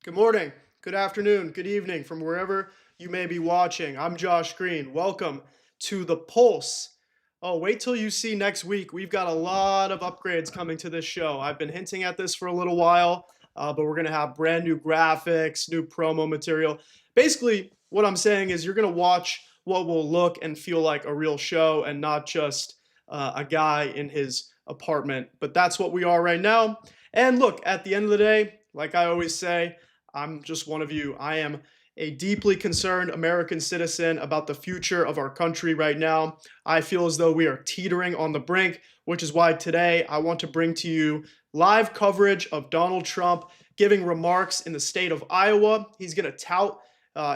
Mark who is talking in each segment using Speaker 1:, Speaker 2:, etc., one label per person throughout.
Speaker 1: Good morning, good afternoon, good evening from wherever you may be watching. I'm Josh Greene. Welcome to The Pulse. Oh, wait till you see next week. We've got a lot of upgrades coming to this show. I've been hinting at this for a little while, but we're going to have brand new graphics, new promo material. Basically, what I'm saying is you're going to watch what will look and feel like a real show and not just a guy in his apartment. But that's what we are right now. And look, at the end of the day, like I always say, I'm just one of you. I am a deeply concerned American citizen about the future of our country right now. I feel as though we are teetering on the brink, which is why today I want to bring to you live coverage of Donald Trump giving remarks in the state of Iowa. He's going to tout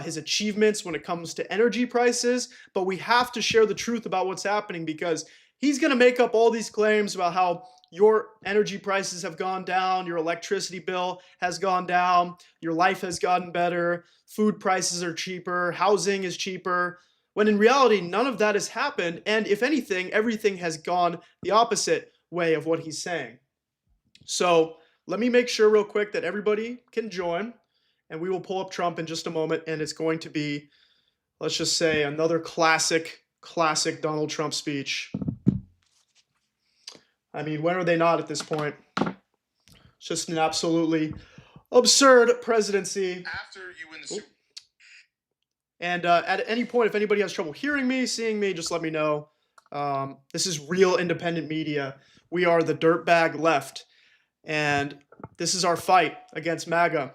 Speaker 1: his achievements when it comes to energy prices, but we have to share the truth about what's happening because he's going to make up all these claims about how your energy prices have gone down, your electricity bill has gone down, your life has gotten better, food prices are cheaper, housing is cheaper, when in reality, none of that has happened. And if anything, everything has gone the opposite way of what he's saying. So let me make sure real quick that everybody can join, and we will pull up Trump in just a moment, and it's going to be, let's just say, another classic Donald Trump speech. I mean, when are they not at this point? It's just an absolutely absurd presidency.
Speaker 2: After you win the Super
Speaker 1: And at any point, if anybody has trouble hearing me, seeing me, just let me know. This is real independent media. We are the dirtbag left. And this is our fight against MAGA.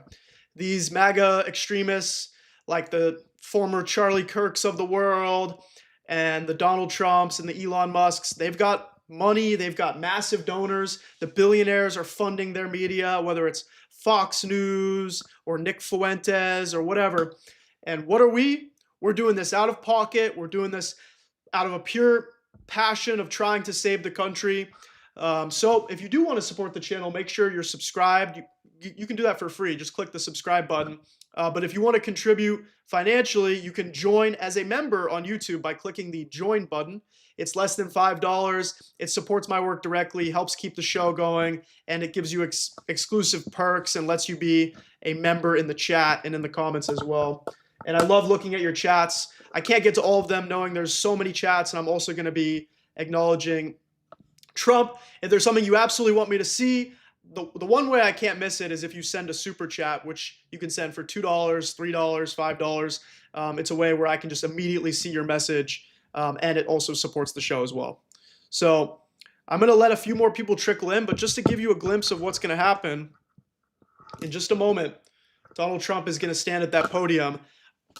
Speaker 1: These MAGA extremists, like the former Charlie Kirks of the world and the Donald Trumps and the Elon Musks, they've got money, they've got massive donors. The billionaires are funding their media, whether it's Fox News or Nick Fuentes or whatever. And what are we? We're doing this out of pocket. We're doing this out of a pure passion of trying to save the country. So if you do want to support the channel, make sure you're subscribed. You can do that for free. Just click the subscribe button. But if you want to contribute financially, you can join as a member on YouTube by clicking the join button. It's less than $5. It supports my work directly, helps keep the show going, and it gives you exclusive perks and lets you be a member in the chat and in the comments as well. And I love looking at your chats. I can't get to all of them knowing there's so many chats, and I'm also going to be acknowledging Trump. If there's something you absolutely want me to see, the one way I can't miss it is if you send a super chat, which you can send for $2, $3, $5. It's a way where I can just immediately see your message, and it also supports the show as well. So I'm going to let a few more people trickle in, but just to give you a glimpse of what's going to happen, in just a moment, Donald Trump is going to stand at that podium.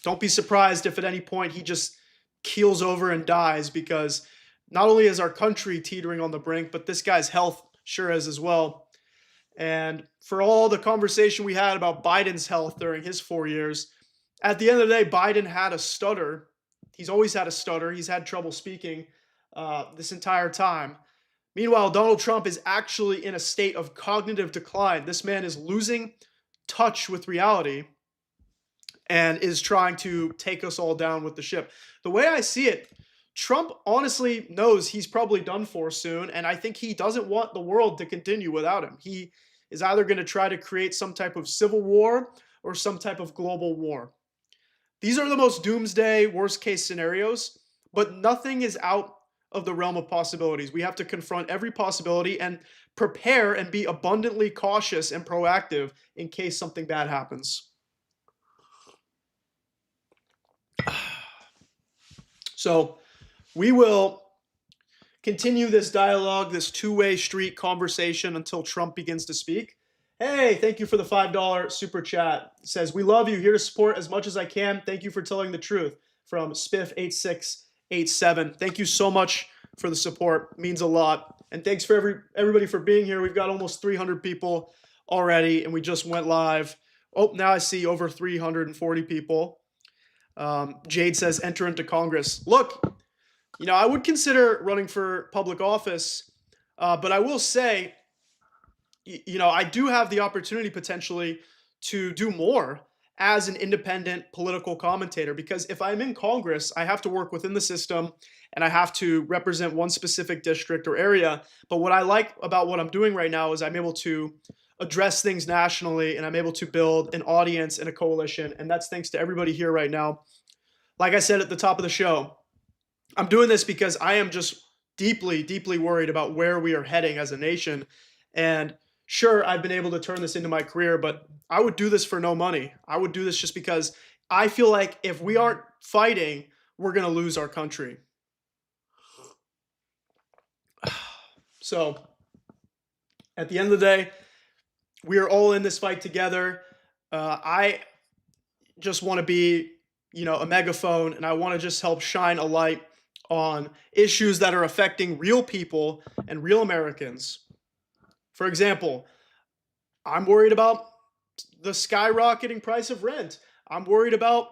Speaker 1: Don't be surprised if at any point he just keels over and dies, because not only is our country teetering on the brink, but this guy's health sure is as well. And for all the conversation we had about Biden's health during his 4 years, at the end of the day, Biden had a stutter. He's always had a stutter. He's had trouble speaking this entire time. Meanwhile, Donald Trump is actually in a state of cognitive decline. This man is losing touch with reality and is trying to take us all down with the ship. The way I see it, Trump honestly knows he's probably done for soon, and I think he doesn't want the world to continue without him. He is either going to try to create some type of civil war or some type of global war. These are the most doomsday, worst case scenarios, but nothing is out of the realm of possibilities. We have to confront every possibility and prepare and be abundantly cautious and proactive in case something bad happens. So we will continue this dialogue, this two-way street conversation until Trump begins to speak. Hey, thank you for the $5 super chat. It says, we love you, here to support as much as I can. Thank you for telling the truth. From Spiff8687. Thank you so much for the support. It means a lot. And thanks for everybody for being here. We've got almost 300 people already, and we just went live. Oh, now I see over 340 people. Jade says, enter into Congress. Look, I would consider running for public office, but I will say, I do have the opportunity potentially to do more as an independent political commentator, because if I'm in Congress, I have to work within the system and I have to represent one specific district or area. But what I like about what I'm doing right now is I'm able to address things nationally, and I'm able to build an audience and a coalition. And that's thanks to everybody here right now. Like I said at the top of the show, I'm doing this because I am just deeply, deeply worried about where we are heading as a nation. And sure, I've been able to turn this into my career, but I would do this for no money. I would do this just because I feel like if we aren't fighting, we're going to lose our country. So at the end of the day, we are all in this fight together. I just want to be, a megaphone, and I want to just help shine a light on issues that are affecting real people and real Americans. For example, I'm worried about the skyrocketing price of rent. I'm worried about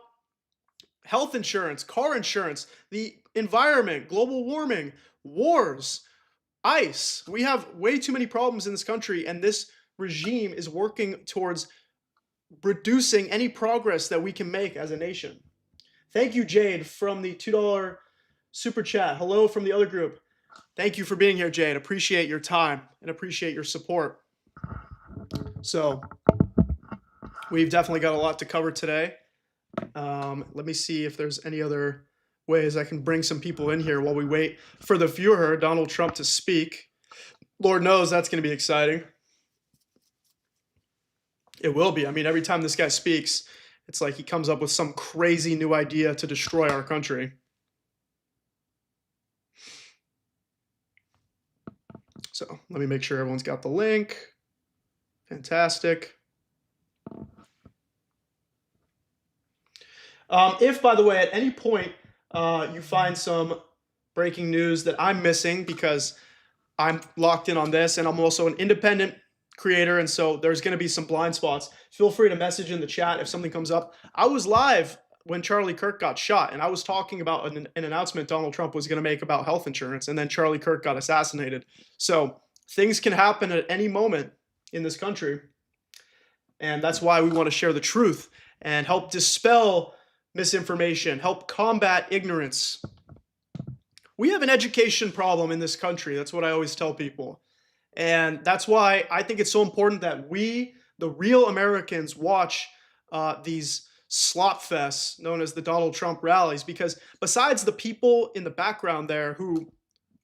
Speaker 1: health insurance, car insurance, the environment, global warming, wars, ICE. We have way too many problems in this country, and this regime is working towards reducing any progress that we can make as a nation. Thank you, Jade, from the $2 super chat. Hello from the other group. Thank you for being here, Jade. Appreciate your time and appreciate your support. So we've definitely got a lot to cover today. Let me see if there's any other ways I can bring some people in here while we wait for the viewer, Donald Trump, to speak. Lord knows that's going to be exciting. It will be. I mean, every time this guy speaks, it's like he comes up with some crazy new idea to destroy our country. So let me make sure everyone's got the link. Fantastic. If, by the way, at any point you find some breaking news that I'm missing because I'm locked in on this, and I'm also an independent creator, and so there's going to be some blind spots, feel free to message in the chat if something comes up. I was live when Charlie Kirk got shot, and I was talking about an announcement Donald Trump was going to make about health insurance, and then Charlie Kirk got assassinated. So things can happen at any moment in this country, and that's why we want to share the truth and help dispel misinformation, help combat ignorance. We have an education problem in this country. That's what I always tell people. And that's why I think it's so important that we, the real Americans, watch these slop fests known as the Donald Trump rallies, because besides the people in the background there who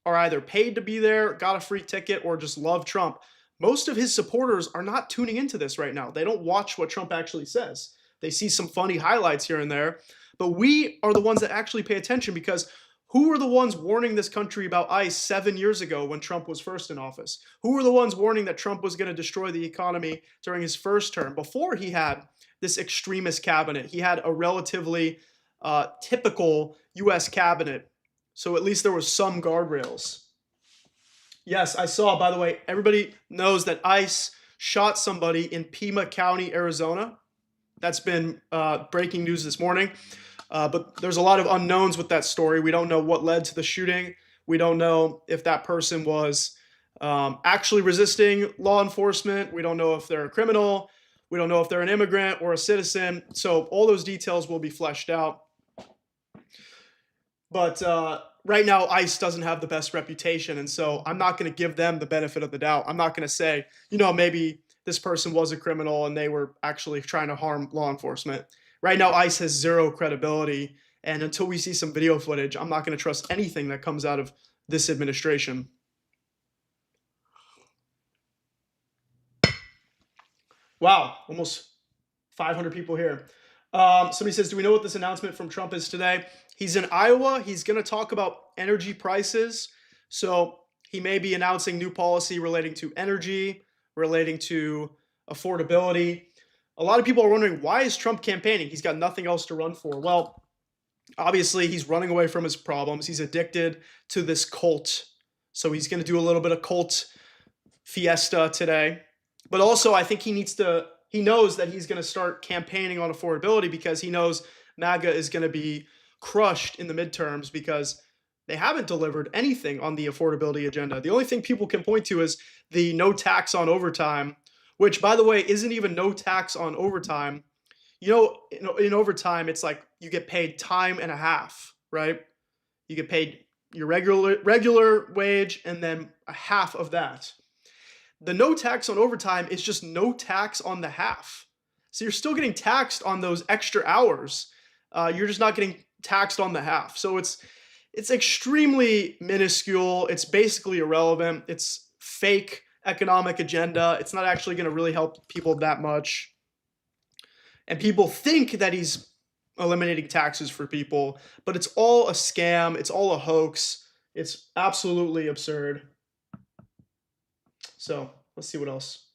Speaker 1: are either paid to be there, got a free ticket, or just love Trump, most of his supporters are not tuning into this right now. They don't watch what Trump actually says. They see some funny highlights here and there, but we are the ones that actually pay attention, because who were the ones warning this country about ICE 7 years ago when Trump was first in office? Who were the ones warning that Trump was going to destroy the economy during his first term, before he had this extremist cabinet? He had a relatively typical U.S. cabinet, so at least there was some guardrails. Yes, I saw, by the way, everybody knows that ICE shot somebody in Pima County, Arizona. That's been breaking news this morning. But there's a lot of unknowns with that story. We don't know what led to the shooting. We don't know if that person was actually resisting law enforcement. We don't know if they're a criminal. We don't know if they're an immigrant or a citizen. So all those details will be fleshed out. But right now, ICE doesn't have the best reputation. And so I'm not going to give them the benefit of the doubt. I'm not going to say, maybe this person was a criminal and they were actually trying to harm law enforcement. Right now, ICE has zero credibility, and until we see some video footage, I'm not going to trust anything that comes out of this administration. Wow, almost 500 people here. Somebody says, do we know what this announcement from Trump is today? He's in Iowa. He's going to talk about energy prices. So he may be announcing new policy relating to energy, relating to affordability. A lot of people are wondering, why is Trump campaigning? He's got nothing else to run for. Well, obviously, he's running away from his problems. He's addicted to this cult. So he's going to do a little bit of cult fiesta today. But also, I think he knows that he's going to start campaigning on affordability, because he knows MAGA is going to be crushed in the midterms, because they haven't delivered anything on the affordability agenda. The only thing people can point to is the no tax on overtime, which, by the way, isn't even no tax on overtime. In overtime, it's like you get paid time and a half, right? You get paid your regular wage and then a half of that. the no tax on overtime is just no tax on the half. So you're still getting taxed on those extra hours. You're just not getting taxed on the half. So it's extremely minuscule. It's basically irrelevant. It's fake economic agenda. It's not actually going to really help people that much. And people think that he's eliminating taxes for people, but it's all a scam. It's all a hoax. It's absolutely absurd. So let's see what else.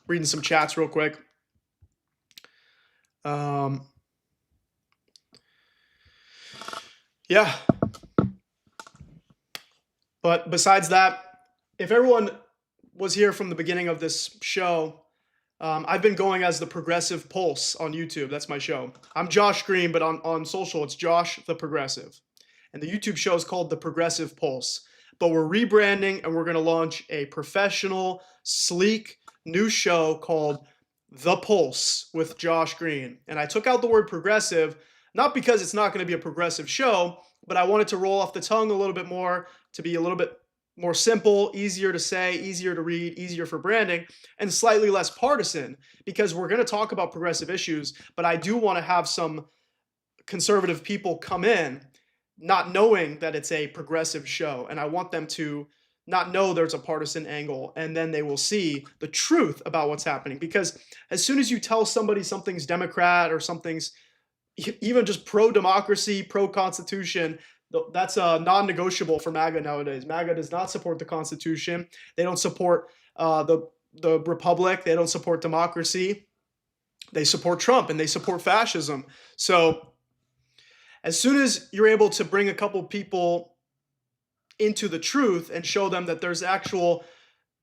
Speaker 1: Reading some chats real quick. Yeah. But besides that, if everyone was here from the beginning of this show, I've been going as the Progressive Pulse on YouTube. That's my show. I'm Josh Greene, but on social, it's Josh the Progressive. And the YouTube show is called The Progressive Pulse. But we're rebranding, and we're going to launch a professional, sleek, new show called The Pulse with Josh Greene. And I took out the word progressive, not because it's not going to be a progressive show, but I wanted to roll off the tongue a little bit more, to be a little bit more simple, easier to say, easier to read, easier for branding, and slightly less partisan, because we're going to talk about progressive issues, but I do want to have some conservative people come in not knowing that it's a progressive show, and I want them to not know there's a partisan angle, and then they will see the truth about what's happening. Because as soon as you tell somebody something's Democrat or something's even just pro-democracy, pro-constitution, that's non-negotiable for MAGA nowadays. MAGA does not support the Constitution. They don't support the Republic. They don't support democracy. They support Trump, and they support fascism. So as soon as you're able to bring a couple people into the truth and show them that there's actual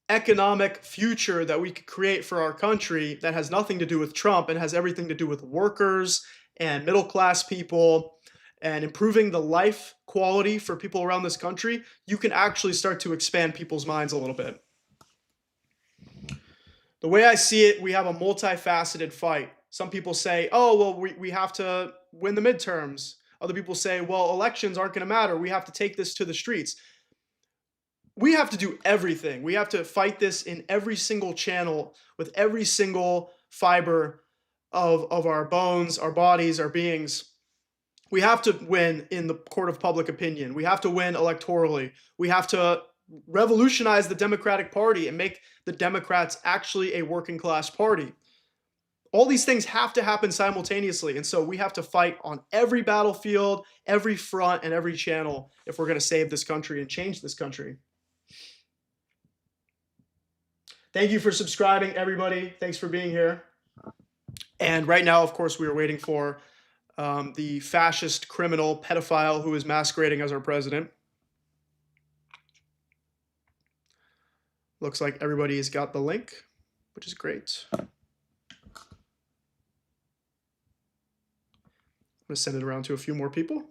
Speaker 1: economic future that we could create for our country that has nothing to do with Trump and has everything to do with workers and middle-class people and improving the life quality for people around this country, you can actually start to expand people's minds a little bit. The way I see it, we have a multifaceted fight. Some people say, oh, well, we have to win the midterms. Other people say, well, elections aren't going to matter. We have to take this to the streets. We have to do everything. We have to fight this in every single channel with every single fiber of our bones, our bodies, our beings. We have to win in the court of public opinion. We have to win electorally. We have to revolutionize the Democratic Party and make the Democrats actually a working class party. All these things have to happen simultaneously, and so we have to fight on every battlefield, every front, and every channel if we're going to save this country and change this country. Thank you for subscribing, everybody. Thanks for being here. And right now, of course, we are waiting for the fascist criminal pedophile who is masquerading as our president. Looks like everybody has got the link, which is great. I'm going to send it around to a few more people.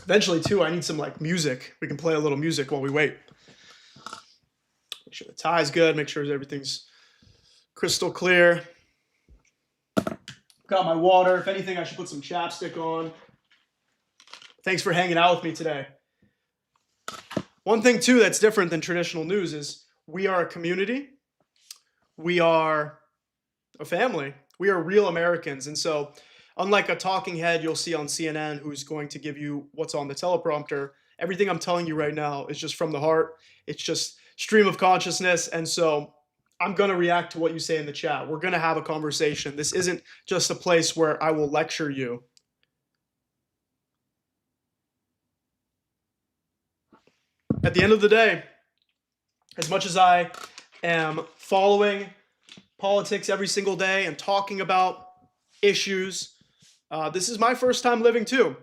Speaker 1: Eventually, too, I need some music. We can play a little music while we wait. Make sure the tie's good. Make sure everything's crystal clear. Got my water. If anything, I should put some chapstick on. Thanks for hanging out with me today. One thing, too, that's different than traditional news is we are a community. We are a family. We are real Americans. And so unlike a talking head you'll see on CNN who's going to give you what's on the teleprompter, everything I'm telling you right now is just from the heart. It's just stream of consciousness. And so I'm going to react to what you say in the chat. We're going to have a conversation. This isn't just a place where I will lecture you. At the end of the day, as much as I am following politics every single day and talking about issues, this is my first time living too.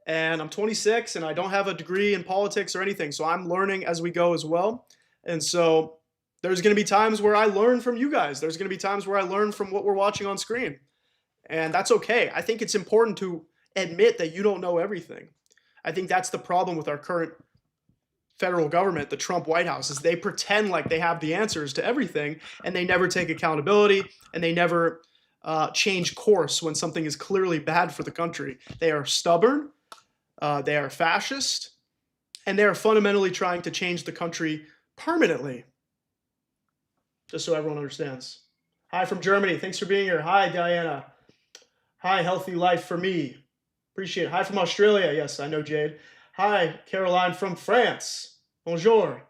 Speaker 1: And I'm 26 and I don't have a degree in politics or anything. So I'm learning as we go as well. And so there's going to be times where I learn from you guys. There's going to be times where I learn from what we're watching on screen. And that's okay. I think it's important to admit that you don't know everything. I think that's the problem with our current federal government, the Trump White House, is they pretend like they have the answers to everything and they never take accountability and they never change course when something is clearly bad for the country. They are stubborn. They are fascist, and they are fundamentally trying to change the country permanently. Just so everyone understands. Hi from Germany. Thanks for being here. Hi, Diana. Hi, Healthy Life for Me. Appreciate it. Hi from Australia. Yes, I know Jade. Hi, Caroline from France. Bonjour.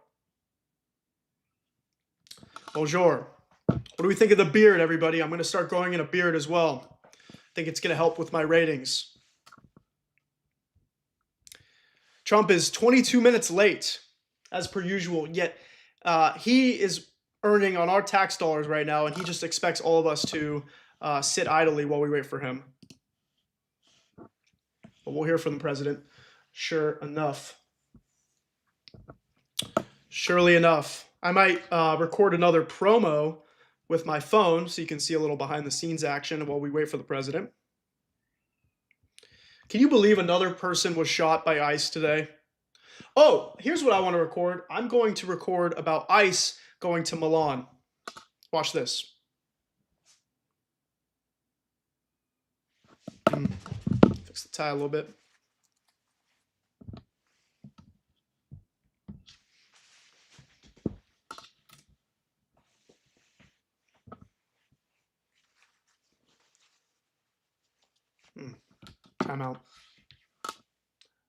Speaker 1: Bonjour. What do we think of the beard, everybody? I'm going to start growing in a beard as well. I think it's going to help with my ratings. Trump is 22 minutes late, as per usual, yet he is earning on our tax dollars right now, and he just expects all of us to sit idly while we wait for him. But we'll hear from the president, sure enough. Surely enough. I might record another promo with my phone so you can see a little behind the scenes action while we wait for the president. Can you believe another person was shot by ICE today? Oh, here's what I want to record. I'm going to record about ICE going to Milan. Watch this. Fix the tie a little bit. Time out.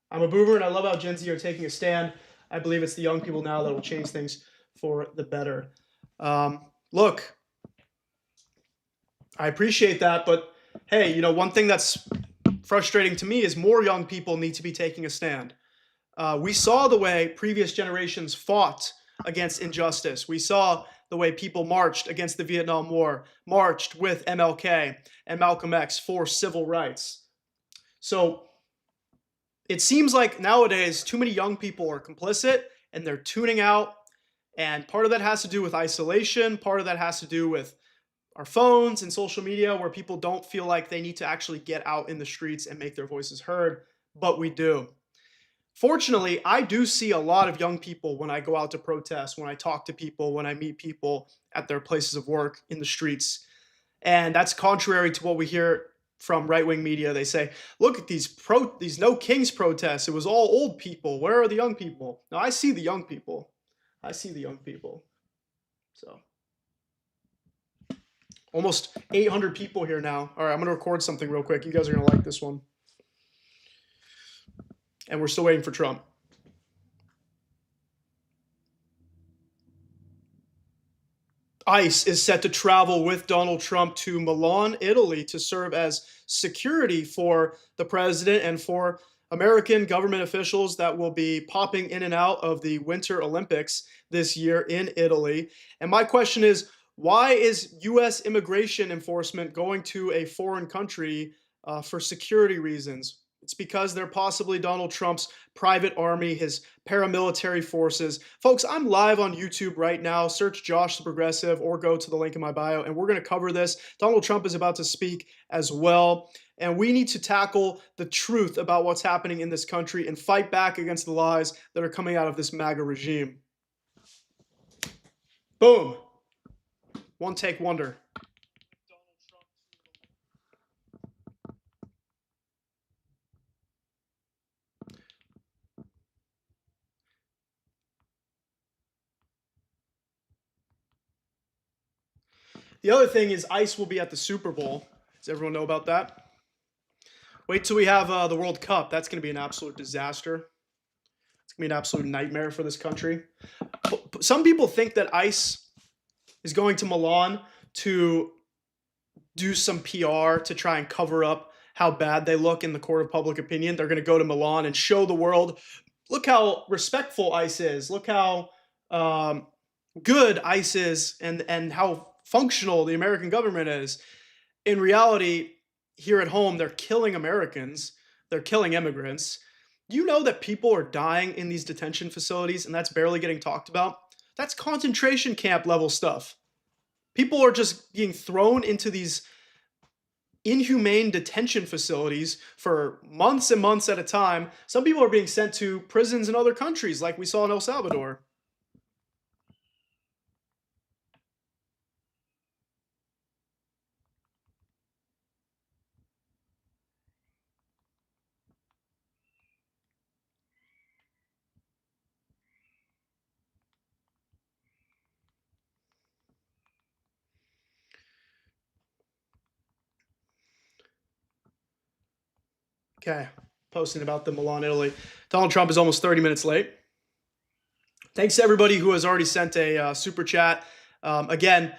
Speaker 1: I'm a boomer, and I love how Gen Z are taking a stand. I believe it's the young people now that will change things for the better. Look, I appreciate that, but hey, one thing that's frustrating to me is more young people need to be taking a stand. We saw the way previous generations fought against injustice. We saw the way people marched against the Vietnam War, marched with MLK and Malcolm X for civil rights. So it seems like nowadays too many young people are complicit and they're tuning out. And part of that has to do with isolation. Part of that has to do with our phones and social media, where people don't feel like they need to actually get out in the streets and make their voices heard, but we do. Fortunately, I do see a lot of young people when I go out to protest, when I talk to people, when I meet people at their places of work in the streets. And that's contrary to what we hear from right-wing media. They say, look at these No Kings protests. It was all old people. Where are the young people? Now, I see the young people. I see the young people. So almost 800 people here now. All right, I'm going to record something real quick. You guys are going to like this one. And we're still waiting for Trump. ICE is set to travel with Donald Trump to Milan, Italy, to serve as security for the president and for American government officials that will be popping in and out of the Winter Olympics this year in Italy. And my question is, why is U.S. immigration enforcement going to a foreign country for security reasons? It's because they're possibly Donald Trump's private army, his paramilitary forces. Folks, I'm live on YouTube right now. Search Josh the Progressive or go to the link in my bio, and we're going to cover this. Donald Trump is about to speak as well, and we need to tackle the truth about what's happening in this country and fight back against the lies that are coming out of this MAGA regime. Boom. One take wonder. The other thing is ICE will be at the Super Bowl. Does everyone know about that? Wait till we have the World Cup. That's going to be an absolute disaster. It's going to be an absolute nightmare for this country. Some people think that ICE is going to Milan to do some PR to try and cover up how bad they look in the court of public opinion. They're going to go to Milan and show the world, look how respectful ICE is. Look how good ICE is and how functional the American government is. In reality, here at home, they're killing Americans. They're killing immigrants. You know that people are dying in these detention facilities, and that's barely getting talked about? That's concentration camp level stuff. People are just being thrown into these inhumane detention facilities for months and months at a time. Some people are being sent to prisons in other countries, like we saw in El Salvador. Okay, posting about the Milan, Italy. Donald Trump is almost 30 minutes late. Thanks to everybody who has already sent a super chat. Again,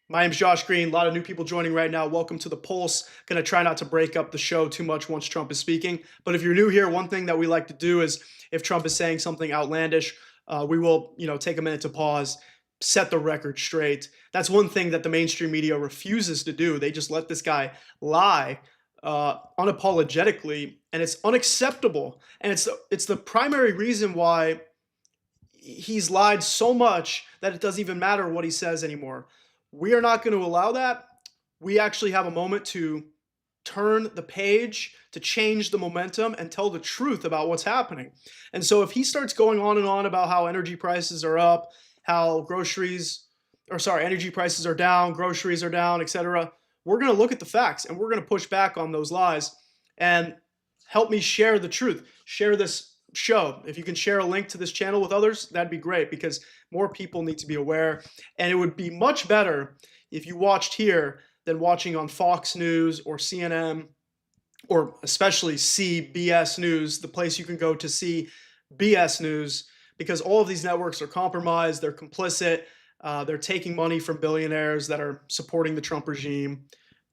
Speaker 1: my name's Josh Greene. A lot of new people joining right now. Welcome to the Pulse. Going to try not to break up the show too much once Trump is speaking. But if you're new here, one thing that we like to do is if Trump is saying something outlandish, we will, take a minute to pause, set the record straight. That's one thing that the mainstream media refuses to do. They just let this guy lie unapologetically, and it's unacceptable. And it's the primary reason why he's lied so much that it doesn't even matter what he says anymore. We are not going to allow that. We actually have a moment to turn the page, to change the momentum and tell the truth about what's happening. And so if he starts going on and on about how energy prices are up, how energy prices are down, groceries are down, etc., we're going to look at the facts and we're going to push back on those lies and help me share the truth. Share this show. If you can share a link to this channel with others, that'd be great because more people need to be aware. And it would be much better if you watched here than watching on Fox News or CNN or especially CBS News, the place you can go to see BS News, because all of these networks are compromised, they're complicit, they're taking money from billionaires that are supporting the Trump regime.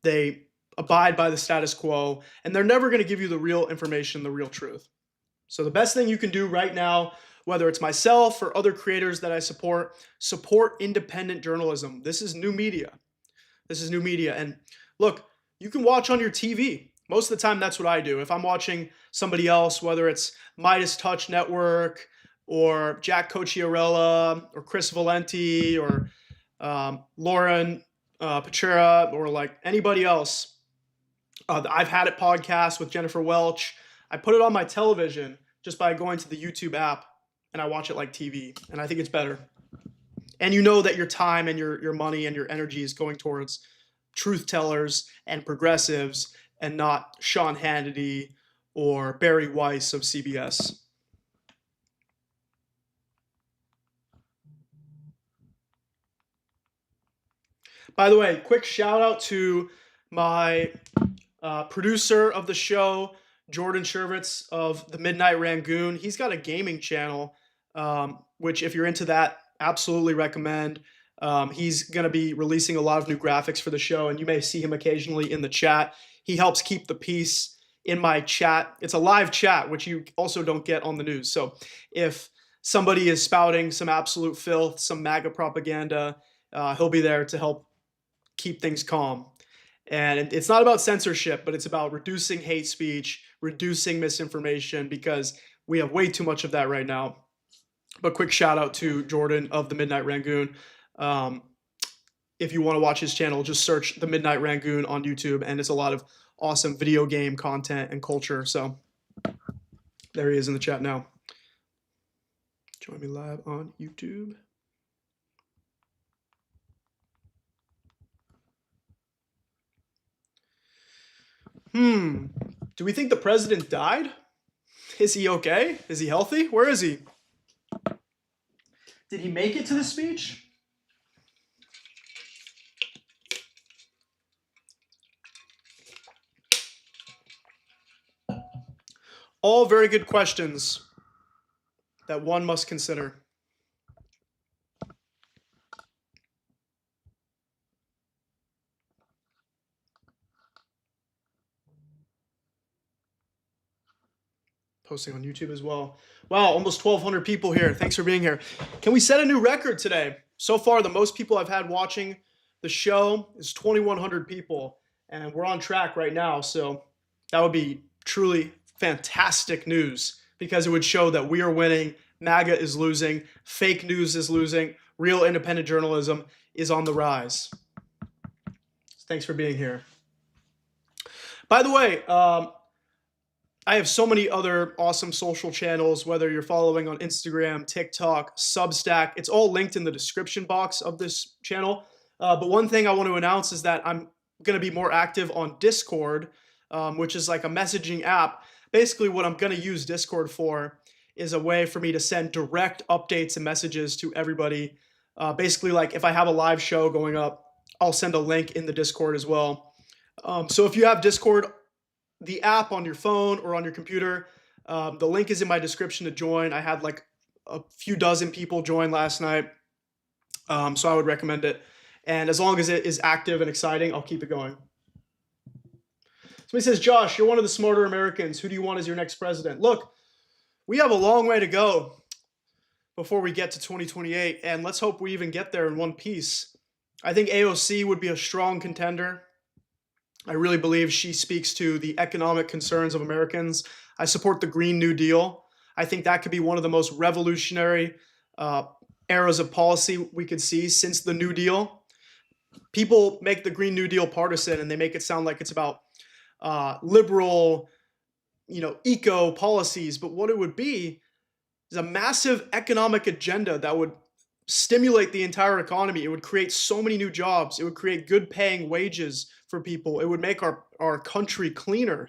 Speaker 1: They abide by the status quo, and they're never going to give you the real information, the real truth. So the best thing you can do right now, whether it's myself or other creators that I support independent journalism. This is new media. This is new media. And look, you can watch on your TV. Most of the time, that's what I do. If I'm watching somebody else, whether it's Midas Touch Network or Jack Cocchiarella or Chris Valenti or Lauren Pachera or like anybody else, I've Had It podcast with Jennifer Welch. I put it on my television just by going to the YouTube app and I watch it like TV. And I think it's better. And you know that your time and your money and your energy is going towards truth tellers and progressives and not Sean Hannity or Barry Weiss of CBS. By the way, quick shout out to my producer of the show, Jordan Shervitz of the Midnight Rangoon. He's got a gaming channel, which if you're into that, absolutely recommend. He's going to be releasing a lot of new graphics for the show, and you may see him occasionally in the chat. He helps keep the peace in my chat. It's a live chat, which you also don't get on the news. So if somebody is spouting some absolute filth, some MAGA propaganda, he'll be there to help keep things calm. And it's not about censorship, but it's about reducing hate speech, reducing misinformation, because we have way too much of that right now. But quick shout out to Jordan of the Midnight Rangoon. If you want to watch his channel, just search the Midnight Rangoon on YouTube, and it's a lot of awesome video game content and culture. So there he is in the chat now. Join me live on YouTube. Do we think the president died? Is he okay? Is he healthy? Where is he? Did he make it to the speech? All very good questions that one must consider. Posting on YouTube as well. Wow, almost 1,200 people here. Thanks for being here. Can we set a new record today? So far, the most people I've had watching the show is 2,100 people, and we're on track right now. So that would be truly fantastic news because it would show that we are winning, MAGA is losing, fake news is losing, real independent journalism is on the rise. Thanks for being here. By the way, I have so many other awesome social channels, whether you're following on Instagram, TikTok, Substack. It's all linked in the description box of this channel. But one thing I want to announce is that I'm going to be more active on Discord, which is like a messaging app. Basically, what I'm going to use Discord for is a way for me to send direct updates and messages to everybody. Basically, like if I have a live show going up, I'll send a link in the Discord as well. So if you have Discord, the app on your phone or on your computer. The link is in my description to join. I had like a few dozen people join last night, so I would recommend it. And as long as it is active and exciting, I'll keep it going. Somebody says, Josh, you're one of the smarter Americans. Who do you want as your next president? Look, we have a long way to go before we get to 2028, and let's hope we even get there in one piece. I think AOC would be a strong contender. I really believe she speaks to the economic concerns of Americans. I support the Green New Deal. I think that could be one of the most revolutionary eras of policy we could see since the New Deal. People make the Green New Deal partisan, and they make it sound like it's about liberal, eco policies. But what it would be is a massive economic agenda that would stimulate the entire economy. It would create so many new jobs. It would create good paying wages for people. It would make our country cleaner,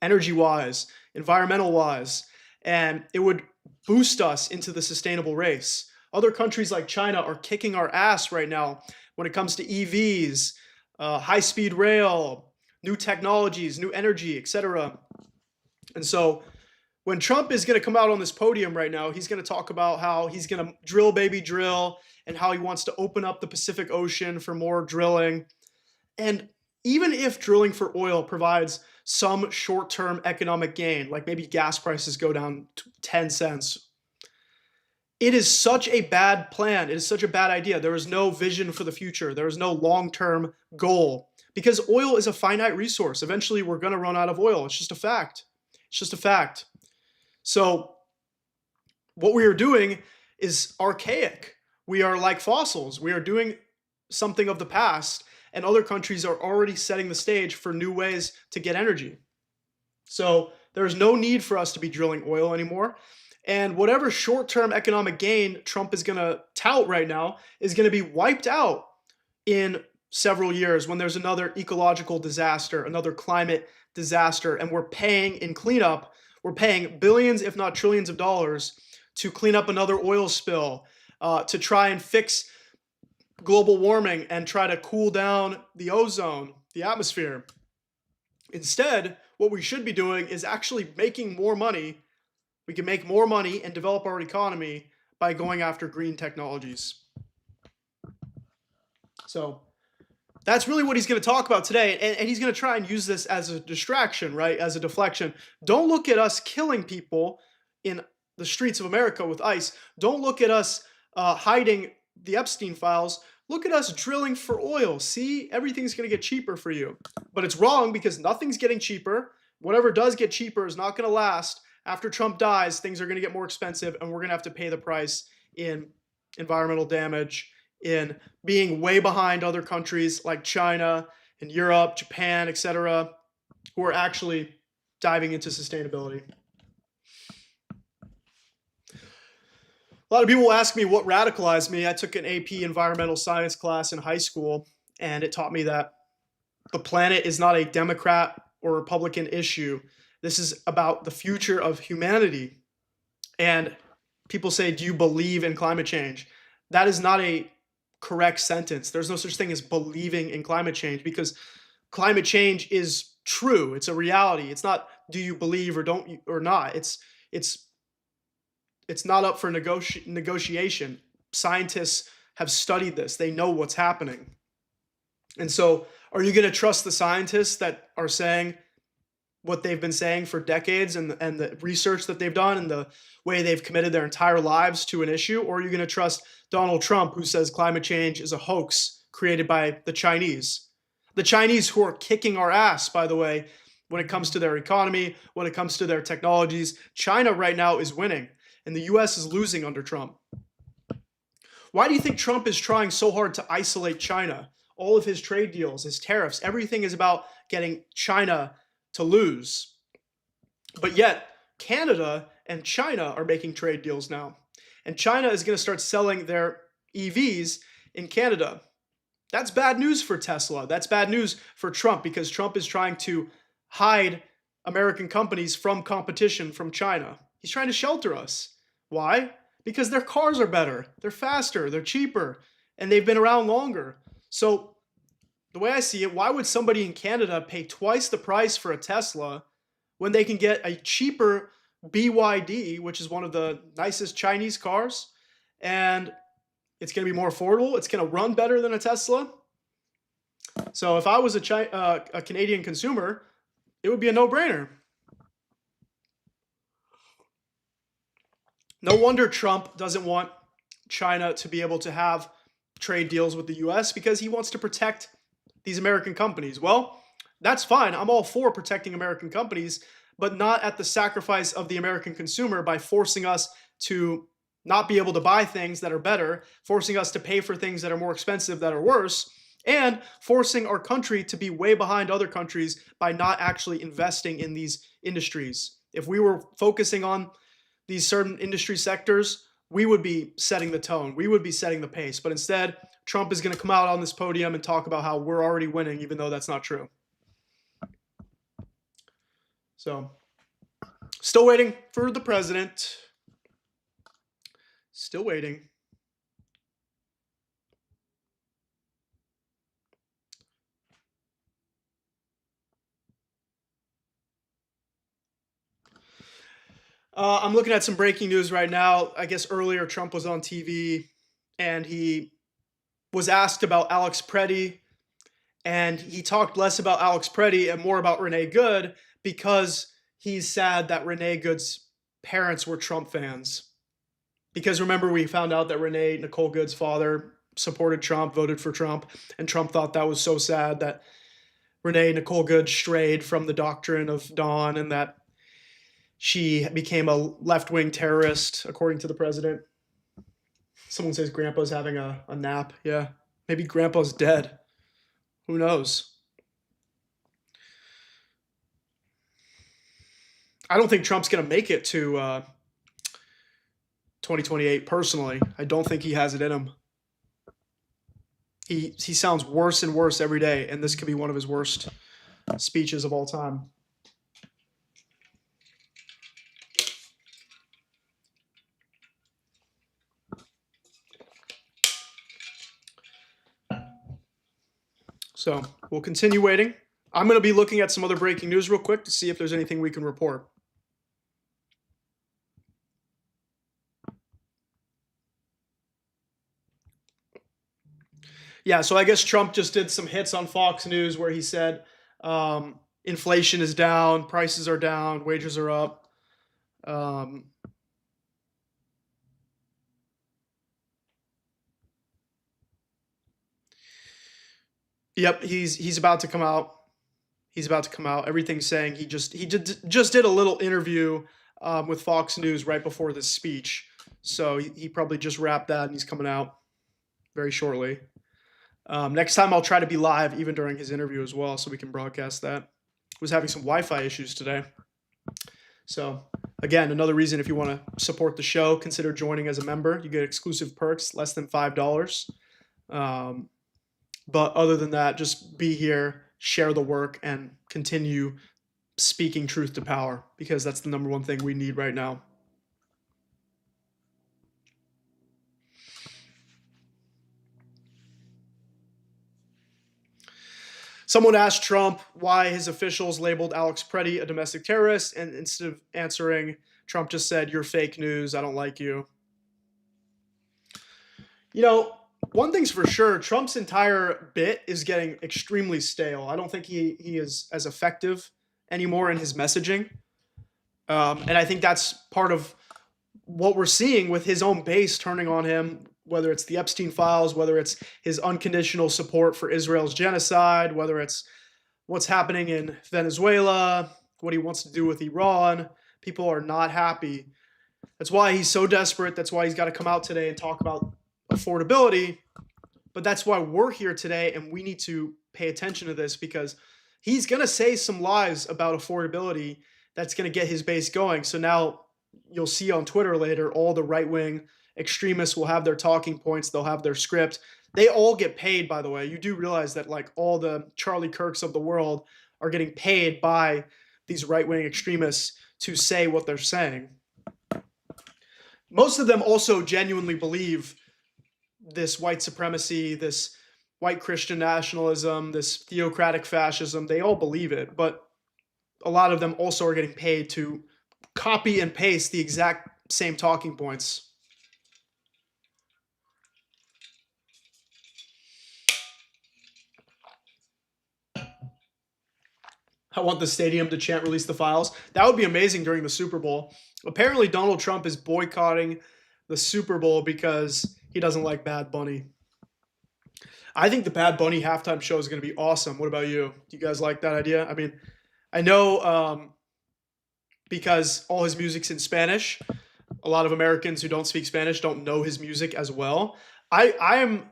Speaker 1: energy-wise, environmental-wise, and it would boost us into the sustainable race. Other countries like China are kicking our ass right now when it comes to EVs, high-speed rail, new technologies, new energy, etc. And so when Trump is going to come out on this podium right now, he's going to talk about how he's going to drill, baby, drill, and how he wants to open up the Pacific Ocean for more drilling. And even if drilling for oil provides some short-term economic gain, like maybe gas prices go down to 10 cents, it is such a bad plan. It is such a bad idea. There is no vision for the future. There is no long-term goal because oil is a finite resource. Eventually, we're going to run out of oil. It's just a fact. It's just a fact. So what we are doing is archaic. We are like fossils. We are doing something of the past, and other countries are already setting the stage for new ways to get energy. So there's no need for us to be drilling oil anymore. And whatever short-term economic gain Trump is going to tout right now is going to be wiped out in several years when there's another ecological disaster, another climate disaster, and we're paying in cleanup. We're paying billions, if not trillions of dollars to clean up another oil spill, to try and fix global warming and try to cool down the ozone, the atmosphere. Instead, what we should be doing is actually making more money. We can make more money and develop our economy by going after green technologies. So that's really what he's going to talk about today. And he's going to try and use this as a distraction, right? As a deflection. Don't look at us killing people in the streets of America with ICE. Don't look at us hiding the Epstein files. Look at us drilling for oil. See, everything's going to get cheaper for you. But it's wrong because nothing's getting cheaper. Whatever does get cheaper is not going to last. After Trump dies, things are going to get more expensive, and we're going to have to pay the price in environmental damage, in being way behind other countries like China and Europe, Japan, etc., who are actually diving into sustainability. A lot of people ask me what radicalized me. I took an AP environmental science class in high school, and it taught me that the planet is not a Democrat or Republican issue. This is about the future of humanity. And people say, do you believe in climate change? That is not a correct sentence. There's no such thing as believing in climate change because climate change is true. It's a reality. It's not do you believe or don't you, or not. It's not up for negotiation. Scientists have studied this. They know what's happening. And so are you going to trust the scientists that are saying what they've been saying for decades and the research that they've done and the way they've committed their entire lives to an issue? Or are you going to trust Donald Trump, who says climate change is a hoax created by the Chinese? The Chinese, who are kicking our ass, by the way, when it comes to their economy, when it comes to their technologies. China right now is winning, and the US is losing under Trump. Why do you think Trump is trying so hard to isolate China? All of his trade deals, his tariffs, everything is about getting China to lose. But yet, Canada and China are making trade deals now. And China is going to start selling their EVs in Canada. That's bad news for Tesla. That's bad news for Trump because Trump is trying to hide American companies from competition from China. He's trying to shelter us. Why? Because their cars are better, they're faster, they're cheaper, and they've been around longer. So the way I see it, why would somebody in Canada pay twice the price for a Tesla when they can get a cheaper BYD, which is one of the nicest Chinese cars, and it's going to be more affordable. It's going to run better than a Tesla. So if I was a Canadian consumer, it would be a no-brainer. No wonder Trump doesn't want China to be able to have trade deals with the US, because he wants to protect these American companies. Well, that's fine. I'm all for protecting American companies, but not at the sacrifice of the American consumer by forcing us to not be able to buy things that are better, forcing us to pay for things that are more expensive, that are worse, and forcing our country to be way behind other countries by not actually investing in these industries. If we were focusing on these certain industry sectors, we would be setting the tone. We would be setting the pace. But instead, Trump is going to come out on this podium and talk about how we're already winning, even though that's not true. So, still waiting for the president. Still waiting. I'm looking at some breaking news right now. I guess earlier Trump was on TV and he was asked about Alex Preddy, and he talked less about Alex Preddy and more about Renee Good, because he's sad that Renee Good's parents were Trump fans. Because remember, we found out that Nicole Good's father supported Trump, voted for Trump, and Trump thought that was so sad that Nicole Good strayed from the doctrine of Dawn and that she became a left-wing terrorist, according to the president. Someone says Grandpa's having a nap. Yeah, maybe Grandpa's dead. Who knows? I don't think Trump's going to make it to 2028, personally. I don't think he has it in him. He sounds worse and worse every day, and this could be one of his worst speeches of all time. So we'll continue waiting. I'm going to be looking at some other breaking news real quick to see if there's anything we can report. Yeah, so I guess Trump just did some hits on Fox News where he said inflation is down, prices are down, wages are up. Yep, he's about to come out. He's about to come out. Everything's saying he just did a little interview with Fox News right before this speech. So he probably just wrapped that and he's coming out very shortly. Next time I'll try to be live even during his interview as well, so we can broadcast that. Was having some Wi-Fi issues today. So again, another reason, if you want to support the show, consider joining as a member. You get exclusive perks, less than $5. But other than that, just be here, share the work, and continue speaking truth to power, because that's the number one thing we need right now. Someone asked Trump why his officials labeled Alex Preddy a domestic terrorist, and instead of answering, Trump just said, "You're fake news. I don't like you." You know, one thing's for sure, Trump's entire bit is getting extremely stale. I don't think he is as effective anymore in his messaging. And I think that's part of what we're seeing with his own base turning on him, whether it's the Epstein files, whether it's his unconditional support for Israel's genocide, whether it's what's happening in Venezuela, what he wants to do with Iran. People are not happy. That's why he's so desperate. That's why he's got to come out today and talk about affordability. But that's why we're here today, and we need to pay attention to this, because he's going to say some lies about affordability that's going to get his base going. So now you'll see on Twitter later, all the right-wing extremists will have their talking points. They'll have their script. They all get paid, by the way. You do realize that like all the Charlie Kirks of the world are getting paid by these right-wing extremists to say what they're saying. Most of them also genuinely believe this white supremacy, this white Christian nationalism, this theocratic fascism. They all believe it, but a lot of them also are getting paid to copy and paste the exact same talking points. I want the stadium to chant release the files. That would be amazing during the Super Bowl. Apparently, Donald Trump is boycotting the Super Bowl because he doesn't like Bad Bunny. I think the Bad Bunny halftime show is going to be awesome. What about you? Do you guys like that idea? I mean, I know because all his music's in Spanish, a lot of Americans who don't speak Spanish don't know his music as well. I am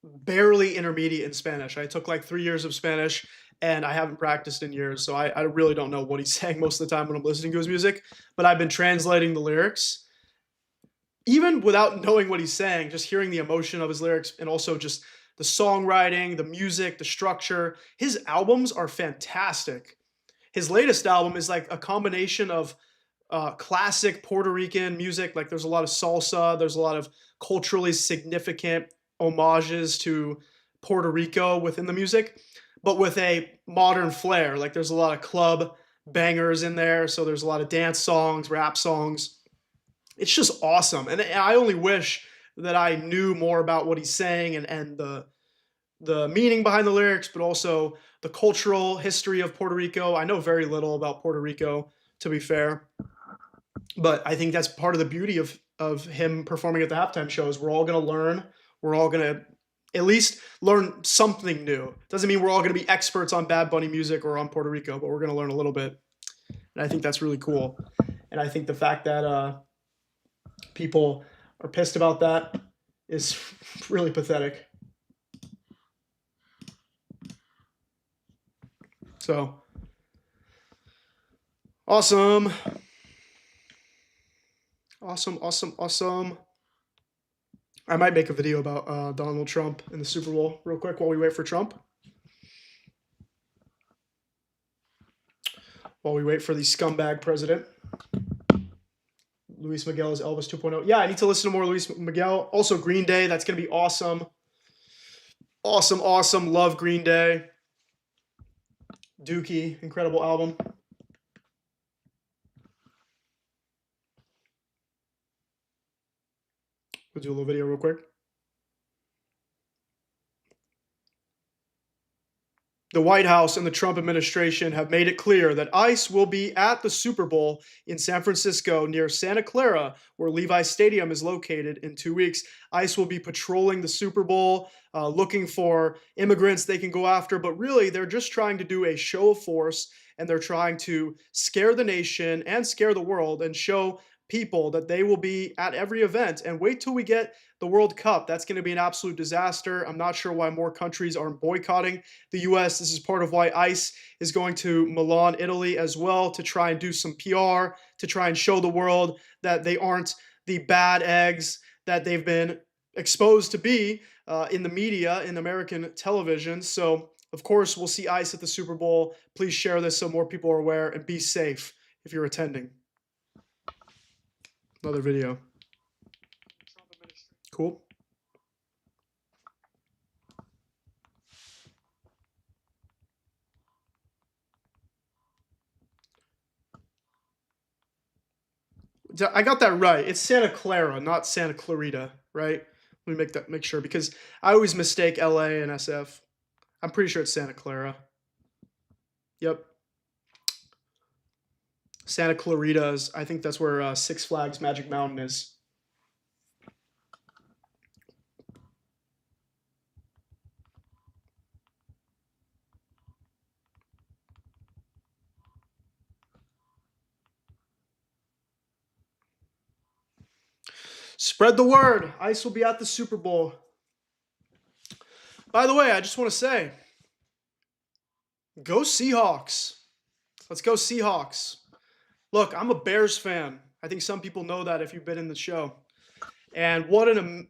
Speaker 1: barely intermediate in Spanish. I took like 3 years of Spanish and I haven't practiced in years. So I really don't know what he's saying most of the time when I'm listening to his music. But I've been translating the lyrics. Even without knowing what he's saying, just hearing the emotion of his lyrics and also just the songwriting, the music, the structure. His albums are fantastic. His latest album is like a combination of classic Puerto Rican music. Like there's a lot of salsa, there's a lot of culturally significant homages to Puerto Rico within the music, but with a modern flair. Like there's a lot of club bangers in there, so there's a lot of dance songs, rap songs. It's just awesome, and I only wish that I knew more about what he's saying and the meaning behind the lyrics, but also the cultural history of Puerto Rico. I know very little about Puerto Rico, to be fair, but I think that's part of the beauty of him performing at the halftime shows. We're all going to learn. We're all going to at least learn something new. Doesn't mean we're all going to be experts on Bad Bunny music or on Puerto Rico, but we're going to learn a little bit. And I think that's really cool. And I think the fact that people are pissed about that is really pathetic. So, awesome. Awesome. I might make a video about Donald Trump in the Super Bowl real quick while we wait for Trump. While we wait for the scumbag president. Luis Miguel is Elvis 2.0. Yeah, I need to listen to more Luis Miguel. Also, Green Day. That's going to be awesome. Awesome. Love Green Day. Dookie. Incredible album. We'll do a little video real quick. The White House and the Trump administration have made it clear that ICE will be at the Super Bowl in San Francisco near Santa Clara, where Levi's Stadium is located, in 2 weeks. ICE will be patrolling the Super Bowl, looking for immigrants they can go after, but really they're just trying to do a show of force, and they're trying to scare the nation and scare the world and show people that they will be at every event. And wait till we get the World Cup. That's going to be an absolute disaster. I'm not sure why more countries aren't boycotting the US. This is part of why ICE is going to Milan, Italy as well, to try and do some PR, to try and show the world that they aren't the bad eggs that they've been exposed to be in the media, in American television. So, of course, we'll see ICE at the Super Bowl. Please share this so more people are aware, and be safe if you're attending. Another video. Cool. I got that right. It's Santa Clara, not Santa Clarita, right? Let me make sure, because I always mistake LA and SF. I'm pretty sure it's Santa Clara. Yep. Santa Clarita is, I think that's where Six Flags Magic Mountain is. Spread the word. ICE will be at the Super Bowl. By the way, I just want to say, go Seahawks. Let's go Seahawks. Look, I'm a Bears fan. I think some people know that if you've been in the show. And what an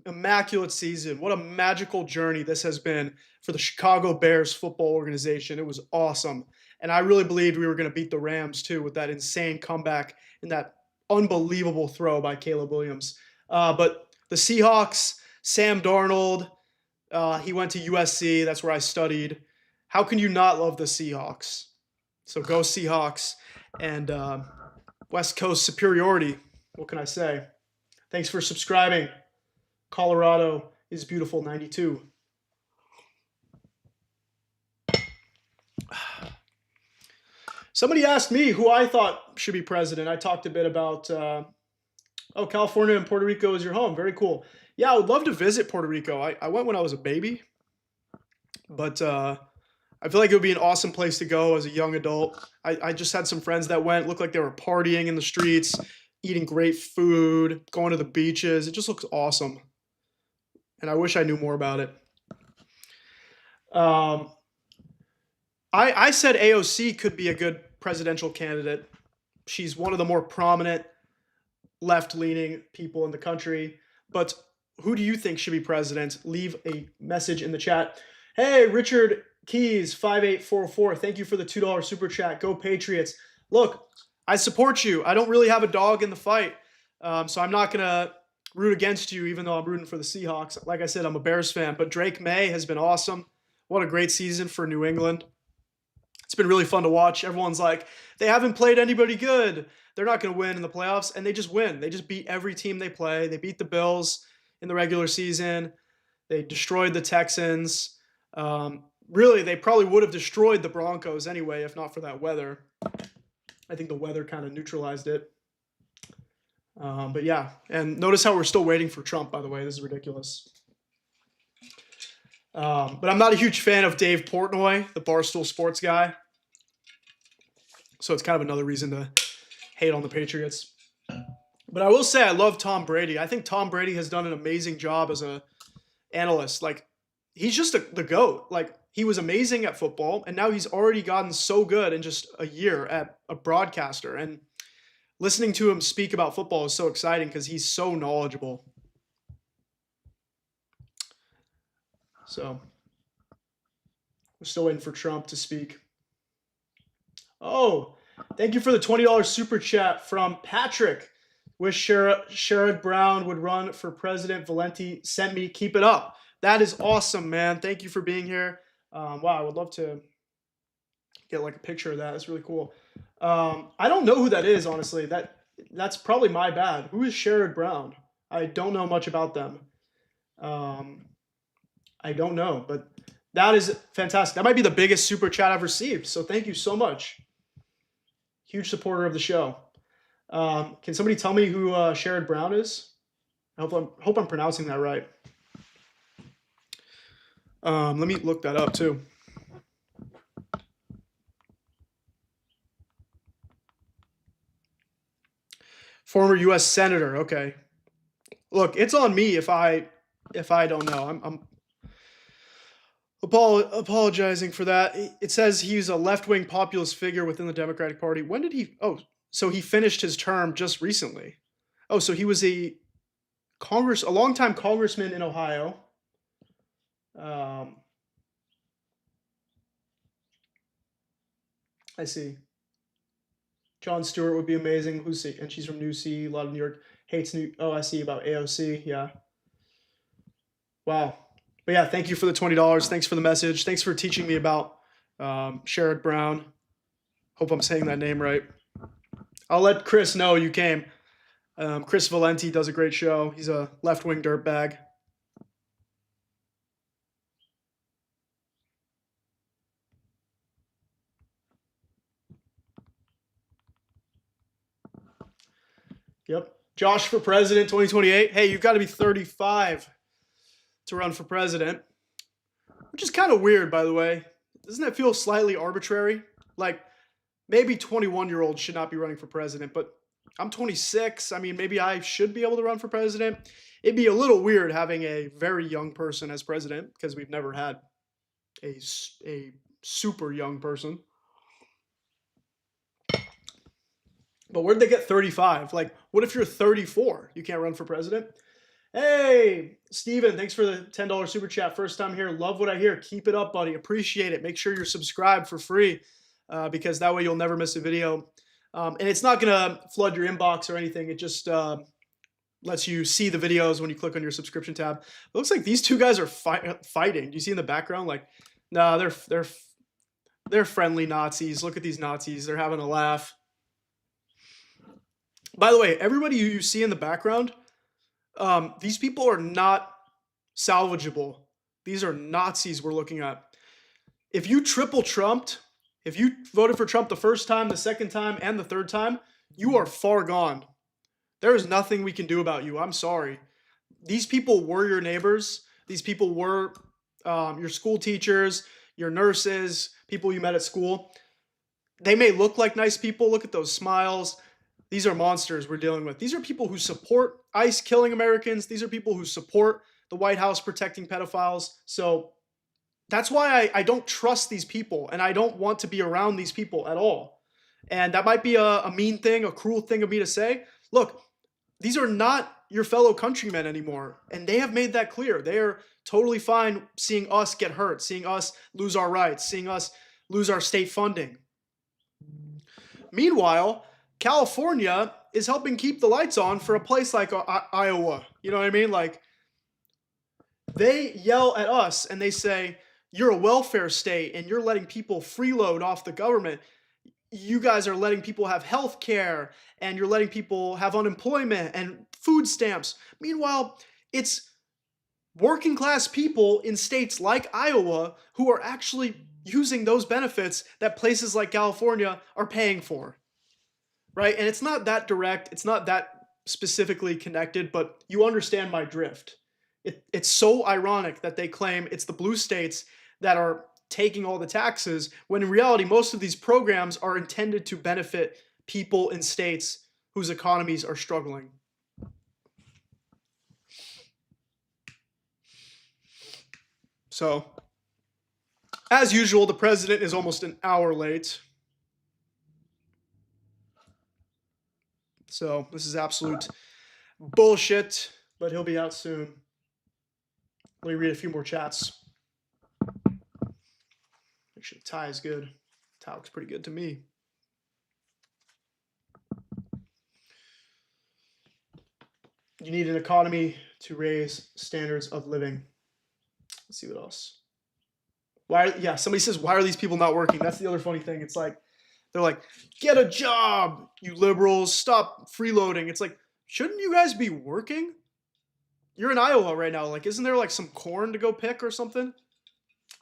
Speaker 1: immaculate season. What a magical journey this has been for the Chicago Bears football organization. It was awesome. And I really believed we were going to beat the Rams too with that insane comeback and that unbelievable throw by Caleb Williams. But the Seahawks, Sam Darnold, He went to USC. That's where I studied. How can you not love the Seahawks? So go Seahawks and West Coast superiority. What can I say? Thanks for subscribing. Colorado is beautiful 92. Somebody asked me who I thought should be president. I talked a bit about, California and Puerto Rico is your home. Very cool. Yeah, I would love to visit Puerto Rico. I went when I was a baby, but I feel like it would be an awesome place to go as a young adult. I just had some friends that went, looked like they were partying in the streets, eating great food, going to the beaches. It just looks awesome. And I wish I knew more about it. I said AOC could be a good presidential candidate. She's one of the more prominent left-leaning people in the country. But who do you think should be president? Leave a message in the chat. Hey, Richard Keys, 5844. Thank you for the $2 super chat. Go Patriots. Look, I support you. I don't really have a dog in the fight. So I'm not going to root against you, even though I'm rooting for the Seahawks. Like I said, I'm a Bears fan. But Drake May has been awesome. What a great season for New England. It's been really fun to watch. Everyone's like, they haven't played anybody good. They're not going to win in the playoffs. And they just win. They just beat every team they play. They beat the Bills in the regular season. They destroyed the Texans. Really, they probably would have destroyed the Broncos anyway, if not for that weather. I think the weather kind of neutralized it. But yeah, and notice how we're still waiting for Trump, by the way. This is ridiculous. But I'm not a huge fan of Dave Portnoy, the Barstool Sports guy. So it's kind of another reason to hate on the Patriots. But I will say I love Tom Brady. I think Tom Brady has done an amazing job as an analyst. Like, he's just the GOAT. Like, he was amazing at football, and now he's already gotten so good in just a year at a broadcaster. And listening to him speak about football is so exciting because he's so knowledgeable. So we're still waiting for Trump to speak. Oh, thank you for the $20 super chat from Patrick. Wish Sherrod Brown would run for president. Valenti sent me. Keep it up. That is awesome, man. Thank you for being here. Wow, I would love to get like a picture of that. That's really cool. I don't know who that is, honestly. That's probably my bad. Who is Sherrod Brown? I don't know much about them. I don't know, but that is fantastic. That might be the biggest super chat I've received. So thank you so much. Huge supporter of the show. Can somebody tell me who Sherrod Brown is? I hope I'm pronouncing that right. Let me look that up too. Former U.S. Senator. Okay. Look, it's on me if I don't know. I'm apologizing for that. It says he's a left-wing populist figure within the Democratic Party. When did he? Oh, so he finished his term just recently. Oh, so he was a longtime congressman in Ohio. I see. Jon Stewart would be amazing. And she's from New C. A lot of New York hates New. Oh, I see about AOC. Yeah. Wow. But yeah, thank you for the $20. Thanks for the message. Thanks for teaching me about Sherrod Brown. Hope I'm saying that name right. I'll let Chris know you came. Chris Valenti does a great show. He's a left-wing dirtbag. Yep. Josh for president 2028. Hey, you've got to be 35 to run for president, which is kind of weird, by the way. Doesn't that feel slightly arbitrary? Like, maybe 21-year-olds should not be running for president, but I'm 26. I mean, maybe I should be able to run for president. It'd be a little weird having a very young person as president because we've never had a super young person. But where'd they get 35? Like, what if you're 34? You can't run for president? Hey, Steven, thanks for the $10 super chat. First time here. Love what I hear. Keep it up, buddy. Appreciate it. Make sure you're subscribed for free because that way you'll never miss a video. And it's not going to flood your inbox or anything. It just lets you see the videos when you click on your subscription tab. It looks like these two guys are fighting. Do you see in the background? Like, no, they're friendly Nazis. Look at these Nazis. They're having a laugh. By the way, everybody you see in the background, these people are not salvageable. These are Nazis we're looking at. If you triple trumped, if you voted for Trump the first time, the second time, and the third time, you are far gone. There is nothing we can do about you. I'm sorry. These people were your neighbors. These people were your school teachers, your nurses, people you met at school. They may look like nice people. Look at those smiles. These are monsters we're dealing with. These are people who support ICE killing Americans. These are people who support the White House protecting pedophiles. So that's why I don't trust these people, and I don't want to be around these people at all. And that might be a mean thing, a cruel thing of me to say. Look, these are not your fellow countrymen anymore, and they have made that clear. They are totally fine seeing us get hurt, seeing us lose our rights, seeing us lose our state funding. Meanwhile, California is helping keep the lights on for a place like Iowa. You know what I mean? Like, they yell at us and they say, you're a welfare state and you're letting people freeload off the government. You guys are letting people have health care and you're letting people have unemployment and food stamps. Meanwhile, it's working class people in states like Iowa who are actually using those benefits that places like California are paying for. Right? And it's not that direct, it's not that specifically connected, but you understand my drift. It's so ironic that they claim it's the blue states that are taking all the taxes, when in reality, most of these programs are intended to benefit people in states whose economies are struggling. So, as usual, the president is almost an hour late. So this is absolute bullshit, but he'll be out soon. Let me read a few more chats. Actually, the tie is good. The tie looks pretty good to me. You need an economy to raise standards of living. Let's see what else. Yeah, somebody says, why are these people not working? That's the other funny thing. It's like, they're like, get a job, you liberals, stop freeloading. It's like, shouldn't you guys be working? You're in Iowa right now. Like, isn't there like some corn to go pick or something?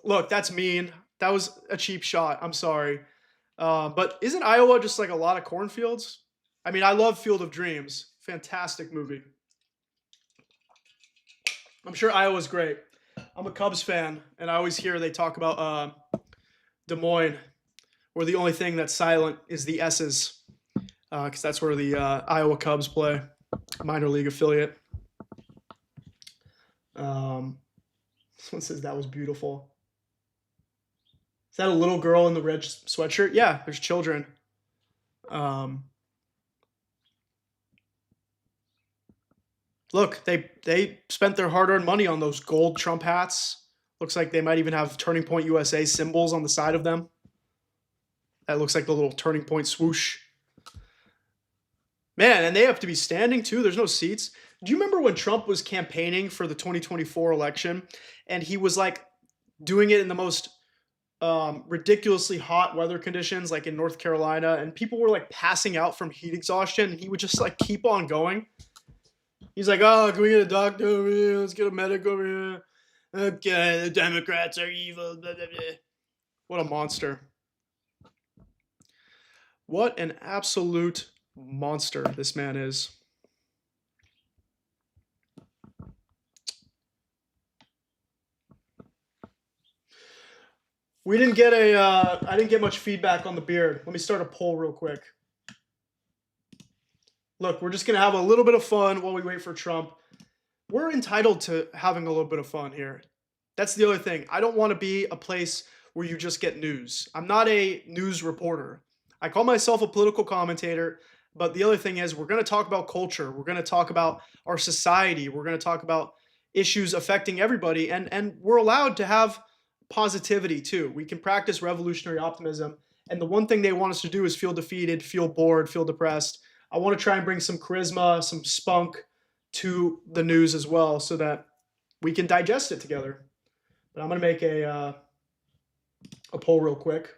Speaker 1: Look, that's mean. That was a cheap shot. I'm sorry. But isn't Iowa just like a lot of cornfields? I mean, I love Field of Dreams. Fantastic movie. I'm sure Iowa's great. I'm a Cubs fan, and I always hear they talk about Des Moines, where the only thing that's silent is the S's, because that's where the Iowa Cubs play, minor league affiliate. Someone says that was beautiful. Is that a little girl in the red sweatshirt? Yeah, there's children. Look, they spent their hard-earned money on those gold Trump hats. Looks like they might even have Turning Point USA symbols on the side of them. That looks like the little Turning Point swoosh. Man, and they have to be standing too. There's no seats. Do you remember when Trump was campaigning for the 2024 election and he was like doing it in the most ridiculously hot weather conditions, like in North Carolina, and people were like passing out from heat exhaustion, and he would just like keep on going. He's like, oh, can we get a doctor over here? Let's get a medic over here. Okay, the Democrats are evil. Blah, blah, blah. What a monster. What an absolute monster this man is. We didn't get I didn't get much feedback on the beard. Let me start a poll real quick. Look, we're just going to have a little bit of fun while we wait for Trump. We're entitled to having a little bit of fun here. That's the other thing. I don't want to be a place where you just get news. I'm not a news reporter. I call myself a political commentator, but the other thing is we're going to talk about culture. We're going to talk about our society. We're going to talk about issues affecting everybody, and we're allowed to have positivity too. We can practice revolutionary optimism, and the one thing they want us to do is feel defeated, feel bored, feel depressed. I want to try and bring some charisma, some spunk, to the news as well so that we can digest it together. But I'm going to make a poll real quick.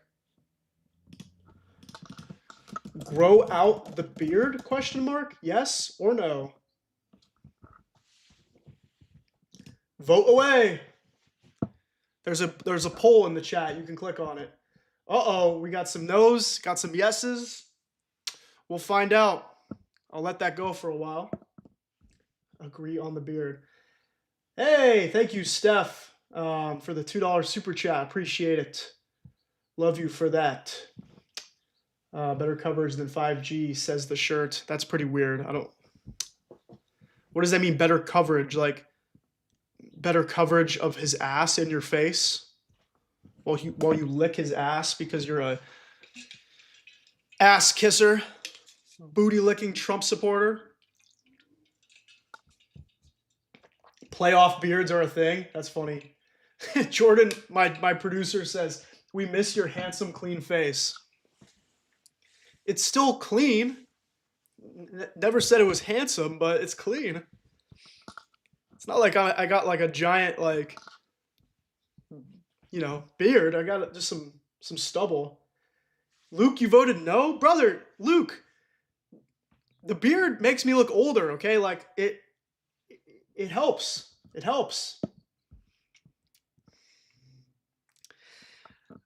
Speaker 1: Grow out the beard, question mark? Yes or no? Vote away. There's a poll in the chat. You can click on it. Uh-oh, we got some no's, got some yeses. We'll find out. I'll let that go for a while. Agree on the beard. Hey, thank you, Steph, for the $2 super chat. Appreciate it. Love you for that. Better coverage than 5G, says the shirt. That's pretty weird. What does that mean, better coverage? Like, better coverage of his ass in your face while you lick his ass because you're a ass kisser, booty licking Trump supporter? Playoff beards are a thing. That's funny. Jordan, my producer, says, we miss your handsome, clean face. It's still clean. Never said it was handsome, but it's clean. It's not like I got like a giant, like, you know, beard. I got just some stubble. Luke, you voted no? Brother, Luke, the beard makes me look older, okay? Like, it helps. It helps.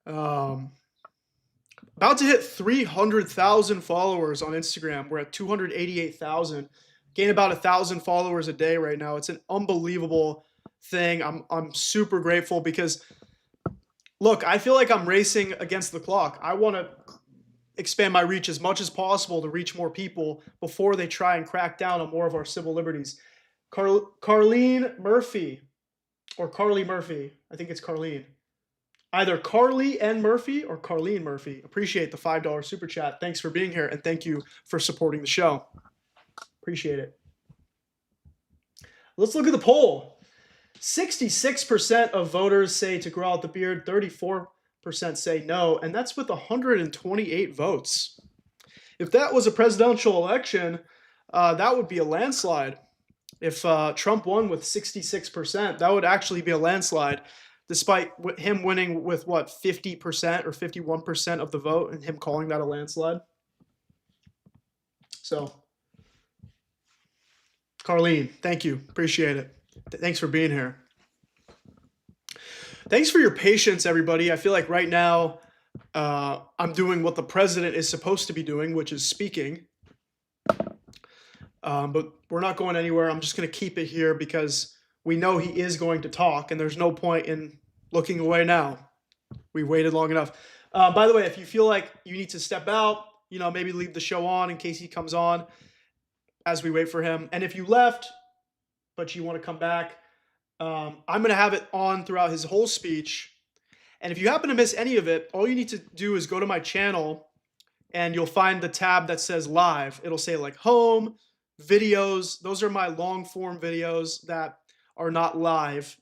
Speaker 1: About to hit 300,000 followers on Instagram. We're at 288,000. Gain about 1,000 followers a day right now. It's an unbelievable thing. I'm super grateful because, look, I feel like I'm racing against the clock. I want to expand my reach as much as possible to reach more people before they try and crack down on more of our civil liberties. Carleen Murphy, or Carly Murphy. I think it's Carleen. Either Carly N. Murphy or Carleen Murphy. Appreciate the $5 super chat. Thanks for being here, and thank you for supporting the show. Appreciate it. Let's look at the poll. 66% of voters say to grow out the beard. 34% say no, and that's with 128 votes. If that was a presidential election, that would be a landslide. If Trump won with 66%, that would actually be a landslide, despite him winning with, what, 50% or 51% of the vote and him calling that a landslide. So, Carleen, thank you. Appreciate it. Thanks for being here. Thanks for your patience, everybody. I feel like right now I'm doing what the president is supposed to be doing, which is speaking. But we're not going anywhere. I'm just going to keep it here because we know he is going to talk, and there's no point in looking away now. We waited long enough. By the way, if you feel like you need to step out, you know, maybe leave the show on in case he comes on as we wait for him. And if you left, but you want to come back, I'm going to have it on throughout his whole speech. And if you happen to miss any of it, all you need to do is go to my channel, and you'll find the tab that says live. It'll say like home, videos. Those are my long form videos that are not live.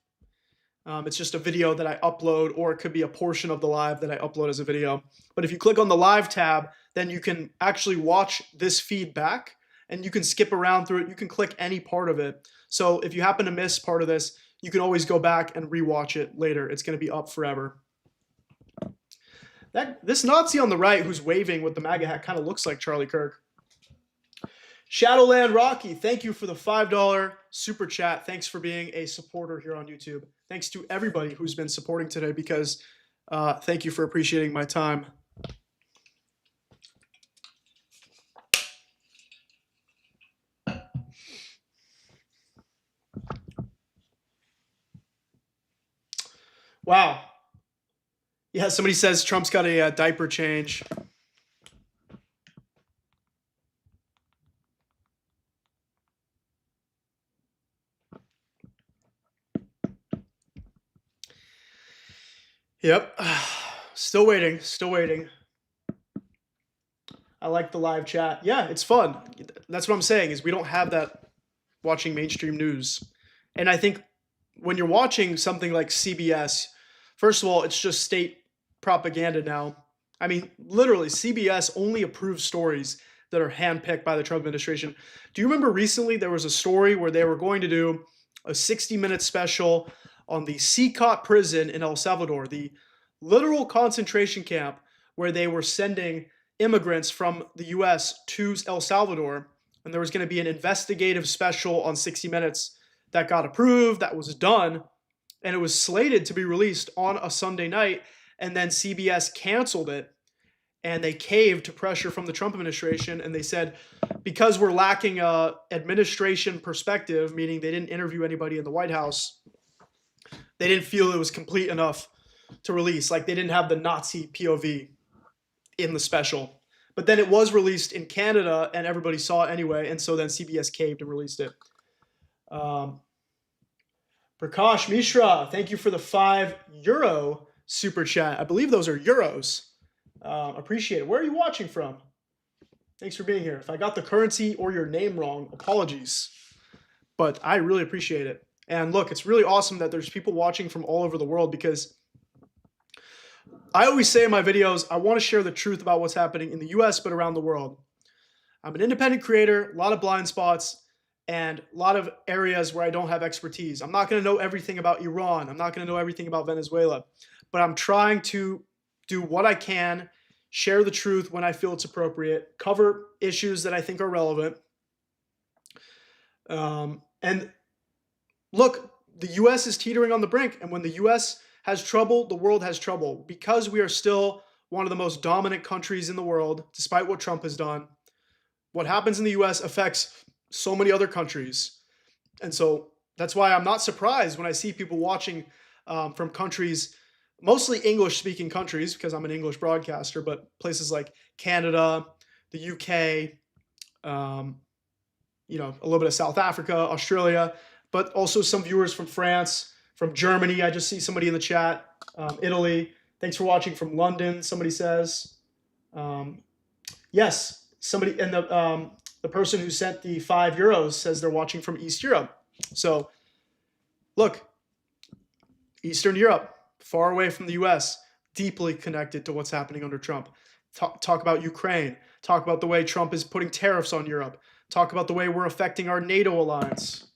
Speaker 1: It's just a video that I upload, or it could be a portion of the live that I upload as a video. But if you click on the live tab, then you can actually watch this feed back, and you can skip around through it. You can click any part of it. So if you happen to miss part of this, you can always go back and rewatch it later. It's going to be up forever. This Nazi on the right who's waving with the MAGA hat kind of looks like Charlie Kirk. Shadowland Rocky, thank you for the $5 super chat. Thanks for being a supporter here on YouTube. Thanks to everybody who's been supporting today, because thank you for appreciating my time. Wow. Yeah, somebody says Trump's got a diaper change. Yep. Still waiting. Still waiting. I like the live chat. Yeah, it's fun. That's what I'm saying, is we don't have that watching mainstream news. And I think when you're watching something like CBS, first of all, it's just state propaganda now. I mean, literally, CBS only approves stories that are handpicked by the Trump administration. Do you remember recently there was a story where they were going to do a 60-minute special on the Sikot prison in El Salvador, the literal concentration camp where they were sending immigrants from the US to El Salvador, and there was going to be an investigative special on 60 Minutes that got approved, that was done, and it was slated to be released on a Sunday night, and then CBS canceled it, and they caved to pressure from the Trump administration, and they said, because we're lacking a administration perspective, meaning they didn't interview anybody in the White House, they didn't feel it was complete enough to release. Like, they didn't have the Nazi POV in the special. But then it was released in Canada, and everybody saw it anyway, and so then CBS caved and released it. Prakash Mishra, thank you for the €5 super chat. I believe those are euros. Appreciate it. Where are you watching from? Thanks for being here. If I got the currency or your name wrong, apologies. But I really appreciate it. And look, it's really awesome that there's people watching from all over the world, because I always say in my videos, I want to share the truth about what's happening in the US, but around the world. I'm an independent creator, a lot of blind spots, and a lot of areas where I don't have expertise. I'm not going to know everything about Iran. I'm not going to know everything about Venezuela. But I'm trying to do what I can, share the truth when I feel it's appropriate, cover issues that I think are relevant. And look, the US is teetering on the brink. And when the US has trouble, the world has trouble. Because we are still one of the most dominant countries in the world, despite what Trump has done, what happens in the US affects so many other countries. And so that's why I'm not surprised when I see people watching from countries, mostly English-speaking countries, because I'm an English broadcaster, but places like Canada, the UK, a little bit of South Africa, Australia, but also some viewers from France, from Germany. I just see somebody in the chat. Italy. Thanks for watching from London, somebody says. Yes, somebody, and the person who sent the €5 says they're watching from East Europe. So, look, Eastern Europe, far away from the US, deeply connected to what's happening under Trump. Talk about Ukraine. Talk about the way Trump is putting tariffs on Europe. Talk about the way we're affecting our NATO alliance.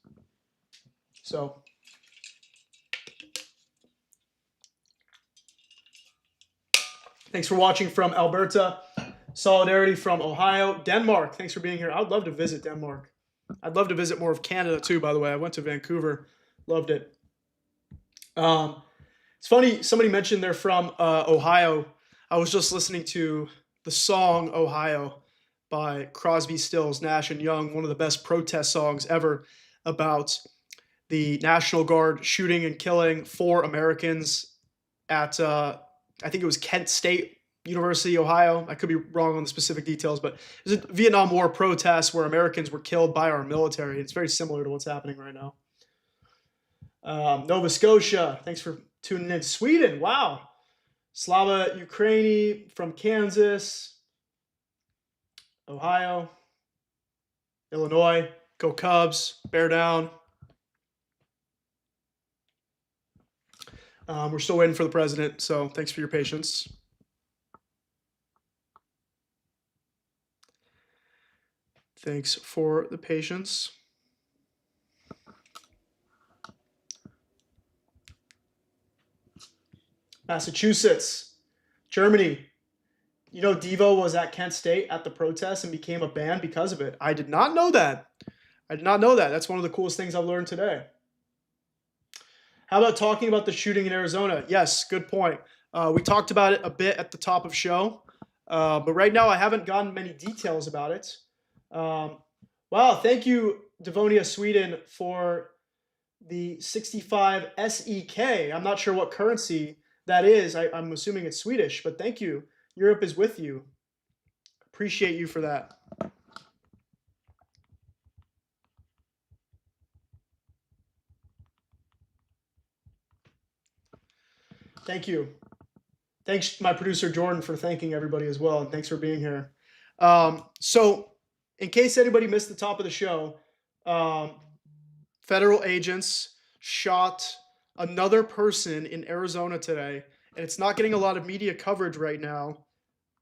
Speaker 1: So, thanks for watching from Alberta. Solidarity from Ohio. Denmark, thanks for being here. I'd love to visit Denmark. I'd love to visit more of Canada too, by the way. I went to Vancouver. Loved it. It's funny, somebody mentioned they're from Ohio. I was just listening to the song Ohio by Crosby, Stills, Nash & Young, one of the best protest songs ever, about the National Guard shooting and killing 4 Americans at, I think it was Kent State University, Ohio. I could be wrong on the specific details, but it was a Vietnam War protest where Americans were killed by our military. It's very similar to what's happening right now. Nova Scotia, thanks for tuning in. Sweden, wow. Slava Ukraini from Kansas. Ohio. Illinois, go Cubs, bear down. We're still waiting for the president, so thanks for your patience. Thanks for the patience. Massachusetts, Germany. You know, Devo was at Kent State at the protest and became a band because of it. I did not know that. I did not know that. That's one of the coolest things I've learned today. How about talking about the shooting in Arizona? Yes, good point. We talked about it a bit at the top of show, but right now I haven't gotten many details about it. Wow, thank you, Devonia Sweden, for the 65 SEK. I'm not sure what currency that is. I'm assuming it's Swedish, but thank you. Europe is with you. Appreciate you for that. Thank you. Thanks, my producer Jordan, for thanking everybody as well, and thanks for being here. So, in case anybody missed the top of the show, federal agents shot another person in Arizona today, and it's not getting a lot of media coverage right now,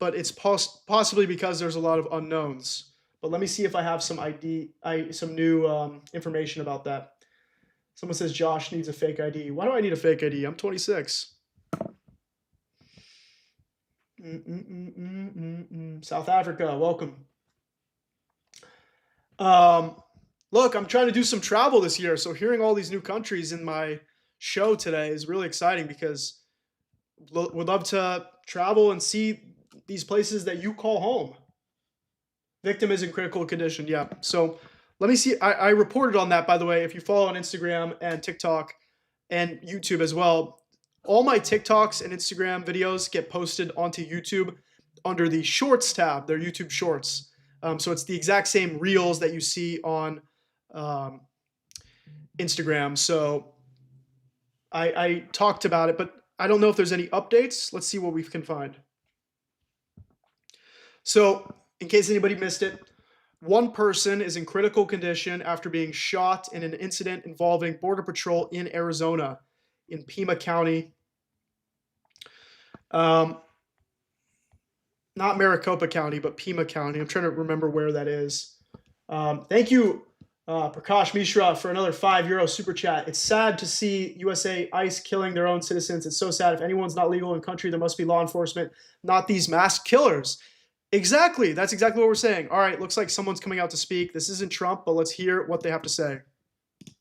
Speaker 1: but it's possibly because there's a lot of unknowns. But let me see if I have some some new information about that. Someone says Josh needs a fake ID. Why do I need a fake ID? I'm 26. South Africa, welcome. Look, I'm trying to do some travel this year, so hearing all these new countries in my show today is really exciting because would love to travel and see these places that you call home. Victim is in critical condition. Yeah. So let me see. I reported on that, by the way. If you follow on Instagram and TikTok and YouTube as well, all my TikToks and Instagram videos get posted onto YouTube under the Shorts tab. They're YouTube Shorts. So it's the exact same reels that you see on Instagram. So I talked about it, but I don't know if there's any updates. Let's see what we can find. So in case anybody missed it, one person is in critical condition after being shot in an incident involving Border Patrol in Arizona, in Pima County. Not Maricopa County, but Pima County. I'm trying to remember where that is. Thank you, Prakash Mishra, for another €5 super chat. It's sad to see USA ICE killing their own citizens. It's so sad. If anyone's not legal in the country, there must be law enforcement, not these mass killers. Exactly. That's exactly what we're saying. All right, looks like someone's coming out to speak. This isn't Trump, but let's hear what they have to say.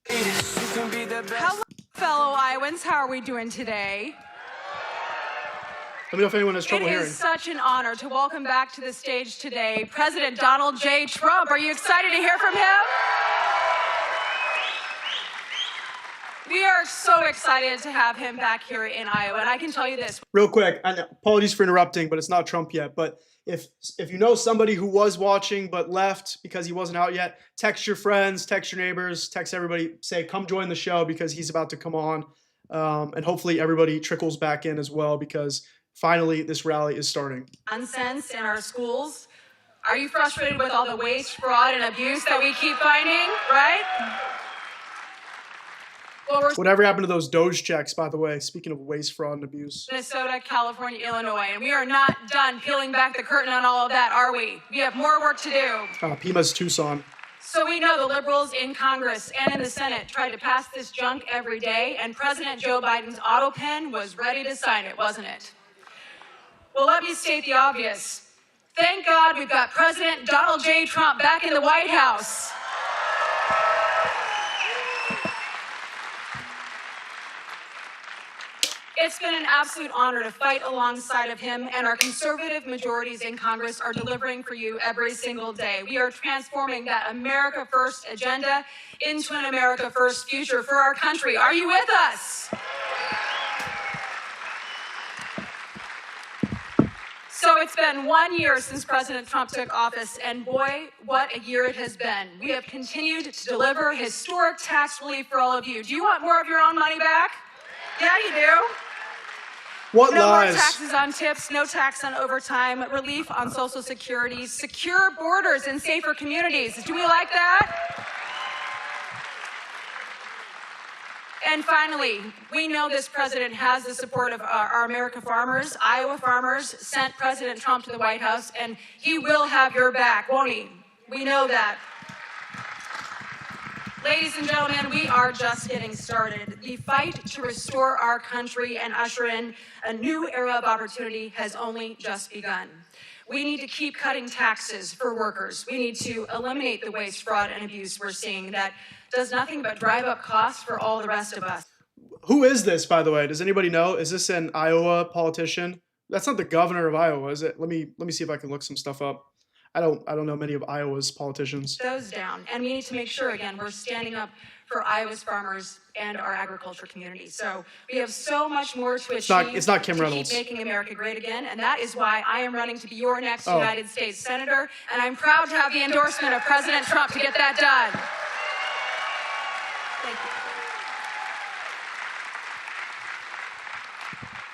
Speaker 2: Hello, fellow Iowans. How are we doing today?
Speaker 1: Let me know if anyone has trouble hearing.
Speaker 2: It is such an honor to welcome back to the stage today President Donald J. Trump. Are you excited to hear from him? We are so excited to have him back here in Iowa, and I can tell you this.
Speaker 1: Real quick, and apologies for interrupting, but it's not Trump yet. But if you know somebody who was watching but left because he wasn't out yet, text your friends, text your neighbors, text everybody, say, come join the show because he's about to come on. And hopefully everybody trickles back in as well because finally this rally is starting.
Speaker 2: Nonsense in our schools. Are you frustrated with all the waste, fraud, and abuse that we keep finding, right? Well,
Speaker 1: whatever happened to those Doge checks, by the way, speaking of waste, fraud, and abuse?
Speaker 2: Minnesota, California, Illinois, and we are not done peeling back the curtain on all of that, are we? We have more work to do.
Speaker 1: Pima's Tucson.
Speaker 2: So we know the liberals in Congress and in the Senate tried to pass this junk every day, and President Joe Biden's auto pen was ready to sign it, wasn't it? Well, let me state the obvious. Thank God we've got President Donald J. Trump back in the White House. It's been an absolute honor to fight alongside of him, and our conservative majorities in Congress are delivering for you every single day. We are transforming that America First agenda into an America First future for our country. Are you with us? So it's been 1 year since President Trump took office, and boy, what a year it has been. We have continued to deliver historic tax relief for all of you. Do you want more of your own money back? Yeah, you do.
Speaker 1: What
Speaker 2: no
Speaker 1: lies?
Speaker 2: More taxes on tips, no tax on overtime, relief on Social Security, secure borders and safer communities. Do we like that? And finally, we know this president has the support of our American farmers. Iowa farmers sent President Trump to the White House, and he will have your back, won't he? We know that. Ladies and gentlemen, we are just getting started. The fight to restore our country and usher in a new era of opportunity has only just begun. We need to keep cutting taxes for workers. We need to eliminate the waste, fraud, and abuse we're seeing that does nothing but drive up costs for all the rest of us.
Speaker 1: Who is this, by the way? Does anybody know? Is this an Iowa politician? That's not the governor of Iowa, is it? Let me see if I can look some stuff up. I don't know many of Iowa's politicians.
Speaker 2: Those down, and we need to make sure, again, we're standing up for Iowa's farmers and our agriculture community. So we have so much more to achieve.
Speaker 1: It's not Kim Reynolds.
Speaker 2: Keep making America great again, and that is why I am running to be your next United States Senator, and I'm proud to have the endorsement of President Trump to get that done. Thank you.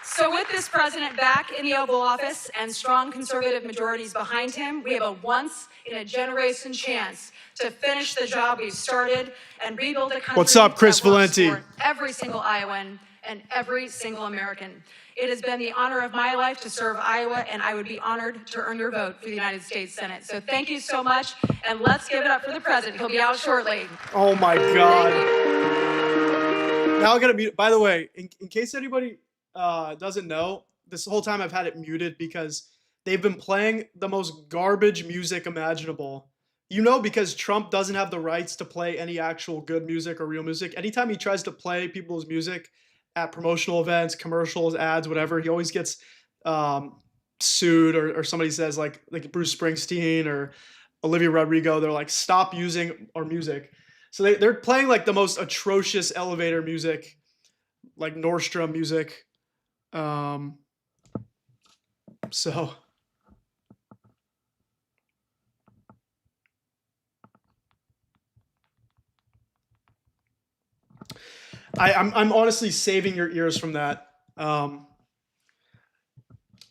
Speaker 2: So with this president back in the Oval Office and strong conservative majorities behind him, we have a once-in-a-generation chance to finish the job we've started and rebuild a country.
Speaker 1: What's up, Chris Valenti?
Speaker 2: For every single Iowan and every single American. It has been the honor of my life to serve Iowa, and I would be honored to earn your vote for the United States Senate. So thank you so much, and let's give it up for the president. He'll be out shortly.
Speaker 1: Oh my God. Now I gotta mute. By the way, in case anybody doesn't know, this whole time I've had it muted because they've been playing the most garbage music imaginable. You know, because Trump doesn't have the rights to play any actual good music or real music. Anytime he tries to play people's music at promotional events, commercials, ads, whatever, he always gets sued, or somebody says like Bruce Springsteen or Olivia Rodrigo, they're like, stop using our music. So they're playing like the most atrocious elevator music, like Nordstrom music. So I'm honestly saving your ears from that. By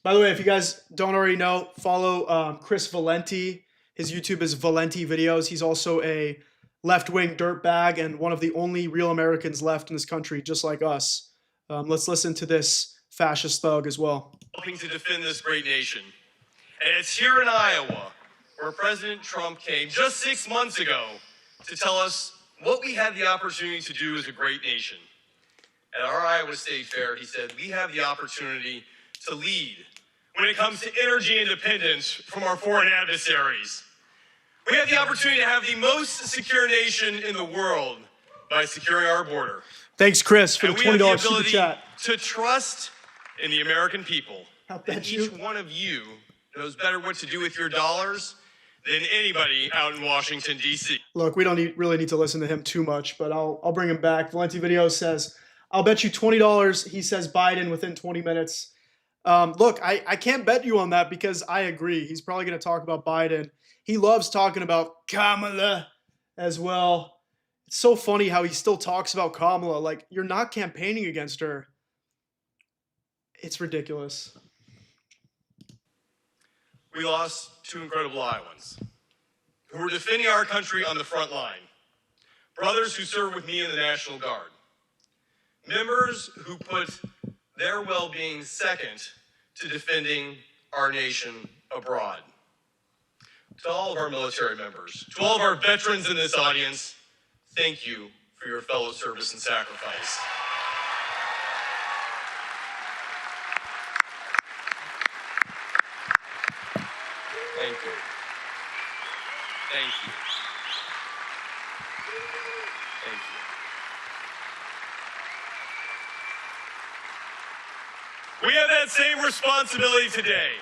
Speaker 1: the way, if you guys don't already know, follow Chris Valenti. His YouTube is Valenti Videos. He's also a left-wing dirtbag and one of the only real Americans left in this country, just like us. Let's listen to this fascist thug as well.
Speaker 3: Helping to defend this great nation. And it's here in Iowa where President Trump came just 6 months ago to tell us what we had the opportunity to do as a great nation. At our Iowa State Fair, he said, we have the opportunity to lead when it comes to energy independence from our foreign adversaries. We have the opportunity to have the most secure nation in the world by securing our border.
Speaker 1: Thanks, Chris, for
Speaker 3: and
Speaker 1: the $20
Speaker 3: we have the
Speaker 1: super
Speaker 3: ability
Speaker 1: chat.
Speaker 3: to trust in the American people. And
Speaker 1: you.
Speaker 3: each one of you knows better what to do with your dollars than anybody out in Washington, D.C.
Speaker 1: Look, we don't really need to listen to him too much, but I'll bring him back. Valenti Video says, I'll bet you $20 he says Biden within 20 minutes. Look, I can't bet you on that because I agree. He's probably going to talk about Biden. He loves talking about Kamala as well. It's so funny how he still talks about Kamala. Like, you're not campaigning against her. It's ridiculous.
Speaker 3: We lost two incredible Iowans who were defending our country on the front line. Brothers who served with me in the National Guard. Members who put their well-being second to defending our nation abroad. To all of our military members, to all of our veterans in this audience, thank you for your fellow service and sacrifice. Thank you. Thank you. Thank you. We have that same responsibility today,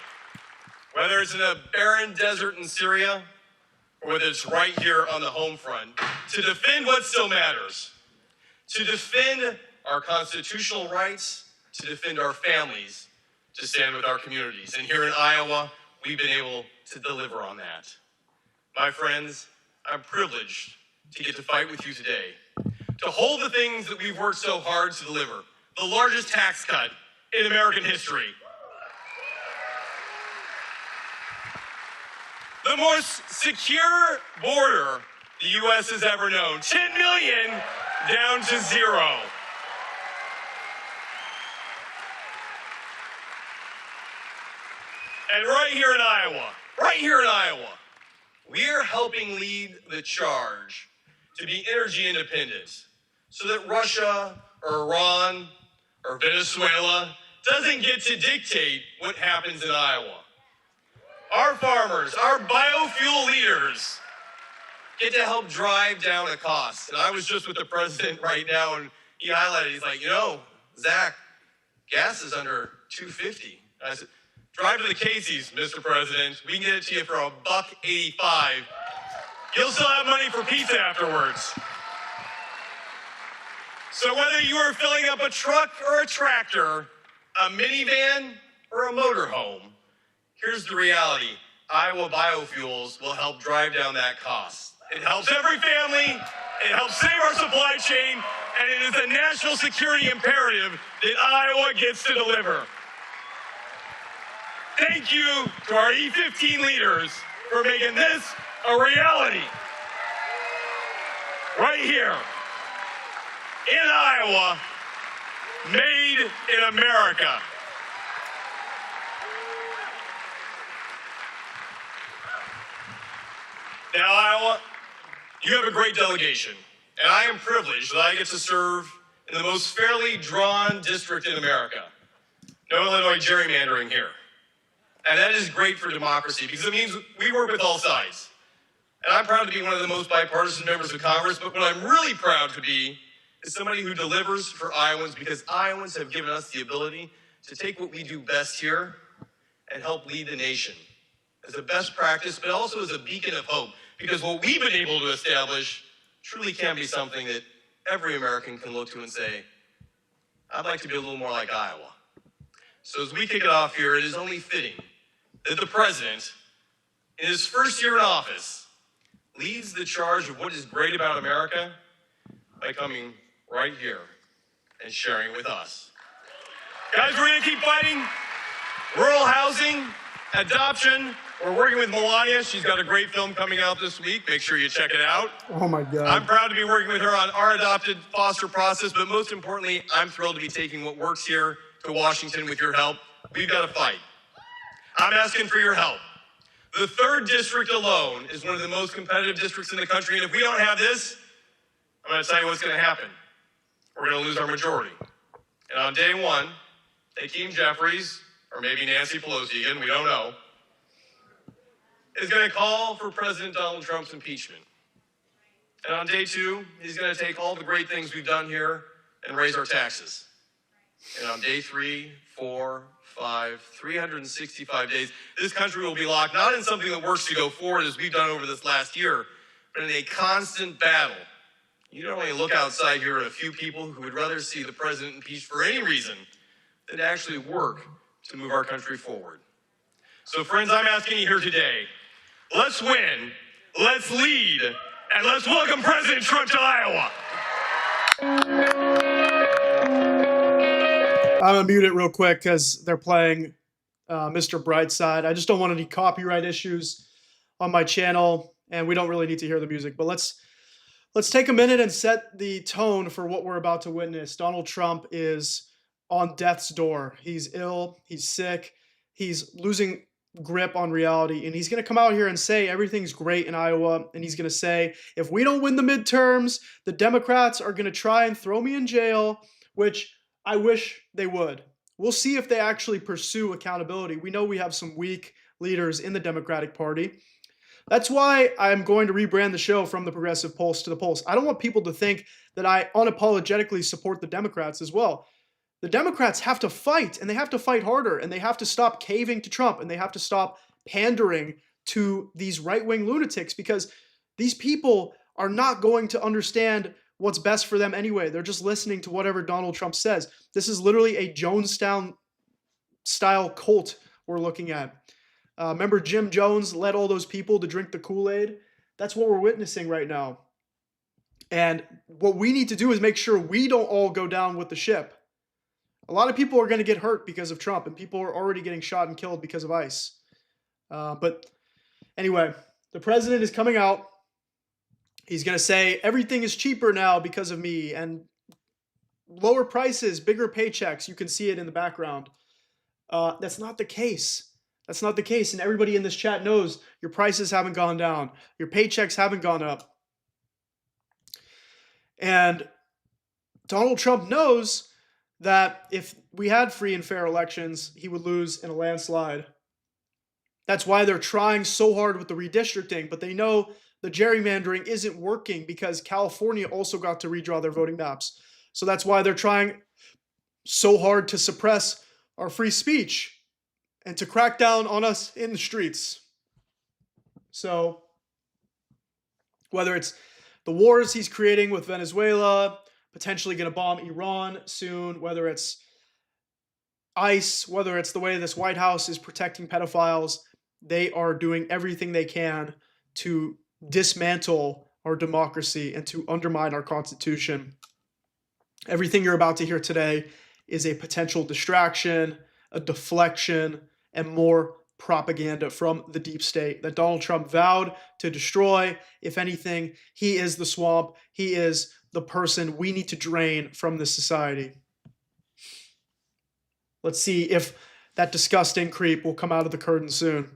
Speaker 3: whether it's in a barren desert in Syria or whether it's right here on the home front, to defend what still matters, to defend our constitutional rights, to defend our families, to stand with our communities. And here in Iowa, we've been able to deliver on that. My friends, I'm privileged to get to fight with you today, to hold the things that we've worked so hard to deliver, the largest tax cut in American history, the most secure border the U.S. has ever known, 10 million down to 0. And right here in Iowa, we are helping lead the charge to be energy independent so that Russia or Iran or Venezuela doesn't get to dictate what happens in Iowa. Our farmers, our biofuel leaders get to help drive down the cost. And I was just with the president right now, and he highlighted, he's like, Zach, gas is under $2.50. I said, drive to the Casey's, Mr. President. We can get it to you for $1.85. You'll still have money for pizza afterwards. So whether you are filling up a truck or a tractor, a minivan or a motorhome, here's the reality. Iowa Biofuels will help drive down that cost. It helps every family, it helps save our supply chain, and it is a national security imperative that Iowa gets to deliver. Thank you to our E15 leaders for making this a reality. Right here in Iowa, Made in America. Now, Iowa, you have a great delegation, and I am privileged that I get to serve in the most fairly drawn district in America. No Illinois gerrymandering here. And that is great for democracy because it means we work with all sides. And I'm proud to be one of the most bipartisan members of Congress, but what I'm really proud to be is somebody who delivers for Iowans because Iowans have given us the ability to take what we do best here and help lead the nation as a best practice, but also as a beacon of hope. Because what we've been able to establish truly can be something that every American can look to and say, I'd like to be a little more like Iowa. So as we kick it off here, it is only fitting that the president, in his first year in office, leads the charge of what is great about America by coming right here and sharing with us. Guys, we're gonna keep fighting. Rural housing, adoption. We're working with Melania. She's got a great film coming out this week. Make sure you check it out.
Speaker 1: Oh my God.
Speaker 3: I'm proud to be working with her on our adopted foster process, but most importantly, I'm thrilled to be taking what works here to Washington with your help. We've got to fight. I'm asking for your help. The 3rd district alone is one of the most competitive districts in the country, and if we don't have this, I'm going to tell you what's going to happen. We're going to lose our majority. And on day one, Hakeem Jeffries, or maybe Nancy Pelosi again, we don't know, is going to call for President Donald Trump's impeachment. And on day 2, he's going to take all the great things we've done here and raise our taxes. And on day 3, 4, 5, 365 days, this country will be locked, not in something that works to go forward as we've done over this last year, but in a constant battle. You don't only look outside here at a few people who would rather see the president impeached for any reason than to actually work to move our country forward. So friends, I'm asking you here today, let's win, let's lead, and let's welcome President Trump to Iowa.
Speaker 1: I'm gonna mute it real quick because they're playing Mr. Brightside. I just don't want any copyright issues on my channel, and we don't really need to hear the music. But let's take a minute and set the tone for what we're about to witness. Donald Trump is on death's door. He's ill, he's sick, he's losing grip on reality, and he's going to come out here and say everything's great in Iowa, and he's going to say, if we don't win the midterms, the Democrats are going to try and throw me in jail, which I wish they would. We'll see if they actually pursue accountability. We know we have some weak leaders in the Democratic Party. That's why I'm going to rebrand the show from the Progressive Pulse to the Pulse. I don't want people to think that I unapologetically support the Democrats as well. The Democrats have to fight, and they have to fight harder, and they have to stop caving to Trump, and they have to stop pandering to these right-wing lunatics, because these people are not going to understand what's best for them anyway. They're just listening to whatever Donald Trump says. This is literally a Jonestown-style cult we're looking at. Remember Jim Jones led all those people to drink the Kool-Aid? That's what we're witnessing right now. And what we need to do is make sure we don't all go down with the ship. A lot of people are going to get hurt because of Trump, and people are already getting shot and killed because of ICE. But anyway, the president is coming out. He's going to say everything is cheaper now because of me, and lower prices, bigger paychecks. You can see it in the background. That's not the case. That's not the case. And everybody in this chat knows your prices haven't gone down. Your paychecks haven't gone up. And Donald Trump knows that if we had free and fair elections, he would lose in a landslide. That's why they're trying so hard with the redistricting, but they know the gerrymandering isn't working because California also got to redraw their voting maps. So that's why they're trying so hard to suppress our free speech and to crack down on us in the streets. So whether it's the wars he's creating with Venezuela, potentially going to bomb Iran soon, whether it's ICE, whether it's the way this White House is protecting pedophiles, they are doing everything they can to dismantle our democracy and to undermine our Constitution. Everything you're about to hear today is a potential distraction, a deflection, and more propaganda from the deep state that Donald Trump vowed to destroy. If anything, he is the swamp. He is the person we need to drain from this society. Let's see if that disgusting creep will come out of the curtain soon.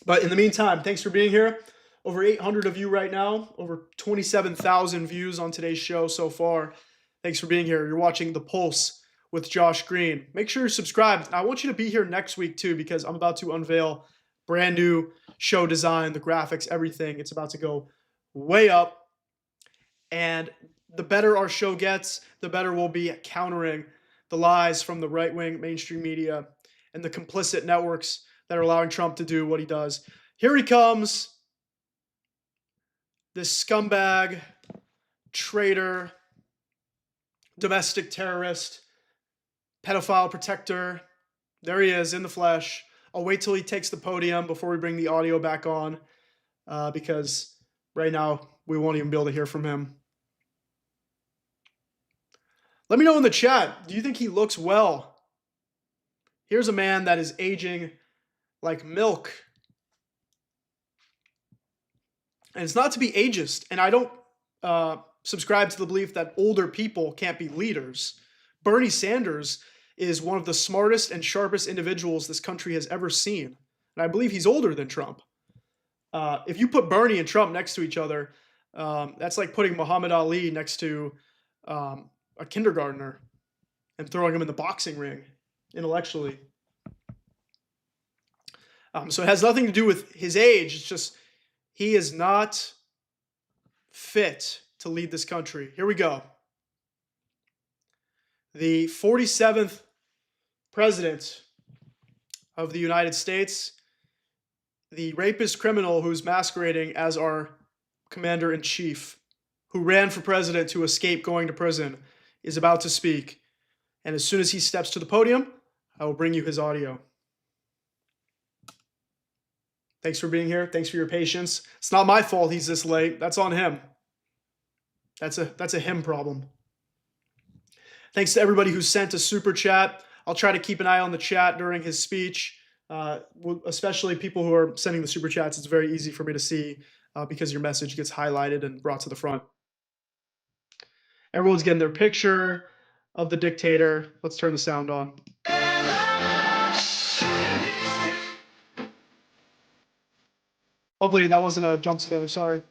Speaker 1: But in the meantime, thanks for being here. Over 800 of you right now, over 27,000 views on today's show so far. Thanks for being here. You're watching The Pulse with Josh Greene. Make sure you're subscribed. I want you to be here next week too, because I'm about to unveil brand new show design, the graphics, everything. It's about to go way up. And the better our show gets, the better we'll be at countering the lies from the right-wing mainstream media and the complicit networks that are allowing Trump to do what he does. Here he comes. This scumbag, traitor, domestic terrorist, pedophile protector. There he is in the flesh. I'll wait till he takes the podium before we bring the audio back on, because right now we won't even be able to hear from him. Let me know in the chat, do you think he looks well? Here's a man that is aging like milk. And it's not to be ageist, and I don't subscribe to the belief that older people can't be leaders. Bernie Sanders is one of the smartest and sharpest individuals this country has ever seen. And I believe he's older than Trump. If you put Bernie and Trump next to each other, that's like putting Muhammad Ali next to a kindergartner and throwing him in the boxing ring intellectually. So it has nothing to do with his age. It's just he is not fit to lead this country. Here we go. The 47th president of the United States, the rapist criminal who's masquerading as our commander-in-chief, who ran for president to escape going to prison, is about to speak. And as soon as he steps to the podium, I will bring you his audio. Thanks for being here. Thanks for your patience. It's not my fault he's this late. That's on him. That's a him problem. Thanks to everybody who sent a super chat. I'll try to keep an eye on the chat during his speech, especially people who are sending the super chats. It's very easy for me to see because your message gets highlighted and brought to the front. Everyone's getting their picture of the dictator. Let's turn the sound on. Hopefully that wasn't a jump scare, sorry.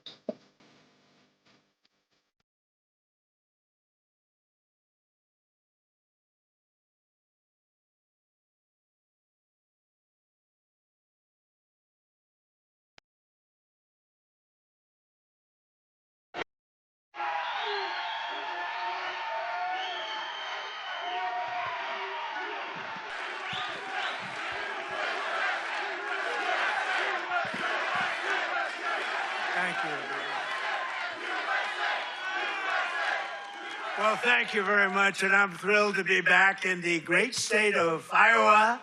Speaker 4: Thank you. Well, thank you very much, and I'm thrilled to be back in the great state of Iowa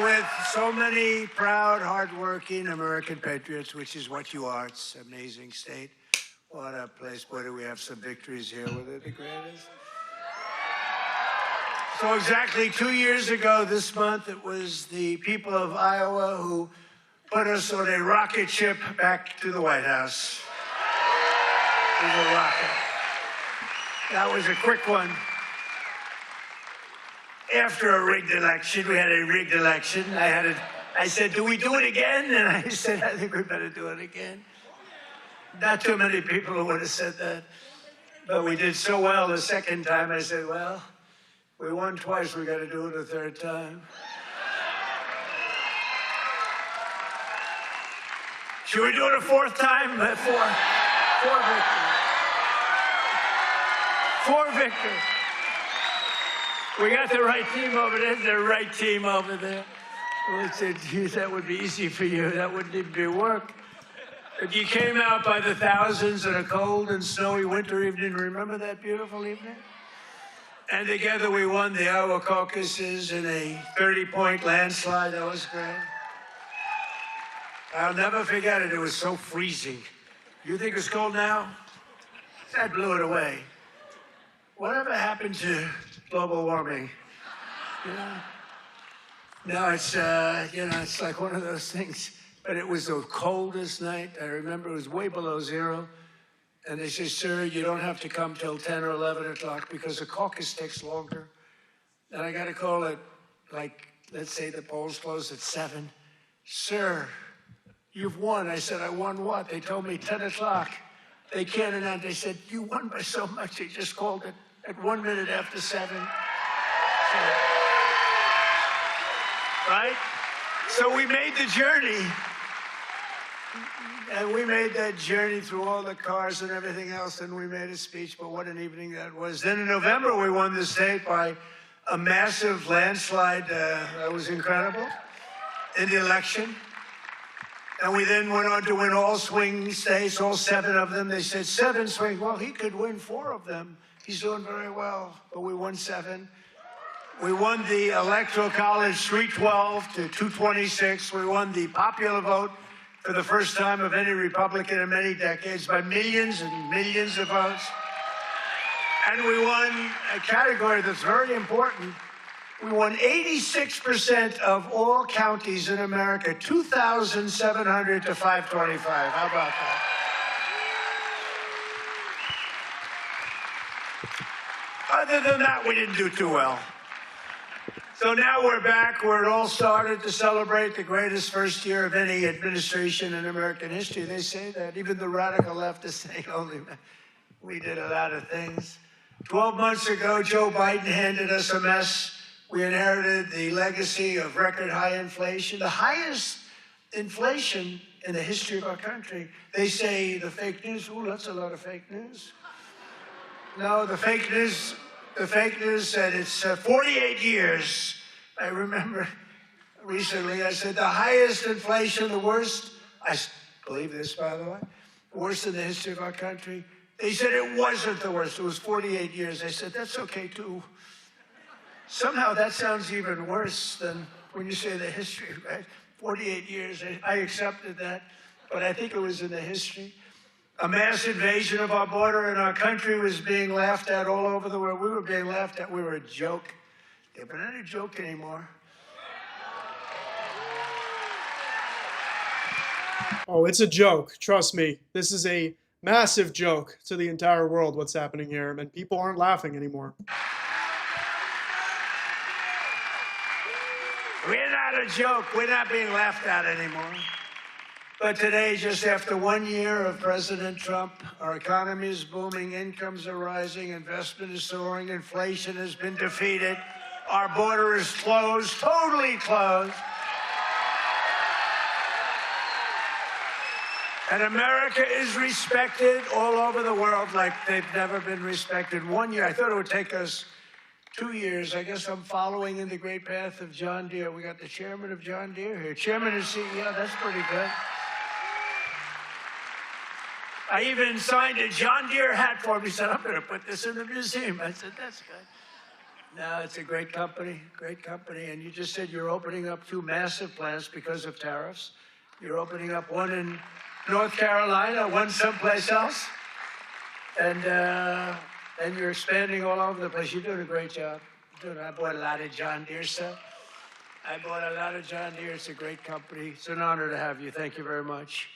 Speaker 4: with so many proud, hardworking American patriots, which is what you are. It's an amazing state. What a place. Boy, do we have some victories here. Were they the greatest? So exactly 2 years ago this month, it was the people of Iowa who put us on a rocket ship back to the White House. It was a rocket. That was a quick one. After a rigged election, we had a rigged election. I said, do we do it again? And I said, I think we better do it again. Not too many people would have said that. But we did so well the second time, I said, well, we won twice, we got to do it a third time. Should we do it a fourth time? Four victories. Four victories. We got the right team over there, the right team over there. We said, geez, that would be easy for you. That wouldn't even be work. But you came out by the thousands on a cold and snowy winter evening. Remember that beautiful evening? And together we won the Iowa caucuses in a 30-point landslide. That was great. I'll never forget it. It was so freezing. You think it's cold now? That blew it away. Whatever happened to global warming? You know? No, it's, it's like one of those things. But it was the coldest night. I remember it was way below zero. And they say, sir, you don't have to come till 10 or 11 o'clock because the caucus takes longer. And I got a call at, like, let's say the polls close at 7. Sir, you've won. I said, I won what? They told me 10 o'clock. They can't announce. They said, you won by so much. They just called it at 1 minute after 7. So, right? So we made the journey. And we made that journey through all the cars and everything else, and we made a speech, but what an evening that was. Then in November, we won the state by a massive landslide. That was incredible in the election. And we then went on to win all swing states, all 7 of them. They said 7 swing. Well, he could win 4 of them. He's doing very well, but we won 7. We won the Electoral College 312 to 226. We won the popular vote for the first time of any Republican in many decades by millions and millions of votes. And we won a category that's very important. We won 86% of all counties in America, 2,700 to 525. How about that? Other than that, we didn't do too well. So now we're back where it all started to celebrate the greatest first year of any administration in American history. They say that. Even the radical left is saying, only we did a lot of things. 12 months ago, Joe Biden handed us a mess. We inherited the legacy of record high inflation, the highest inflation in the history of our country. They say the fake news, ooh, that's a lot of fake news. No, the fake news said it's 48 years. I remember recently I said the highest inflation, the worst, I believe this, by the way, worst in the history of our country. They said it wasn't the worst. It was 48 years. I said, that's okay, too. Somehow that sounds even worse than when you say the history, right? 48 years. I accepted that, but I think it was in the history. A mass invasion of our border and our country was being laughed at all over the world. We were being laughed at. We were a joke. Yeah, but not a joke anymore.
Speaker 1: Oh, it's a joke. Trust me. This is a massive joke to the entire world, what's happening here, and people aren't laughing anymore.
Speaker 4: We're not a joke. We're not being laughed at anymore. But today, just after 1 year of President Trump, our economy is booming, incomes are rising, investment is soaring, inflation has been defeated, our border is closed, totally closed. And America is respected all over the world like they've never been respected. 1 year, I thought it would take us 2 years. I guess I'm following in the great path of John Deere. We got the chairman of John Deere here. Chairman and CEO, that's pretty good. I even signed a John Deere hat for him. He said, I'm going to put this in the museum. I said, that's good. No, it's a great company. And you just said you're opening up 2 massive plants because of tariffs. You're opening up one in North Carolina, one someplace else. And you're expanding all over the place. You're doing a great job. I bought a lot of John Deere stuff. It's a great company. It's an honor to have you. Thank you very much.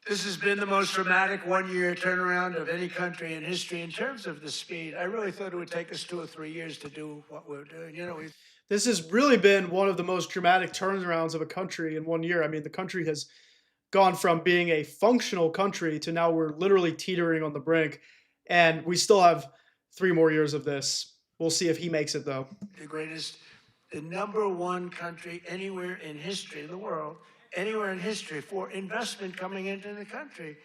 Speaker 4: This has been the most dramatic 1 year turnaround of any country in history in terms of the speed. I really thought it would take us 2 or 3 years to do what we're doing. You know,
Speaker 1: This has really been one of the most dramatic turnarounds of a country in 1 year. I mean, the country has gone from being a functional country to now we're literally teetering on the brink. And we still have 3 more years of this. We'll see if he makes it, though.
Speaker 4: The greatest, the #1 country anywhere in history, in the world, anywhere in history for investment coming into the country.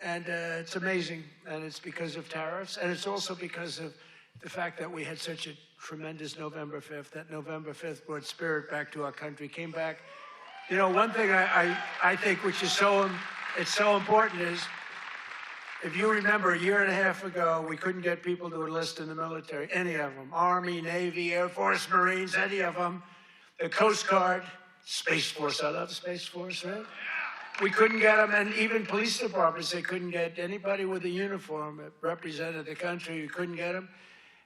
Speaker 4: And it's amazing. And it's because of tariffs. And it's also because of the fact that we had such a tremendous November 5th. That November 5th brought spirit back to our country, came back. You know, one thing I think which is so important is, if you remember, a year and a half ago, we couldn't get people to enlist in the military, any of them. Army, Navy, Air Force, Marines, any of them. The Coast Guard, Space Force. I love Space Force, right? We couldn't get them, and even police departments, they couldn't get anybody with a uniform that represented the country. We couldn't get them.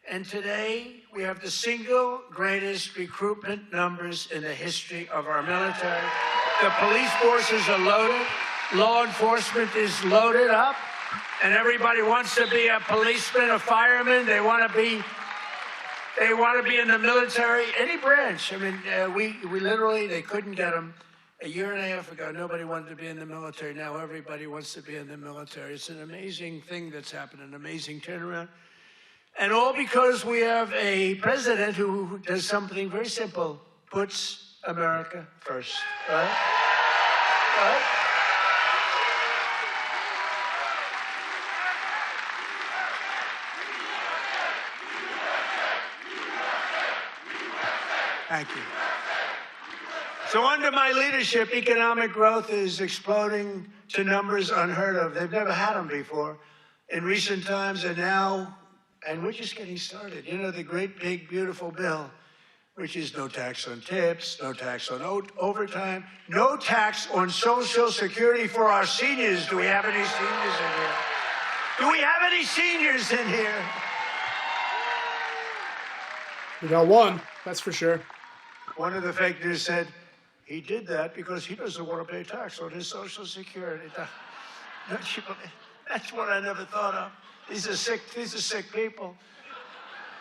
Speaker 4: And today, we have the single greatest recruitment numbers in the history of our military. The police forces are loaded. Law enforcement is loaded up. And everybody wants to be a policeman, a fireman. They want to be in the military, any branch. I mean, we literally, they couldn't get them. A year and a half ago, nobody wanted to be in the military. Now everybody wants to be in the military. It's an amazing thing that's happened, an amazing turnaround. And all because we have a president who does something very simple, puts America first, right? Right? Thank you. So under my leadership, economic growth is exploding to numbers unheard of. They've never had them before in recent times, and now, and we're just getting started. You know, the great, big, beautiful bill, which is no tax on tips, no tax on overtime, no tax on Social Security for our seniors. Do we have any seniors in here? Do we have any seniors in here?
Speaker 1: We got one, that's for sure.
Speaker 4: One of the fake news said, he did that because he doesn't want to pay tax on his Social Security. That's what I never thought of. These are sick people.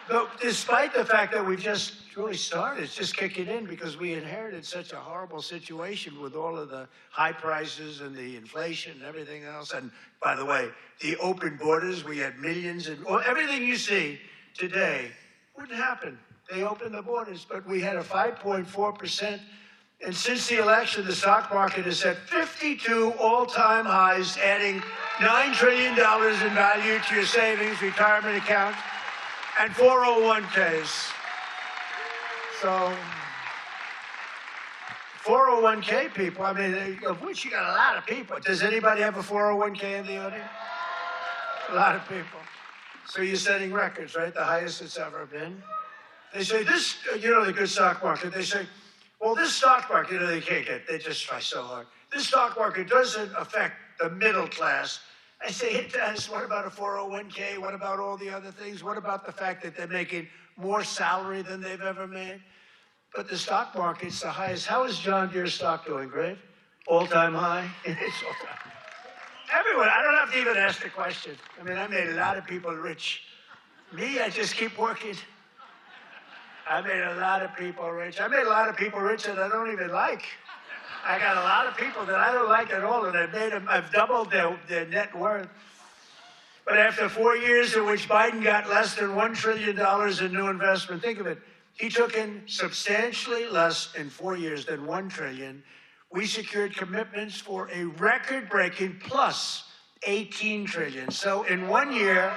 Speaker 4: But despite the fact that we've just really started, it's just kicking in because we inherited such a horrible situation with all of the high prices and the inflation and everything else. And by the way, the open borders, we had millions and everything you see today wouldn't happen. They opened the borders, but we had a 5.4%. And since the election, the stock market has set 52 all-time highs, adding $9 trillion in value to your savings, retirement accounts, and 401ks. So, 401k people, I mean, of which you got a lot of people. Does anybody have a 401k in the audience? A lot of people. So you're setting records, right? The highest it's ever been. They say this, you know, the good stock market, they say, well, this stock market, you know, they can't get, they just try so hard. This stock market doesn't affect the middle class. I say it does. What about a 401k? What about all the other things? What about the fact that they're making more salary than they've ever made? But the stock market's the highest. How is John Deere stock doing? Great? All-time high? It's all-time. Everyone, I don't have to even ask the question. I mean, I made a lot of people rich. Me, I just keep working. I made a lot of people rich. I made a lot of people rich that I don't even like. I got a lot of people that I don't like at all, and I've doubled their net worth. But after 4 years in which Biden got less than $1 trillion in new investment, think of it, he took in substantially less in 4 years than $1 trillion. We secured commitments for a record-breaking plus $18 trillion. So in 1 year,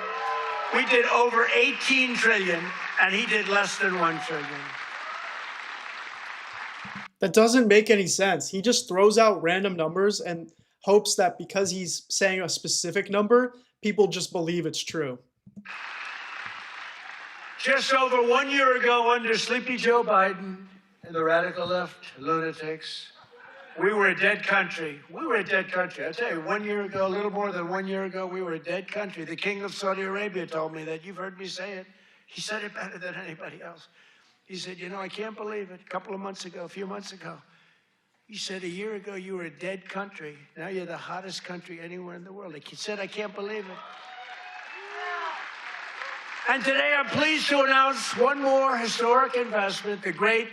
Speaker 4: we did over $18 trillion, and he did less than $1 trillion.
Speaker 1: That doesn't make any sense. He just throws out random numbers and hopes that because he's saying a specific number, people just believe it's true.
Speaker 4: Just over 1 year ago, under Sleepy Joe Biden and the radical left lunatics, we were a dead country. We were a dead country. I tell you, 1 year ago, a little more than 1 year ago, we were a dead country. The king of Saudi Arabia told me that. You've heard me say it. He said it better than anybody else. He said, you know, I can't believe it. A few months ago, he said, a year ago, you were a dead country. Now you're the hottest country anywhere in the world. He said, I can't believe it. And today I'm pleased to announce one more historic investment. The great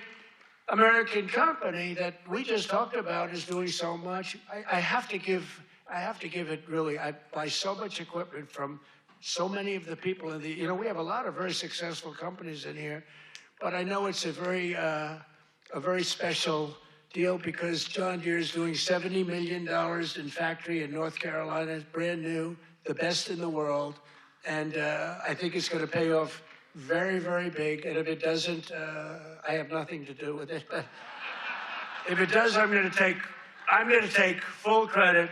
Speaker 4: American company that we just talked about is doing so much. I have to give it really. I buy so much equipment from so many of the people in the, you know, we have a lot of very successful companies in here, but I know it's a very special deal because John Deere is doing $70 million in factory in North Carolina. It's brand new, the best in the world. And I think it's going to pay off very, very big. And if it doesn't, I have nothing to do with it. But if it does, I'm going to take full credit.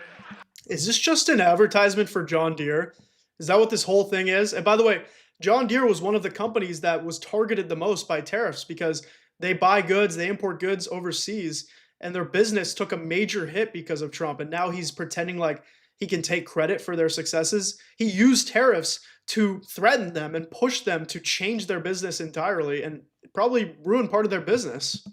Speaker 1: Is this just an advertisement for John Deere? Is that what this whole thing is? And by the way, John Deere was one of the companies that was targeted the most by tariffs because they buy goods, they import goods overseas, and their business took a major hit because of Trump. And now he's pretending like he can take credit for their successes. He used tariffs to threaten them and push them to change their business entirely and probably ruin part of their business.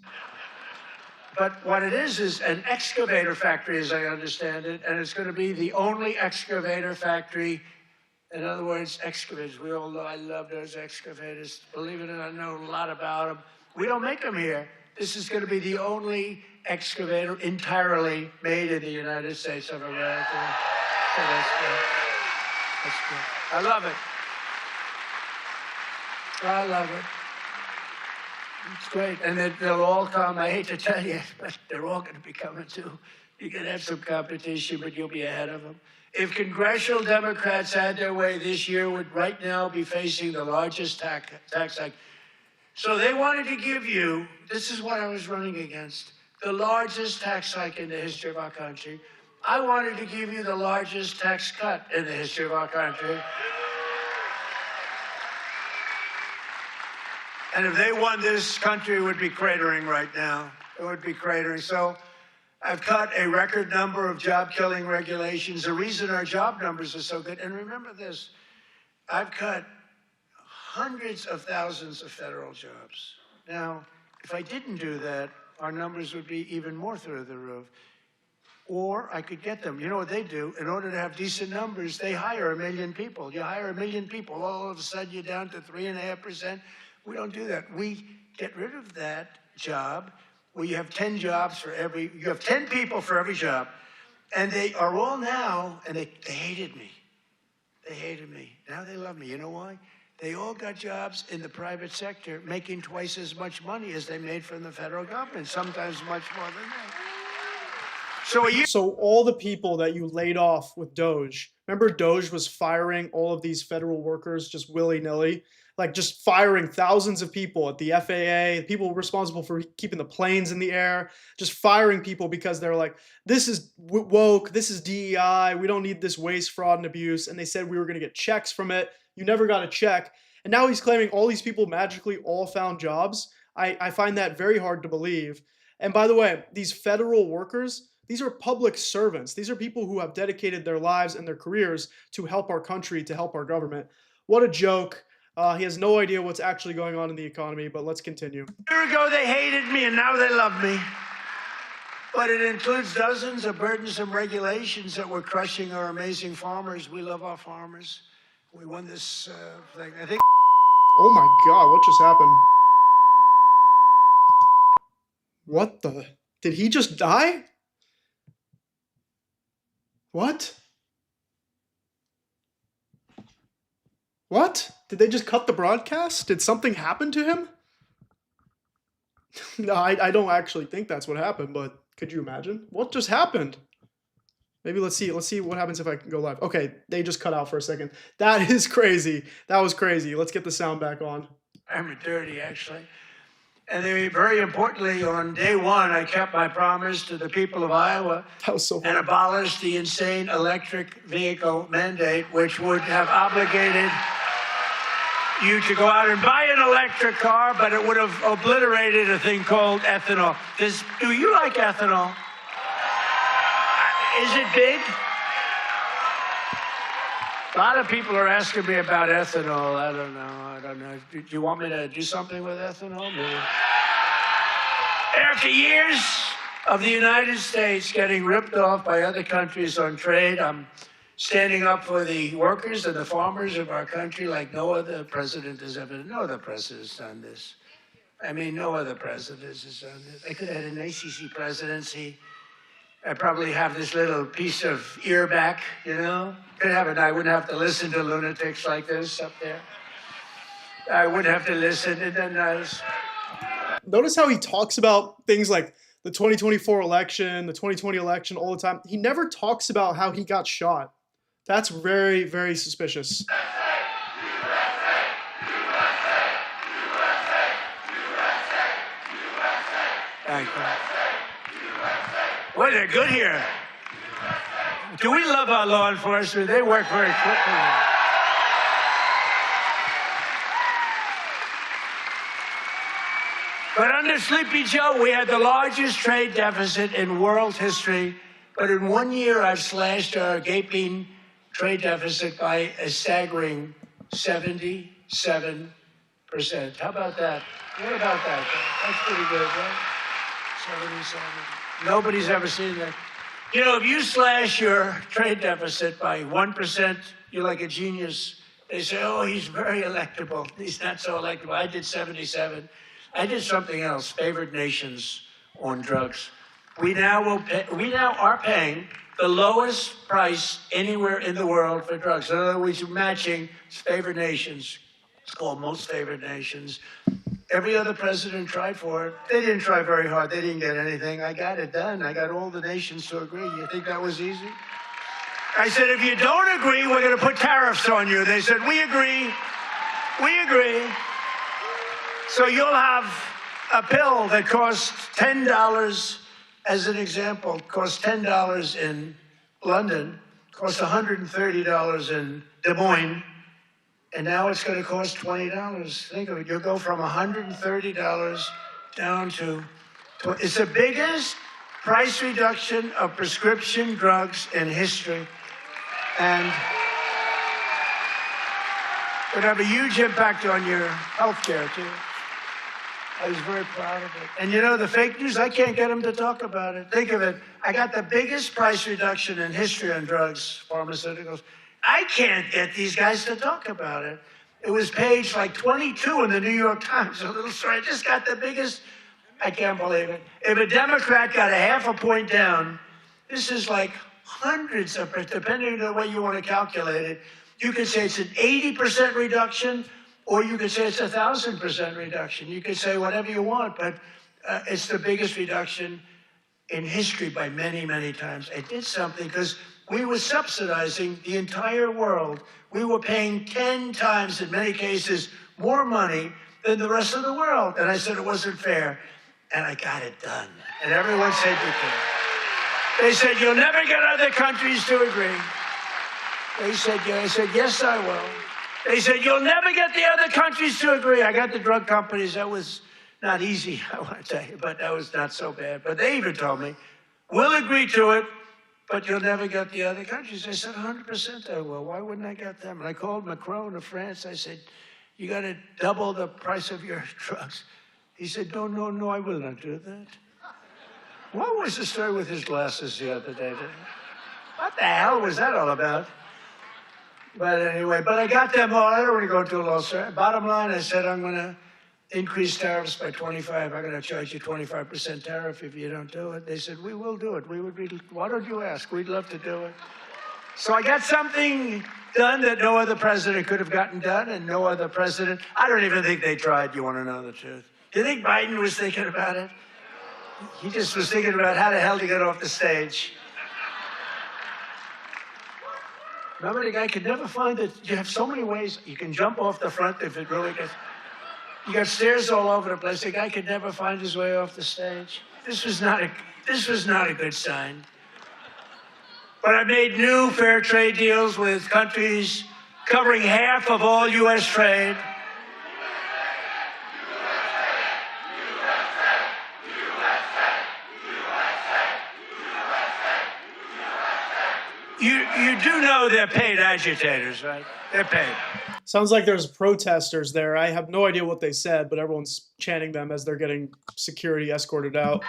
Speaker 4: But what it is an excavator factory, as I understand it, and it's going to be the only excavator factory. In other words, excavators. We all know I love those excavators. Believe it or not, I know a lot about them. We don't make them here. This is going to be the only excavator entirely made in the United States of America. So that's good. That's good. I love it. I love it. It's great. And they'll all come. I hate to tell you, but they're all going to be coming too. You're going to have some competition, but you'll be ahead of them. If congressional Democrats had their way this year, would right now be facing the largest tax hike. So they wanted to give you, this is what I was running against, the largest tax hike in the history of our country. I wanted to give you the largest tax cut in the history of our country. And if they won, this country would be cratering right now. It would be cratering. So I've cut a record number of job-killing regulations. The reason our job numbers are so good, and remember this, I've cut hundreds of thousands of federal jobs. Now, if I didn't do that, our numbers would be even more through the roof. Or I could get them. You know what they do? In order to have decent numbers, they hire 1 million people. You hire 1 million people, all of a sudden you're down to 3.5%. We don't do that. We get rid of that job where you have 10 jobs for every, you have 10 people for every job. And they are all now, and they hated me. They hated me. Now they love me. You know why? They all got jobs in the private sector, making twice as much money as they made from the federal government, sometimes much more than that.
Speaker 1: So all the people that you laid off with Doge, remember Doge was firing all of these federal workers just willy-nilly? Like just firing thousands of people at the FAA, people responsible for keeping the planes in the air, just firing people because they're like, this is woke, this is DEI, we don't need this waste, fraud, and abuse. And they said we were going to get checks from it. You never got a check. And now he's claiming all these people magically all found jobs. I find that very hard to believe. And by the way, these federal workers, these are public servants. These are people who have dedicated their lives and their careers to help our country, to help our government. What a joke. He has no idea what's actually going on in the economy, but let's continue.
Speaker 4: A year ago, they hated me, and now they love me. But it includes dozens of burdensome regulations that were crushing our amazing farmers. We love our farmers. We won this thing. I think.
Speaker 1: Oh my God, what just happened? What the? Did he just die? What? What? Did they just cut the broadcast? Did something happen to him? No, I don't actually think that's what happened, but could you imagine? What just happened? Maybe let's see what happens if I can go live. Okay, they just cut out for a second. That is crazy. That was crazy. Let's get the sound back on.
Speaker 4: I'm dirty, actually. And very importantly, on day one, I kept my promise to the people of Iowa
Speaker 1: That was so
Speaker 4: and
Speaker 1: funny.
Speaker 4: abolished the insane electric vehicle mandate, which would have obligated you to go out and buy an electric car, but it would have obliterated a thing called ethanol. Do you like ethanol? Is it big? A lot of people are asking me about ethanol. I don't know. Do you want me to do something with ethanol? Maybe. After years of the United States getting ripped off by other countries on trade, I'm standing up for the workers and the farmers of our country like no other president has ever. No other president has done this. I mean, no other president has done this. I could have had an ACC presidency. I'd probably have this little piece of ear back, you know? Could have it. I wouldn't have to listen to lunatics like this up there. I wouldn't have to listen. And then
Speaker 1: Notice how he talks about things like the 2024 election, the 2020 election all the time. He never talks about how he got shot. That's very, very suspicious.
Speaker 4: Thank you. Boy, they're good here. Do we love our law enforcement? They work very quickly. But under Sleepy Joe, we had the largest trade deficit in world history. But in 1 year, I've slashed our gaping trade deficit by a staggering 77%. How about that? What about that? That's pretty good, right? 77. Nobody's ever seen that. You know, if you slash your trade deficit by 1%, you're like a genius. They say, oh, he's very electable. He's not so electable. I did 77. I did something else, favored nations on drugs. We now are paying the lowest price anywhere in the world for drugs. In other words, we're matching favored nations. It's called most favored nations. Every other president tried for it. They didn't try very hard. They didn't get anything. I got it done. I got all the nations to agree. You think that was easy? I said, if you don't agree, we're going to put tariffs on you. They said, we agree. We agree. So you'll have a pill that costs $10, as an example, costs $10 in London, costs $130 in Des Moines, and now it's going to cost $20. Think of it. You'll go from $130 down to $20. It's the biggest price reduction of prescription drugs in history. And it would have a huge impact on your health care, too. I was very proud of it. And you know, the fake news, I can't get them to talk about it. Think of it. I got the biggest price reduction in history on drugs, pharmaceuticals. I can't get these guys to talk about it. It was page like 22 in the New York Times, a little story. I just got the biggest, I can't believe it. If a Democrat got a half a point down, this is like hundreds of, depending on the way you want to calculate it, you could say it's an 80% reduction, or you could say it's 1,000% reduction. You could say whatever you want, but it's the biggest reduction in history by many, many times. It did something because we were subsidizing the entire world. We were paying 10 times, in many cases, more money than the rest of the world. And I said it wasn't fair, and I got it done. And everyone said you could. They said, you'll never get other countries to agree. They said, yeah. I said, yes, I will. They said, you'll never get the other countries to agree. I got the drug companies. That was not easy, I want to tell you, but that was not so bad. But they even told me, we'll agree to it, but you'll never get the other countries. I said, 100% I will. Why wouldn't I get them? And I called Macron of France. I said, you got to double the price of your drugs. He said, no, I will not do that. What was the story with his glasses the other day? What the hell was that all about? But anyway, but I got them all. I don't want to go into a long story. Bottom line, I said, I'm going to increase tariffs by 25. I'm going to charge you 25% tariff if you don't do it. They said, we will do it. Why don't you ask? We'd love to do it. So I got something done that no other president could have gotten done, and no other president. I don't even think they tried, you want to know the truth. Do you think Biden was thinking about it? He just was thinking about how the hell to get off the stage. Remember, the guy could never find it. You have so many ways. You can jump off the front if it really gets... You got stairs all over the place. The guy could never find his way off the stage. This was not a good sign. But I made new fair trade deals with countries covering half of all U.S. trade. You do know they're paid agitators, right? They're paid.
Speaker 1: Sounds like there's protesters there. I have no idea what they said, but everyone's chanting them as they're getting security escorted out.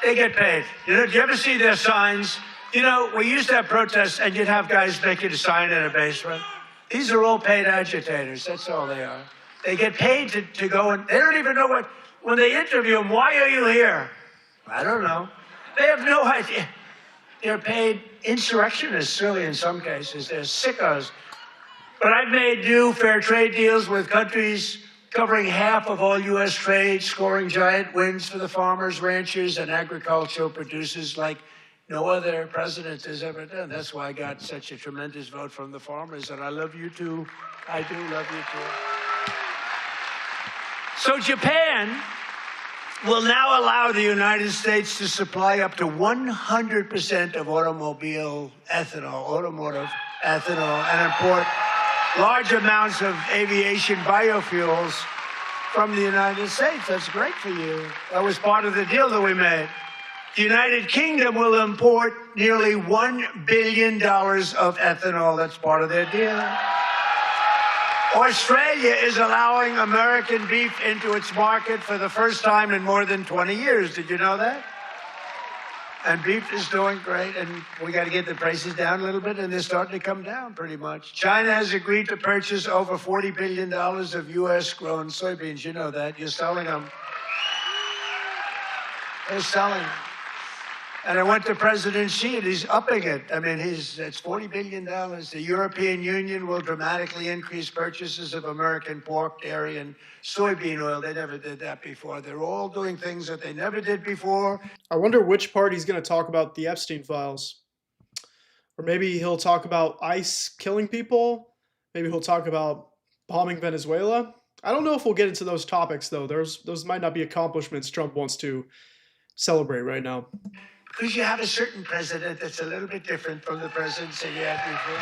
Speaker 4: They get paid. You know, do you ever see their signs? You know, we used to have protests, and you'd have guys making a sign in a basement. These are all paid agitators. That's all they are. They get paid to go, and they don't even know what, when they interview them, why are you here? I don't know. They have no idea. They're paid insurrectionists, really, in some cases. They're sickos. But I've made new fair trade deals with countries covering half of all U.S. trade, scoring giant wins for the farmers, ranchers, and agricultural producers like no other president has ever done. That's why I got such a tremendous vote from the farmers, and I love you too. I do love you too. So Japan will now allow the United States to supply up to 100% of automotive ethanol, and import large amounts of aviation biofuels from the United States. That's great for you. That was part of the deal that we made. The United Kingdom will import nearly $1 billion of ethanol. That's part of their deal. Australia is allowing American beef into its market for the first time in more than 20 years. Did you know that? And beef is doing great, and we got to get the prices down a little bit, and they're starting to come down pretty much. China has agreed to purchase over $40 billion of U.S.-grown soybeans. You know that. You're selling them. They're selling them. And I went to President Xi, and he's upping it. I mean, it's $40 billion. The European Union will dramatically increase purchases of American pork, dairy, and soybean oil. They never did that before. They're all doing things that they never did before.
Speaker 1: I wonder which part he's going to talk about the Epstein files. Or maybe he'll talk about ICE killing people. Maybe he'll talk about bombing Venezuela. I don't know if we'll get into those topics, though. Those might not be accomplishments Trump wants to celebrate right now.
Speaker 4: Because you have a certain president that's a little bit different from the presidents that you had before.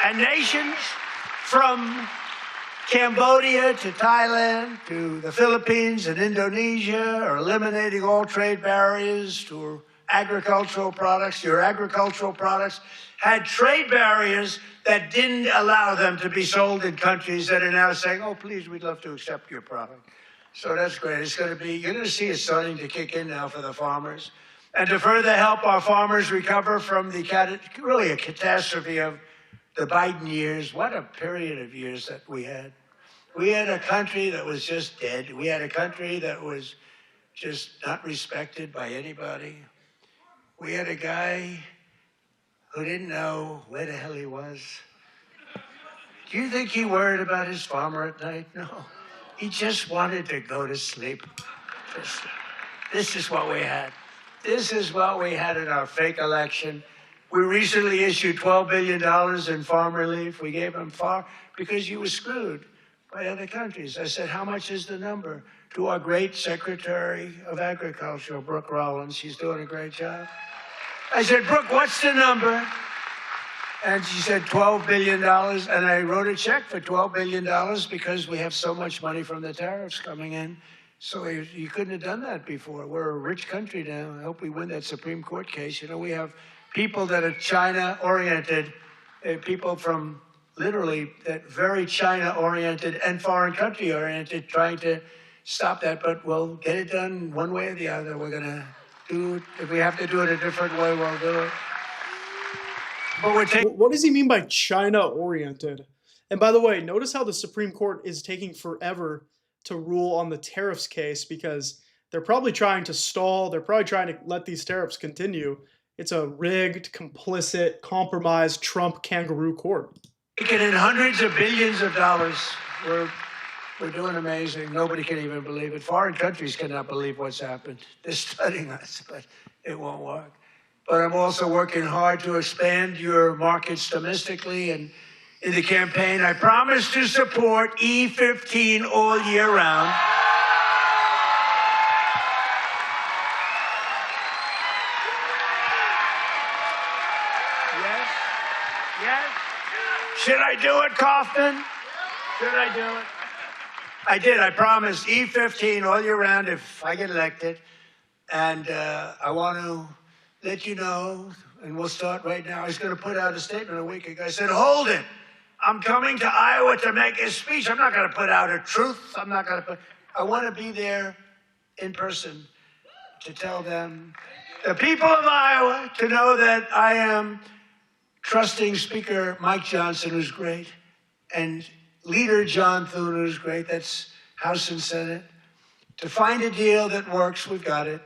Speaker 4: And nations from Cambodia to Thailand to the Philippines and Indonesia are eliminating all trade barriers to agricultural products. Your agricultural products had trade barriers that didn't allow them to be sold in countries that are now saying, oh, please, we'd love to accept your product. So that's great. It's going to be, you're going to see it starting to kick in now for the farmers. And to further help our farmers recover from the really a catastrophe of the Biden years, what a period of years that we had. We had a country that was just dead. We had a country that was just not respected by anybody. We had a guy who didn't know where the hell he was. Do you think he worried about his farmer at night? No. He just wanted to go to sleep. This is what we had. This is what we had in our fake election. We recently issued $12 billion in farm relief. We gave them because you were screwed by other countries. I said, how much is the number? To our great Secretary of Agriculture, Brooke Rollins. She's doing a great job. I said, Brooke, what's the number? And she said $12 billion, and I wrote a check for $12 billion because we have so much money from the tariffs coming in. So you couldn't have done that before. We're a rich country now. I hope we win that Supreme Court case. You know, we have people that are China-oriented, people from literally that very China-oriented and foreign country-oriented trying to stop that, but we'll get it done one way or the other. We're going to do it. If we have to do it a different way, we'll do it. But
Speaker 1: what does he mean by China-oriented? And by the way, notice how the Supreme Court is taking forever to rule on the tariffs case because they're probably trying to stall. They're probably trying to let these tariffs continue. It's a rigged, complicit, compromised Trump kangaroo court.
Speaker 4: Taking in hundreds of billions of dollars. We're doing amazing. Nobody can even believe it. Foreign countries cannot believe what's happened. They're studying us, but it won't work. But I'm also working hard to expand your markets domestically. And in the campaign, I promise to support E15 all year round. Yes? Yes? Should I do it, Kaufman? Should I do it? I did. I promised E15 all year round if I get elected. And I want to let you know, and we'll start right now. I was going to put out a statement a week ago. I said, hold it. I'm coming to Iowa to make a speech. I'm not going to put out a truth. I want to be there in person to tell them, the people of Iowa, to know that I am trusting Speaker Mike Johnson, who's great, and Leader John Thune, who's great. That's House and Senate. To find a deal that works, we've got it.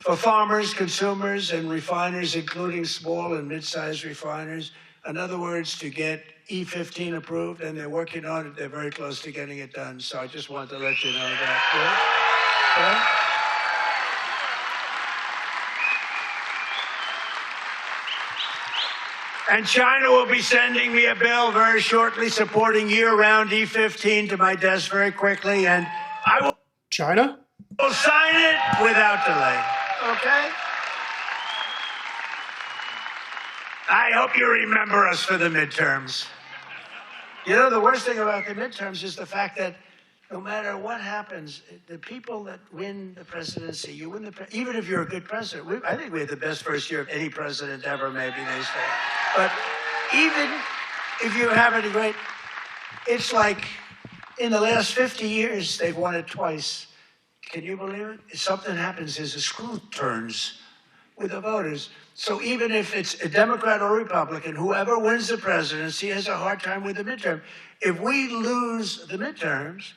Speaker 4: For farmers, consumers, and refiners, including small and mid-sized refiners. In other words, to get E15 approved, and they're working on it. They're very close to getting it done. So I just wanted to let you know that. And China will be sending me a bill very shortly supporting year-round E15 to my desk very quickly, and I will
Speaker 1: China?
Speaker 4: Will sign it without delay. Okay? I hope you remember us for the midterms. You know, the worst thing about the midterms is the fact that no matter what happens, the people that win the presidency, you win even if you're a good president. I think we had the best first year of any president ever, maybe they say. But even if you have a great, It's like in the last 50 years, they've won it twice. Can you believe it? If something happens, there's a screw turns with the voters. So even if it's a Democrat or Republican, whoever wins the presidency has a hard time with the midterm. If we lose the midterms,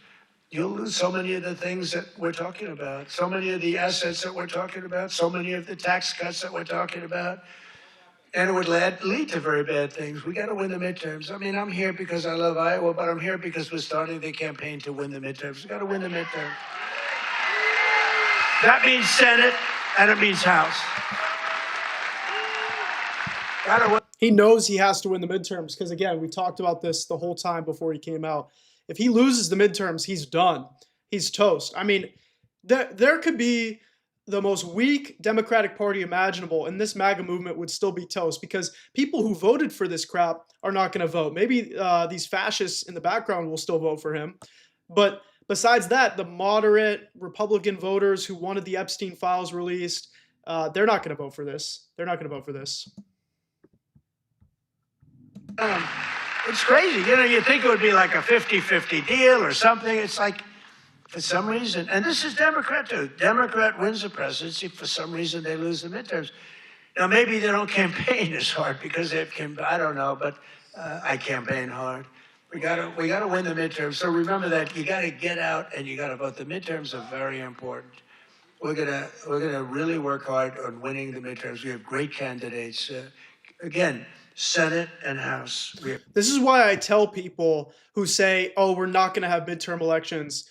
Speaker 4: you'll lose so many of the things that we're talking about, so many of the assets that we're talking about, so many of the tax cuts that we're talking about. And it would lead to very bad things. We got to win the midterms. I mean, I'm here because I love Iowa, but I'm here because we're starting the campaign to win the midterms. We got to win the midterms. That means Senate, and it means House. Got to win.
Speaker 1: He knows he has to win the midterms because, again, we talked about this the whole time before he came out. If he loses the midterms, he's done. He's toast. I mean, there could be the most weak Democratic Party imaginable, and this MAGA movement would still be toast because people who voted for this crap are not going to vote. Maybe these fascists in the background will still vote for him. But besides that, the moderate Republican voters who wanted the Epstein files released, they're not going to vote for this. They're not going to vote for this.
Speaker 4: It's crazy. You know, you think it would be like a 50-50 deal or something. It's like, for some reason, and this is Democrat too. Democrat wins the presidency. For some reason, they lose the midterms. Now, maybe they don't campaign as hard because I don't know, but I campaign hard. We gotta win the midterms. So remember that you gotta get out and you gotta vote. The midterms are very important. We're gonna really work hard on winning the midterms. We have great candidates. Again, Senate and House.
Speaker 1: This is why I tell people who say, "Oh, we're not going to have midterm elections."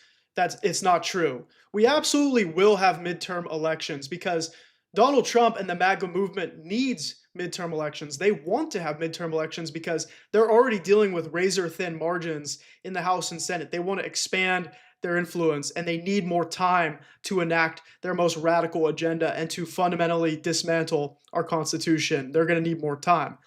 Speaker 1: It's not true. We absolutely will have midterm elections because Donald Trump and the MAGA movement needs midterm elections. They want to have midterm elections because they're already dealing with razor-thin margins in the House and Senate. They want to expand their influence, and they need more time to enact their most radical agenda and to fundamentally dismantle our Constitution. They're going to need more time.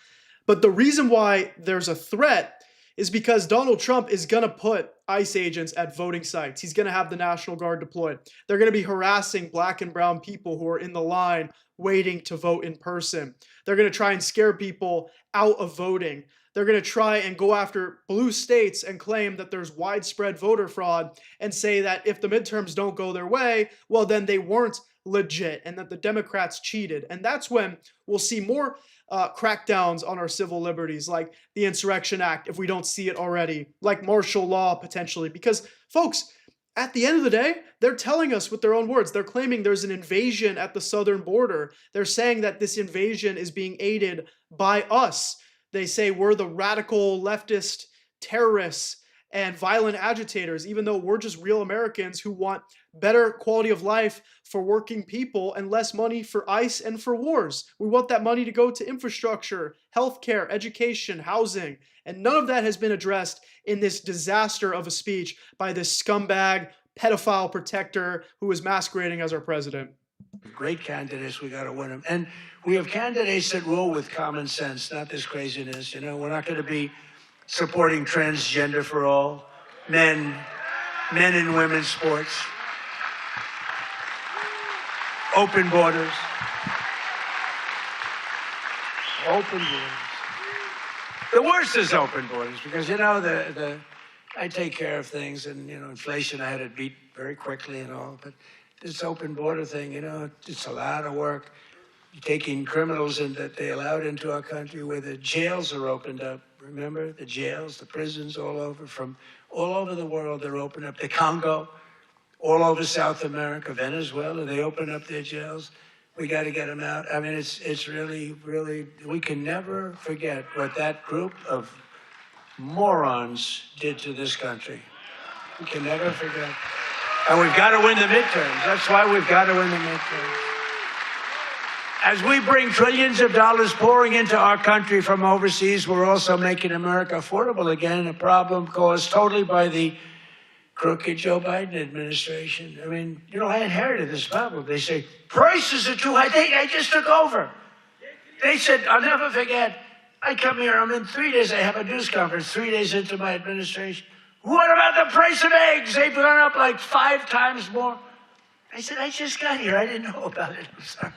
Speaker 1: But the reason why there's a threat is because Donald Trump is going to put ICE agents at voting sites. He's going to have the National Guard deployed. They're going to be harassing black and brown people who are in the line waiting to vote in person. They're going to try and scare people out of voting. They're going to try and go after blue states and claim that there's widespread voter fraud and say that if the midterms don't go their way, well, then they weren't legit and that the Democrats cheated. And that's when we'll see more crackdowns on our civil liberties, like the Insurrection Act, if we don't see it already, like martial law potentially. Because, folks, at the end of the day, they're telling us with their own words. They're claiming there's an invasion at the southern border. They're saying that this invasion is being aided by us. They say we're the radical leftist terrorists and violent agitators, even though we're just real Americans who want better quality of life for working people and less money for ICE and for wars. We want that money to go to infrastructure, healthcare, education, housing, and none of that has been addressed in this disaster of a speech by this scumbag, pedophile protector who is masquerading as our president.
Speaker 4: Great candidates, we got to win them. And we have candidates that rule with common sense, not this craziness. You know, we're not going to be supporting transgender for all, men and women's sports, open borders, The worst is open borders because, you know, I take care of things and, you know, inflation I had to beat very quickly and all, but this open border thing, you know, it's a lot of work. Taking criminals in that they allowed into our country where the jails are opened up. Remember the jails, the prisons all over, from all over the world, they're opened up. The Congo, all over South America, Venezuela, they open up their jails. We got to get them out. I mean, it's really, really, we can never forget what that group of morons did to this country. We can never forget. And we've got to win the midterms. That's why we've got to win the midterms. As we bring trillions of dollars pouring into our country from overseas, we're also making America affordable again, a problem caused totally by the crooked Joe Biden administration. I mean, you know, I inherited this problem. They say, prices are too high. I just took over. They said, I'll never forget, I come here, I'm in 3 days, I have a news conference, 3 days into my administration. What about the price of eggs? They've gone up like 5 times more. I said, I just got here. I didn't know about it. I'm sorry.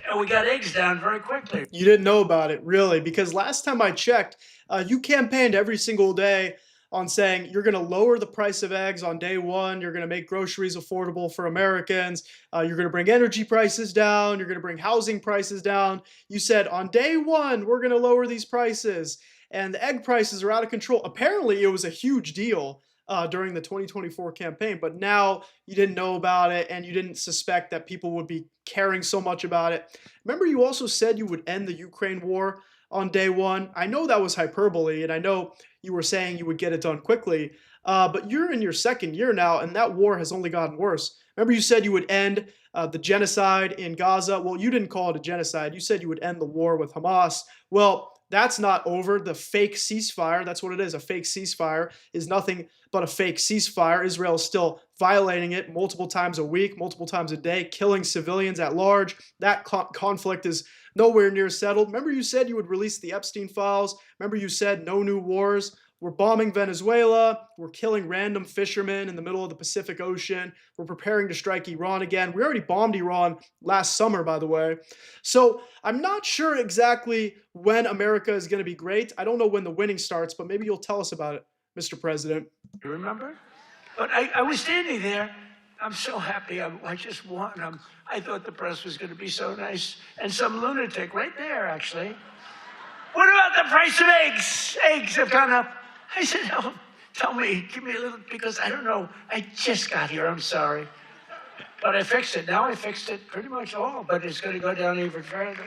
Speaker 4: And we got eggs down very quickly.
Speaker 1: You didn't know about it, really, because last time I checked, you campaigned every single day on saying you're going to lower the price of eggs on day one. You're going to make groceries affordable for Americans. You're going to bring energy prices down. You're going to bring housing prices down. You said on day one, we're going to lower these prices. And the egg prices are out of control. Apparently, it was a huge deal during the 2024 campaign, but now you didn't know about it and you didn't suspect that people would be caring so much about it. Remember, you also said you would end the Ukraine war on day one. I know that was hyperbole, and I know you were saying you would get it done quickly, but you're in your second year now, and that war has only gotten worse. Remember, you said you would end the genocide in Gaza. Well, you didn't call it a genocide. You said you would end the war with Hamas. Well, that's not over. The fake ceasefire, that's what it is. A fake ceasefire is nothing but a fake ceasefire. Israel is still violating it multiple times a week, multiple times a day, killing civilians at large. That conflict is nowhere near settled. Remember, you said you would release the Epstein files. Remember, you said no new wars. We're bombing Venezuela. We're killing random fishermen in the middle of the Pacific Ocean. We're preparing to strike Iran again. We already bombed Iran last summer, by the way. So I'm not sure exactly when America is going to be great. I don't know when the winning starts, but maybe you'll tell us about it, Mr. President.
Speaker 4: You remember? But I was standing there. I'm so happy. I just won. I thought the press was going to be so nice. And some lunatic right there, actually. What about the price of eggs? Eggs have gone up. I said, no, tell me, give me a little, because I don't know. I just got here. I'm sorry. But I fixed it. Now I fixed it pretty much all, but it's going to go down even further.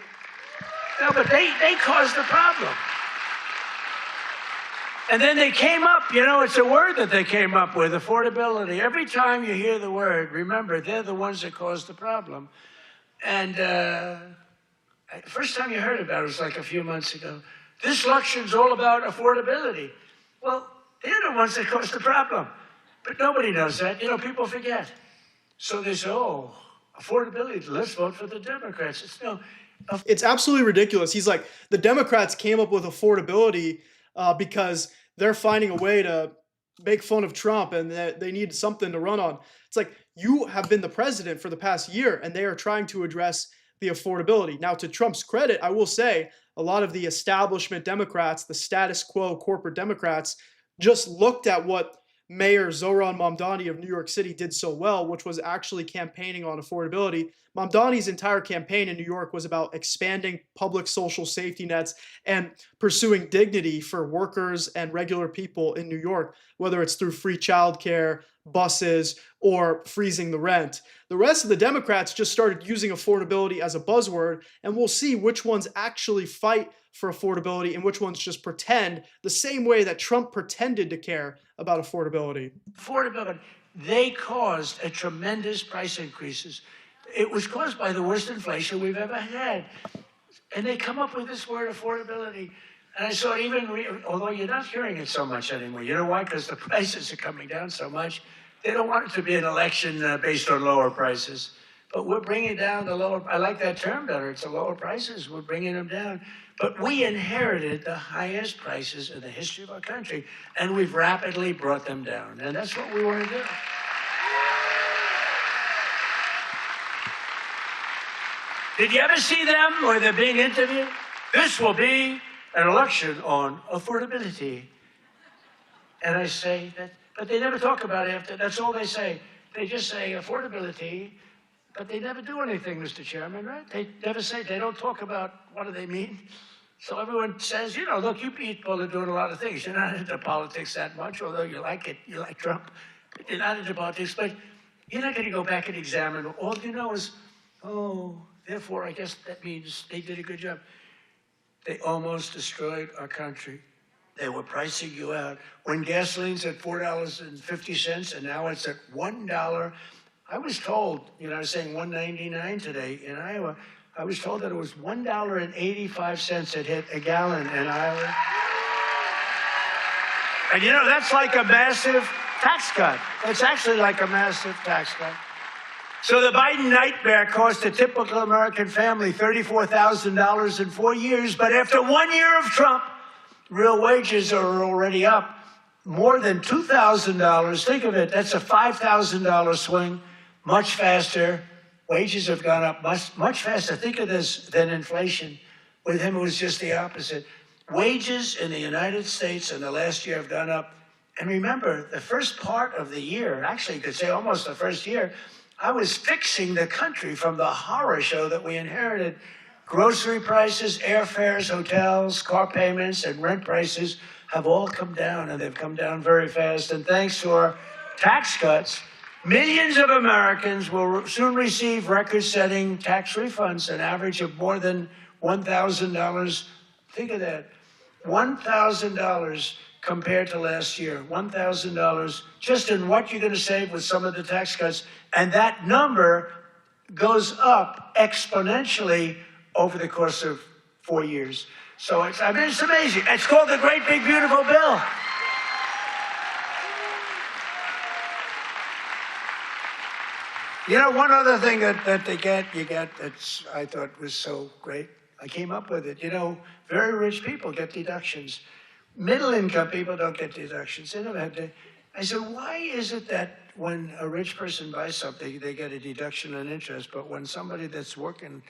Speaker 4: No, but they caused the problem. And then they came up, it's a word that they came up with, affordability. Every time you hear the word, remember, they're the ones that caused the problem. And first time you heard about it was like a few months ago. This election's all about affordability. Well, they're the ones that caused the problem. But nobody knows that. People forget. So they say, oh, affordability, let's vote for the Democrats.
Speaker 1: It's absolutely ridiculous. He's like, the Democrats came up with affordability because they're finding a way to make fun of Trump and they need something to run on. It's like, you have been the president for the past year and they are trying to address the affordability. Now, to Trump's credit, I will say a lot of the establishment Democrats, the status quo corporate Democrats, just looked at what Mayor Zohran Mamdani of New York City did so well, which was actually campaigning on affordability. Mamdani's entire campaign in New York was about expanding public social safety nets and pursuing dignity for workers and regular people in New York, whether it's through free childcare, buses, or freezing the rent. The rest of the Democrats just started using affordability as a buzzword, and we'll see which ones actually fight for affordability and which ones just pretend, the same way that Trump pretended to care about affordability.
Speaker 4: Affordability. They caused a tremendous price increases. It was caused by the worst inflation we've ever had. And they come up with this word affordability. And I saw it even, although you're not hearing it so much anymore. You know why? Because the prices are coming down so much. They don't want it to be an election based on lower prices. But we're bringing down the lower, I like that term better. It's the lower prices. We're bringing them down. But we inherited the highest prices in the history of our country, and we've rapidly brought them down. And that's what we want to do. Did you ever see them where they're being interviewed? This will be an election on affordability. And I say that, but they never talk about it after. That's all they say. They just say affordability, but they never do anything, Mr. Chairman, right? They never say, they don't talk about what do they mean. So everyone says, look, you people are doing a lot of things. You're not into politics that much, although you like it. You like Trump. But you're not into politics, but you're not going to go back and examine. All you know is, therefore, I guess that means they did a good job. They almost destroyed our country. They were pricing you out. When gasoline's at $4.50 and now it's at $1, I was told, I was saying $1.99 today in Iowa. I was told that it was $1.85 it hit a gallon in Iowa. And that's like a massive tax cut. It's actually like a massive tax cut. So the Biden nightmare cost a typical American family $34,000 in 4 years, but after 1 year of Trump, real wages are already up more than $2,000. Think of it, that's a $5,000 swing, much faster. Wages have gone up much faster. Think of this than inflation. With him, it was just the opposite. Wages in the United States in the last year have gone up And remember, the first part of the year, actually you could say almost the first year, I was fixing the country from the horror show that we inherited. Grocery prices, airfares, hotels, car payments, and rent prices have all come down, and they've come down very fast. And thanks to our tax cuts, millions of Americans will soon receive record-setting tax refunds, an average of more than $1,000. Think of that, $1,000 compared to last year, $1,000 just in what you're going to save with some of the tax cuts. And that number goes up exponentially over the course of 4 years. So it's amazing. It's called the Great Big Beautiful Bill. You know, one other thing that you get that's I thought was so great, I came up with it. You know, very rich people get deductions. Middle income people don't get deductions. They never have to. I said, why is it that when a rich person buys something, they get a deduction on interest, but when somebody that's working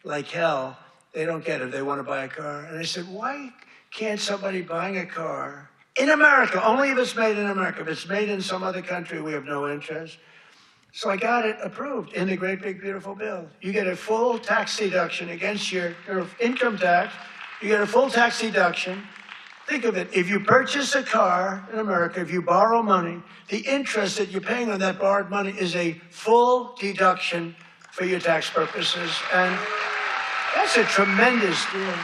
Speaker 4: like hell, they don't get it, they want to buy a car? And I said, why can't somebody buying a car in America, only if it's made in America, if it's made in some other country, we have no interest. So I got it approved in the Great Big Beautiful Bill. You get a full tax deduction against your income tax. You get a full tax deduction. Think of it, if you purchase a car in America, if you borrow money, the interest that you're paying on that borrowed money is a full deduction for your tax purposes. And that's a tremendous deal.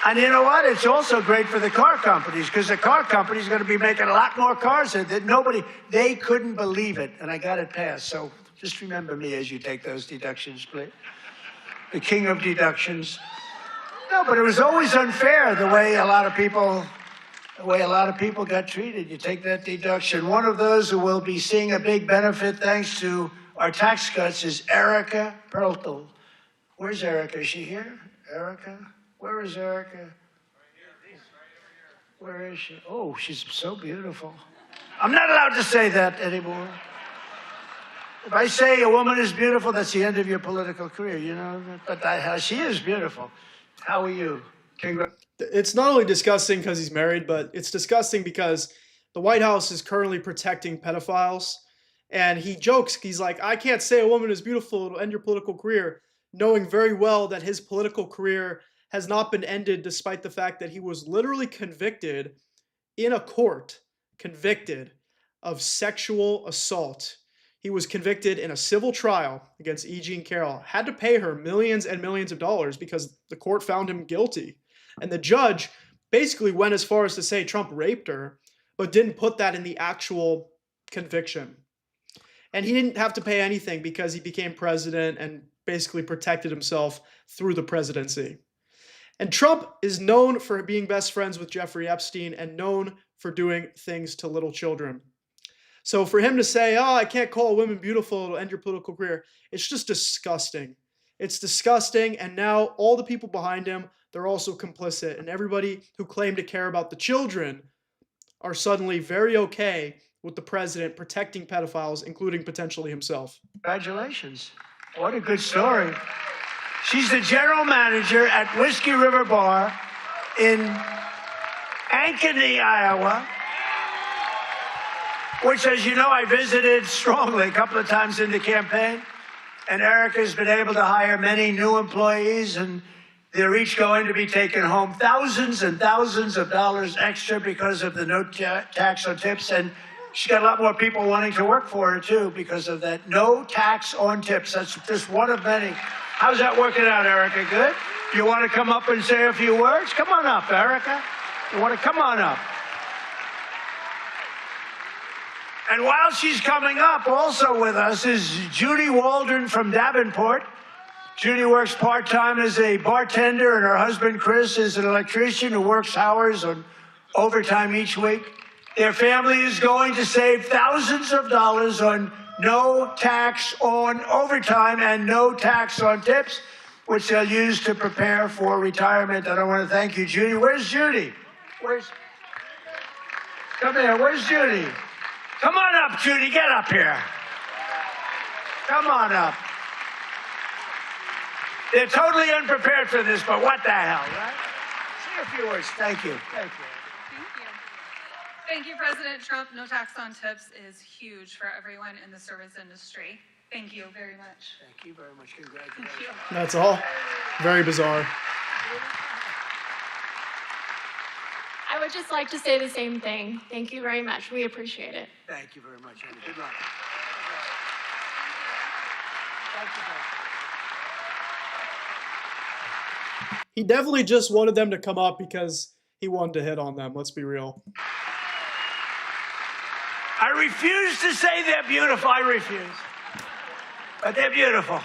Speaker 4: And you know what? It's also great for the car companies, because the car companies are going to be making a lot more cars that they couldn't believe it. And I got it passed. So just remember me as you take those deductions, please. The king of deductions. No, but it was always unfair the way a lot of people got treated. You take that deduction. One of those who will be seeing a big benefit thanks to our tax cuts is Erica Perltel. Where's Erica? Is she here? Erica? Where is Erica? Where is she? Oh, she's so beautiful. I'm not allowed to say that anymore. If I say a woman is beautiful, that's the end of your political career, you know? But she is beautiful. How are you?
Speaker 1: It's not only disgusting because he's married, but it's disgusting because the White House is currently protecting pedophiles. And he jokes, he's like, I can't say a woman is beautiful, it'll end your political career, knowing very well that his political career has not been ended despite the fact that he was literally convicted in a court, convicted of sexual assault. He was convicted in a civil trial against E. Jean Carroll, had to pay her millions and millions of dollars because the court found him guilty. And the judge basically went as far as to say Trump raped her, but didn't put that in the actual conviction. And he didn't have to pay anything because he became president and basically protected himself through the presidency. And Trump is known for being best friends with Jeffrey Epstein and known for doing things to little children. So for him to say, oh, I can't call a woman beautiful, it'll end your political career, it's just disgusting. It's disgusting, and now all the people behind him, they're also complicit. And everybody who claimed to care about the children are suddenly very okay with the president protecting pedophiles, including potentially himself.
Speaker 4: Congratulations. What a good story. She's the general manager at Whiskey River Bar in Ankeny, Iowa, which, as you know, I visited strongly a couple of times in the campaign. And Erica's been able to hire many new employees, and they're each going to be taking home thousands and thousands of dollars extra because of the no tax on tips. And she's got a lot more people wanting to work for her, too, because of that no tax on tips. That's just one of many. How's that working out, Erica? Good? You want to come up and say a few words? Come on up, Erica. You want to come on up? And while she's coming up, also with us is Judy Waldron from Davenport. Judy works part-time as a bartender, and her husband, Chris, is an electrician who works hours on overtime each week. Their family is going to save thousands of dollars on no tax on overtime and no tax on tips, which they'll use to prepare for retirement. And I want to thank you, Judy. Where's Judy? Come here. Where's Judy? Come on up, Judy. Get up here. Come on up. They're totally unprepared for this, but what the hell, right? Say a few words. Thank you. Thank you.
Speaker 2: Thank you.
Speaker 5: Thank you, President Trump. No tax on tips is huge for everyone in the service industry. Thank you very much.
Speaker 4: Thank you very much. Congratulations.
Speaker 5: Thank you.
Speaker 1: That's all. Very bizarre.
Speaker 6: I would just like to say the same thing. Thank you very much. We appreciate it.
Speaker 4: Thank you very much, Andy. Good luck. Thank you,
Speaker 1: He definitely just wanted them to come up because he wanted to hit on them. Let's be real.
Speaker 4: I refuse to say they're beautiful. I refuse. But they're beautiful.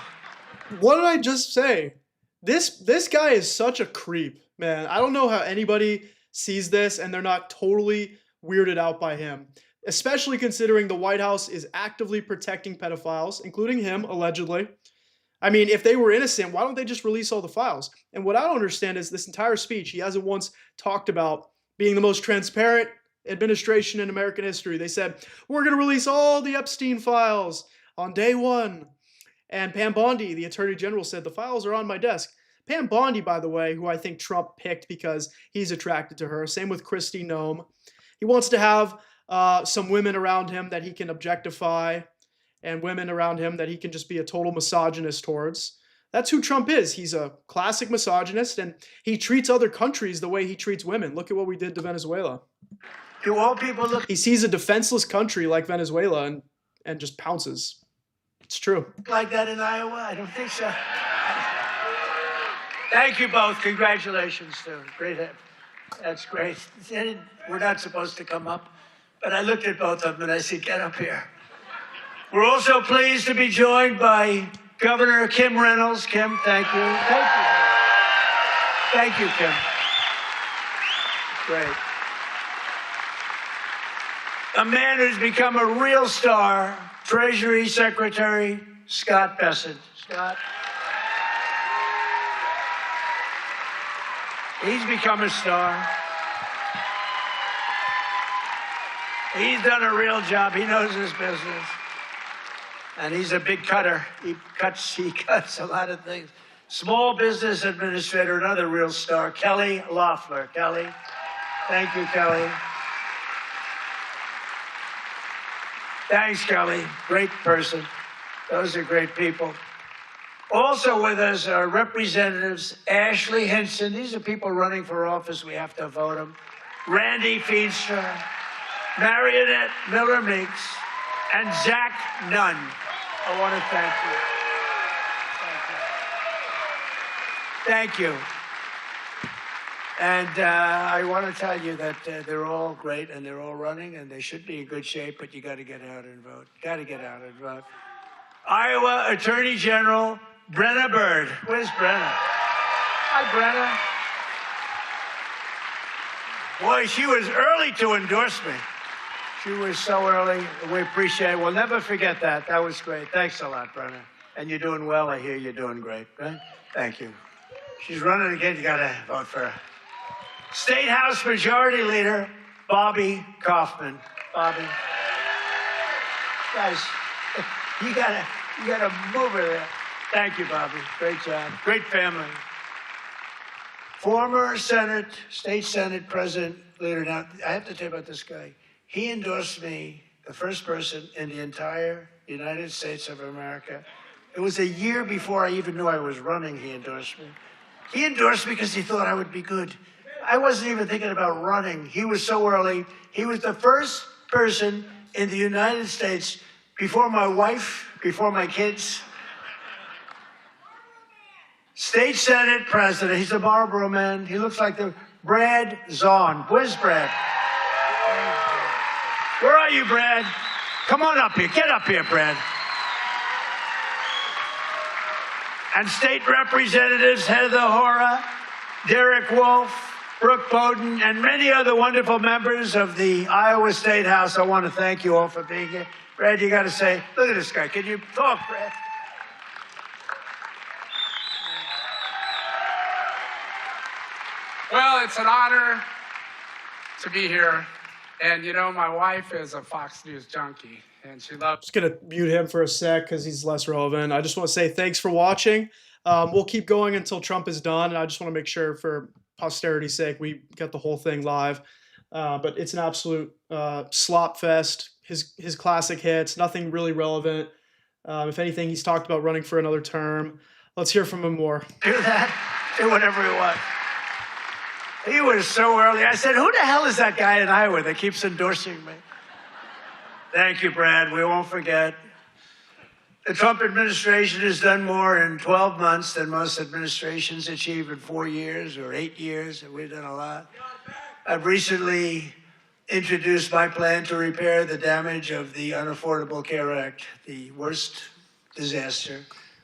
Speaker 1: What did I just say? This guy is such a creep, man. I don't know how anybody sees this and they're not totally weirded out by him, especially considering the White House is actively protecting pedophiles, including him, allegedly. I mean, if they were innocent, why don't they just release all the files? And what I don't understand is this entire speech, he hasn't once talked about being the most transparent administration in American history. They said, we're going to release all the Epstein files on day one. And Pam Bondi, the Attorney General, said, the files are on my desk. Pam Bondi, by the way, who I think Trump picked because he's attracted to her. Same with Kristi Noem. He wants to have some women around him that he can objectify and women around him that he can just be a total misogynist towards. That's who Trump is. He's a classic misogynist, and he treats other countries the way he treats women. Look at what we did to Venezuela.
Speaker 4: Do all people look
Speaker 1: He sees a defenseless country like Venezuela and just pounces. It's true.
Speaker 4: like that in Iowa? I don't think so. Thank you both. Congratulations, too. Great. That's great. We're not supposed to come up, but I looked at both of them and I said, get up here. We're also pleased to be joined by Governor Kim Reynolds. Kim, thank you. Thank you. Thank you, Kim. Great. A man who's become a real star, Treasury Secretary Scott Bessent. Scott. He's become a star. He's done a real job. He knows his business. And he's a big cutter. He cuts a lot of things. Small Business Administrator, another real star, Kelly Loeffler. Kelly, thank you, Kelly. Thanks, Kelly. Great person. Those are great people. Also with us are Representatives Ashley Hinson. These are people running for office. We have to vote them. Randy Feenstra, Marionette Miller Meeks, and Zach Nunn. I want to thank you. Thank you. And I want to tell you that they're all great and they're all running and they should be in good shape, but you got to get out and vote. Got to get out and vote. Iowa Attorney General Brenna Bird. Where's Brenna? Hi, Brenna. Boy, she was early to endorse me. She was so early. We appreciate it. We'll never forget that. That was great. Thanks a lot, Brenna. And you're doing well. I hear you're doing great, right? Thank you. She's running again. You got to vote for her. State House Majority Leader Bobby Kaufman. Bobby. Guys, you gotta move her there. Thank you, Bobby. Great job. Great family. Former State Senate President Leader. Now, I have to tell you about this guy. He endorsed me, the first person in the entire United States of America. It was a year before I even knew I was running, he endorsed me. He endorsed me because he thought I would be good. I wasn't even thinking about running. He was so early. He was the first person in the United States, before my wife, before my kids. State Senate President. He's a Marlboro man. He looks like the Brad Zahn. Where's Brad? Where are you, Brad? Come on up here. Get up here, Brad. And state representatives Heather Hora, Derek Wolf, Brooke Bowden, and many other wonderful members of the Iowa State House. I want to thank you all for being here. Brad, you got to say, look at this guy. Can you talk, Brad?
Speaker 7: Well, it's an honor to be here. And, you know, my wife is a Fox News junkie, and she loves...
Speaker 1: Just going to mute him for a sec because he's less relevant. I just want to say thanks for watching. We'll keep going until Trump is done, and I just want to make sure for posterity's sake we get the whole thing live. but it's an absolute slop fest. His classic hits, nothing really relevant. If anything, he's talked about running for another term. Let's hear from him more.
Speaker 4: Do that. Do whatever he wants. He was so early. I said, who the hell is that guy in Iowa that keeps endorsing me? Thank you, Brad. We won't forget. The Trump administration has done more in 12 months than most administrations achieve in 4 years or 8 years, and we've done a lot. I've recently introduced my plan to repair the damage of the Unaffordable Care Act, the worst disaster,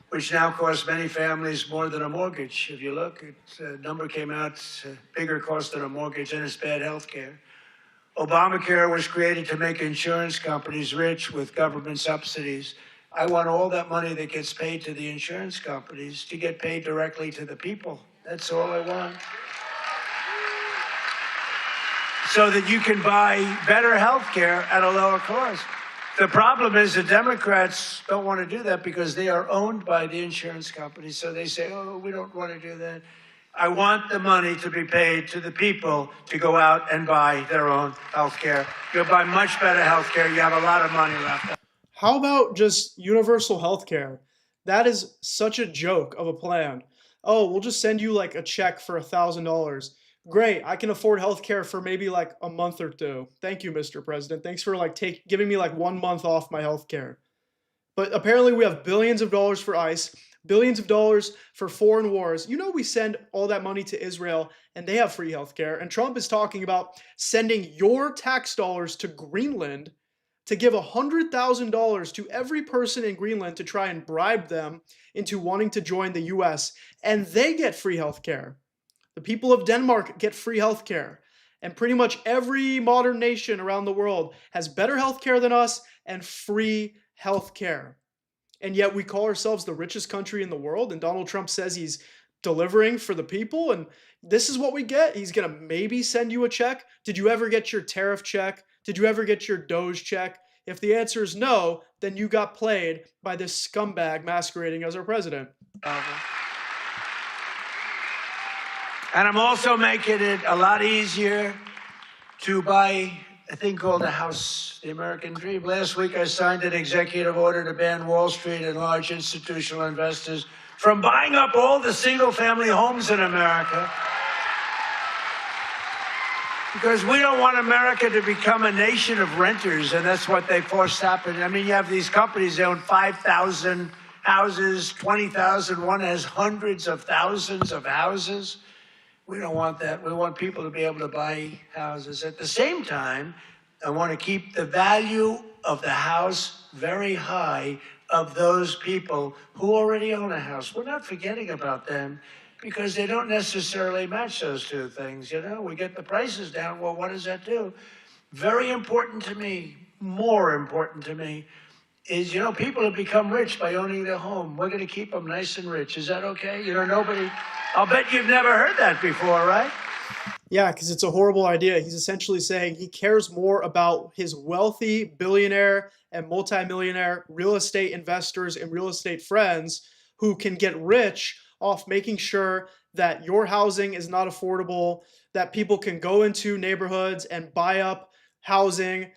Speaker 4: which now costs many families more than a mortgage. If you look, a number came out, it's a bigger cost than a mortgage, and it's bad health care. Obamacare was created to make insurance companies rich with government subsidies. I want all that money that gets paid to the insurance companies to get paid directly to the people. That's all I want. So that you can buy better health care at a lower cost. The problem is the Democrats don't want to do that because they are owned by the insurance companies. So they say, oh, we don't want to do that. I want the money to be paid to the people to go out and buy their own health care. You'll buy much better health care. You have a lot of money left.
Speaker 1: How about just universal health care? That is such a joke of a plan. Oh, we'll just send you like a check for $1,000. Great, I can afford health care for maybe like a month or two. Thank you, Mr. President. Thanks for like giving me like 1 month off my health care. But apparently we have billions of dollars for ICE, billions of dollars for foreign wars. You know, we send all that money to Israel and they have free health care. And Trump is talking about sending your tax dollars to Greenland to give $100,000 to every person in Greenland to try and bribe them into wanting to join the US. And they get free health care. The people of Denmark get free health care. And pretty much every modern nation around the world has better health care than us and free health care. And yet we call ourselves the richest country in the world, and Donald Trump says he's delivering for the people, and this is what we get. He's going to maybe send you a check. Did you ever get your tariff check? Did you ever get your Doge check? If the answer is no, then you got played by this scumbag masquerading as our president.
Speaker 4: And I'm also making it a lot easier to buy a thing called a house, the American dream. Last week, I signed an executive order to ban Wall Street and large institutional investors from buying up all the single-family homes in America. Because we don't want America to become a nation of renters, and that's what they forced happen. I mean, you have these companies, they own 5,000 houses, 20,000. One has hundreds of thousands of houses. We don't want that. We want people to be able to buy houses. At the same time, I want to keep the value of the house very high of those people who already own a house. We're not forgetting about them because they don't necessarily match those two things. You know, we get the prices down. Well, what does that do? Very important to me, more important to me, is, you know, people have become rich by owning their home. We're going to keep them nice and rich. Is that okay? You know, nobody... I'll bet you've never heard that before, right?
Speaker 1: Yeah, because it's a horrible idea. He's essentially saying he cares more about his wealthy billionaire and multimillionaire real estate investors and real estate friends who can get rich off making sure that your housing is not affordable, that people can go into neighborhoods and buy up housing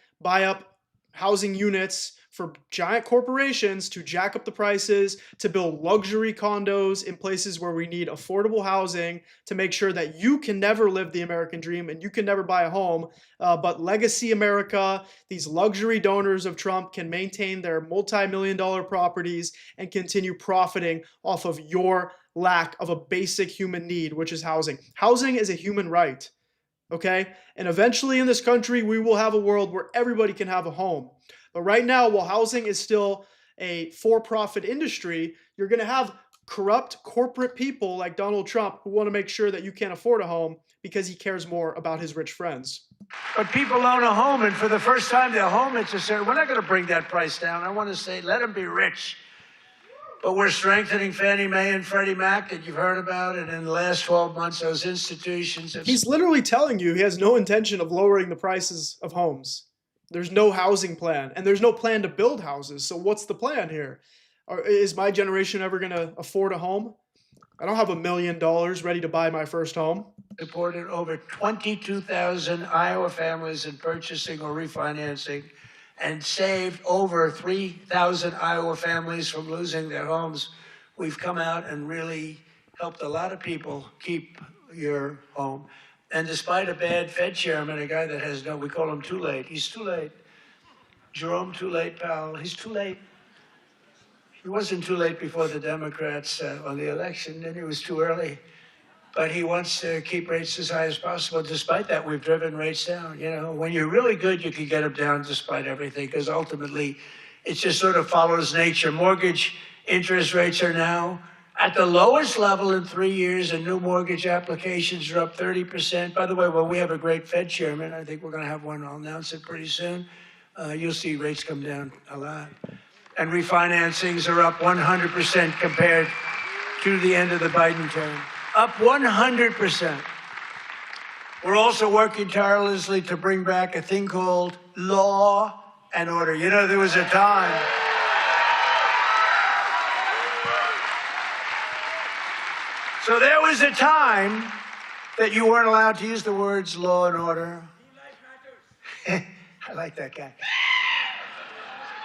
Speaker 1: units for giant corporations to jack up the prices, to build luxury condos in places where we need affordable housing, to make sure that you can never live the American dream and you can never buy a home. But legacy America, these luxury donors of Trump, can maintain their multi-million-dollar properties and continue profiting off of your lack of a basic human need, which is housing. Housing is a human right. Okay? And eventually in this country, we will have a world where everybody can have a home. But right now, while housing is still a for-profit industry, you're going to have corrupt corporate people like Donald Trump who want to make sure that you can't afford a home because he cares more about his rich friends.
Speaker 4: But people own a home, and for the first time, their home interest, we're not going to bring that price down. I want to say, let them be rich. But we're strengthening Fannie Mae and Freddie Mac that you've heard about, and in the last 12 months, those institutions have...
Speaker 1: He's literally telling you he has no intention of lowering the prices of homes. There's no housing plan, and there's no plan to build houses. So what's the plan here? Is my generation ever going to afford a home? I don't have $1 million ready to buy my first home.
Speaker 4: Supported over 22,000 Iowa families in purchasing or refinancing and saved over 3,000 Iowa families from losing their homes. We've come out and really helped a lot of people keep your home. And despite a bad Fed chairman, a guy that has we call him too late. He's too late. Jerome, too late, pal. He's too late. He wasn't too late before the Democrats on the election, and he was too early. But he wants to keep rates as high as possible. Despite that, we've driven rates down. You know, when you're really good, you can get them down despite everything, because ultimately, it just sort of follows nature. Mortgage interest rates are now at the lowest level in 3 years, and new mortgage applications are up 30%. By the way, when we have a great Fed chairman, I think we're going to have one, I'll announce it pretty soon, you'll see rates come down a lot. And refinancings are up 100% compared to the end of the Biden term. Up 100%. We're also working tirelessly to bring back a thing called law and order. You know, there was a time. So there was a time that you weren't allowed to use the words law and order. I like that guy.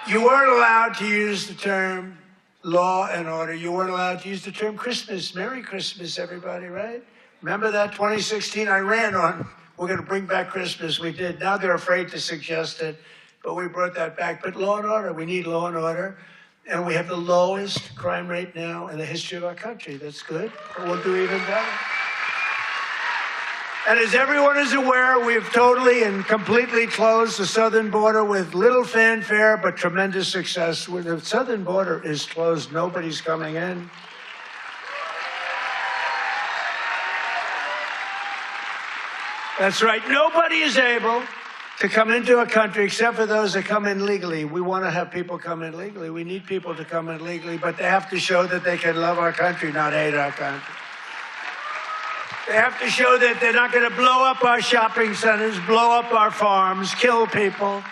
Speaker 4: You weren't allowed to use the term law and order. You weren't allowed to use the term Christmas. Merry Christmas, everybody, right? Remember that 2016? I ran on, we're going to bring back Christmas. We did. Now they're afraid to suggest it, but we brought that back. But law and order, we need law and order. And we have the lowest crime rate now in the history of our country. That's good, but we'll do even better. And as everyone is aware, we've totally and completely closed the southern border with little fanfare, but tremendous success. When the southern border is closed, nobody's coming in. That's right. Nobody is able to come into a country except for those that come in legally. We want to have people come in legally. We need people to come in legally, but they have to show that they can love our country, not hate our country. They have to show that they're not going to blow up our shopping centers, blow up our farms, kill people.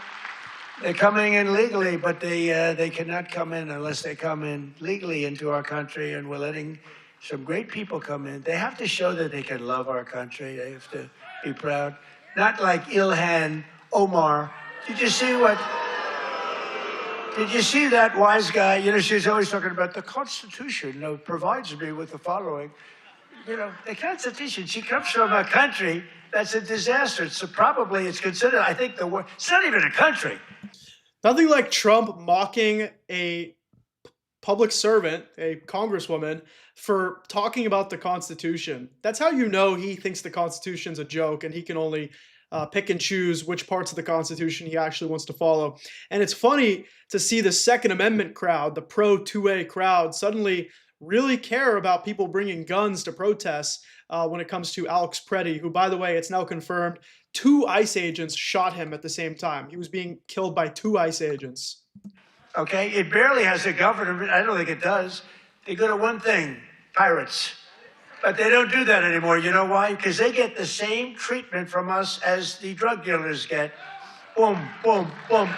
Speaker 4: They're coming in legally, but they cannot come in unless they come in legally into our country, and we're letting some great people come in. They have to show that they can love our country. They have to be proud. Not like Ilhan Omar. Did you see that wise guy? You know, she's always talking about the Constitution, provides me with the following. You know, the Constitution, she comes from a country that's a disaster. So probably it's considered, I think, the worst. It's not even a country.
Speaker 1: Nothing like Trump mocking a public servant, a congresswoman, for talking about the Constitution. That's how you know he thinks the Constitution's a joke and he can only pick and choose which parts of the Constitution he actually wants to follow. And it's funny to see the Second Amendment crowd, the pro-2A crowd, suddenly really care about people bringing guns to protests when it comes to Alex Preddy, who, by the way, it's now confirmed, 2 ICE agents shot him at the same time. He was being killed by 2 ICE agents.
Speaker 4: Okay, it barely has a government. I don't think it does. They go to one thing, pirates. But they don't do that anymore. You know why? Because they get the same treatment from us as the drug dealers get. Boom, boom, boom.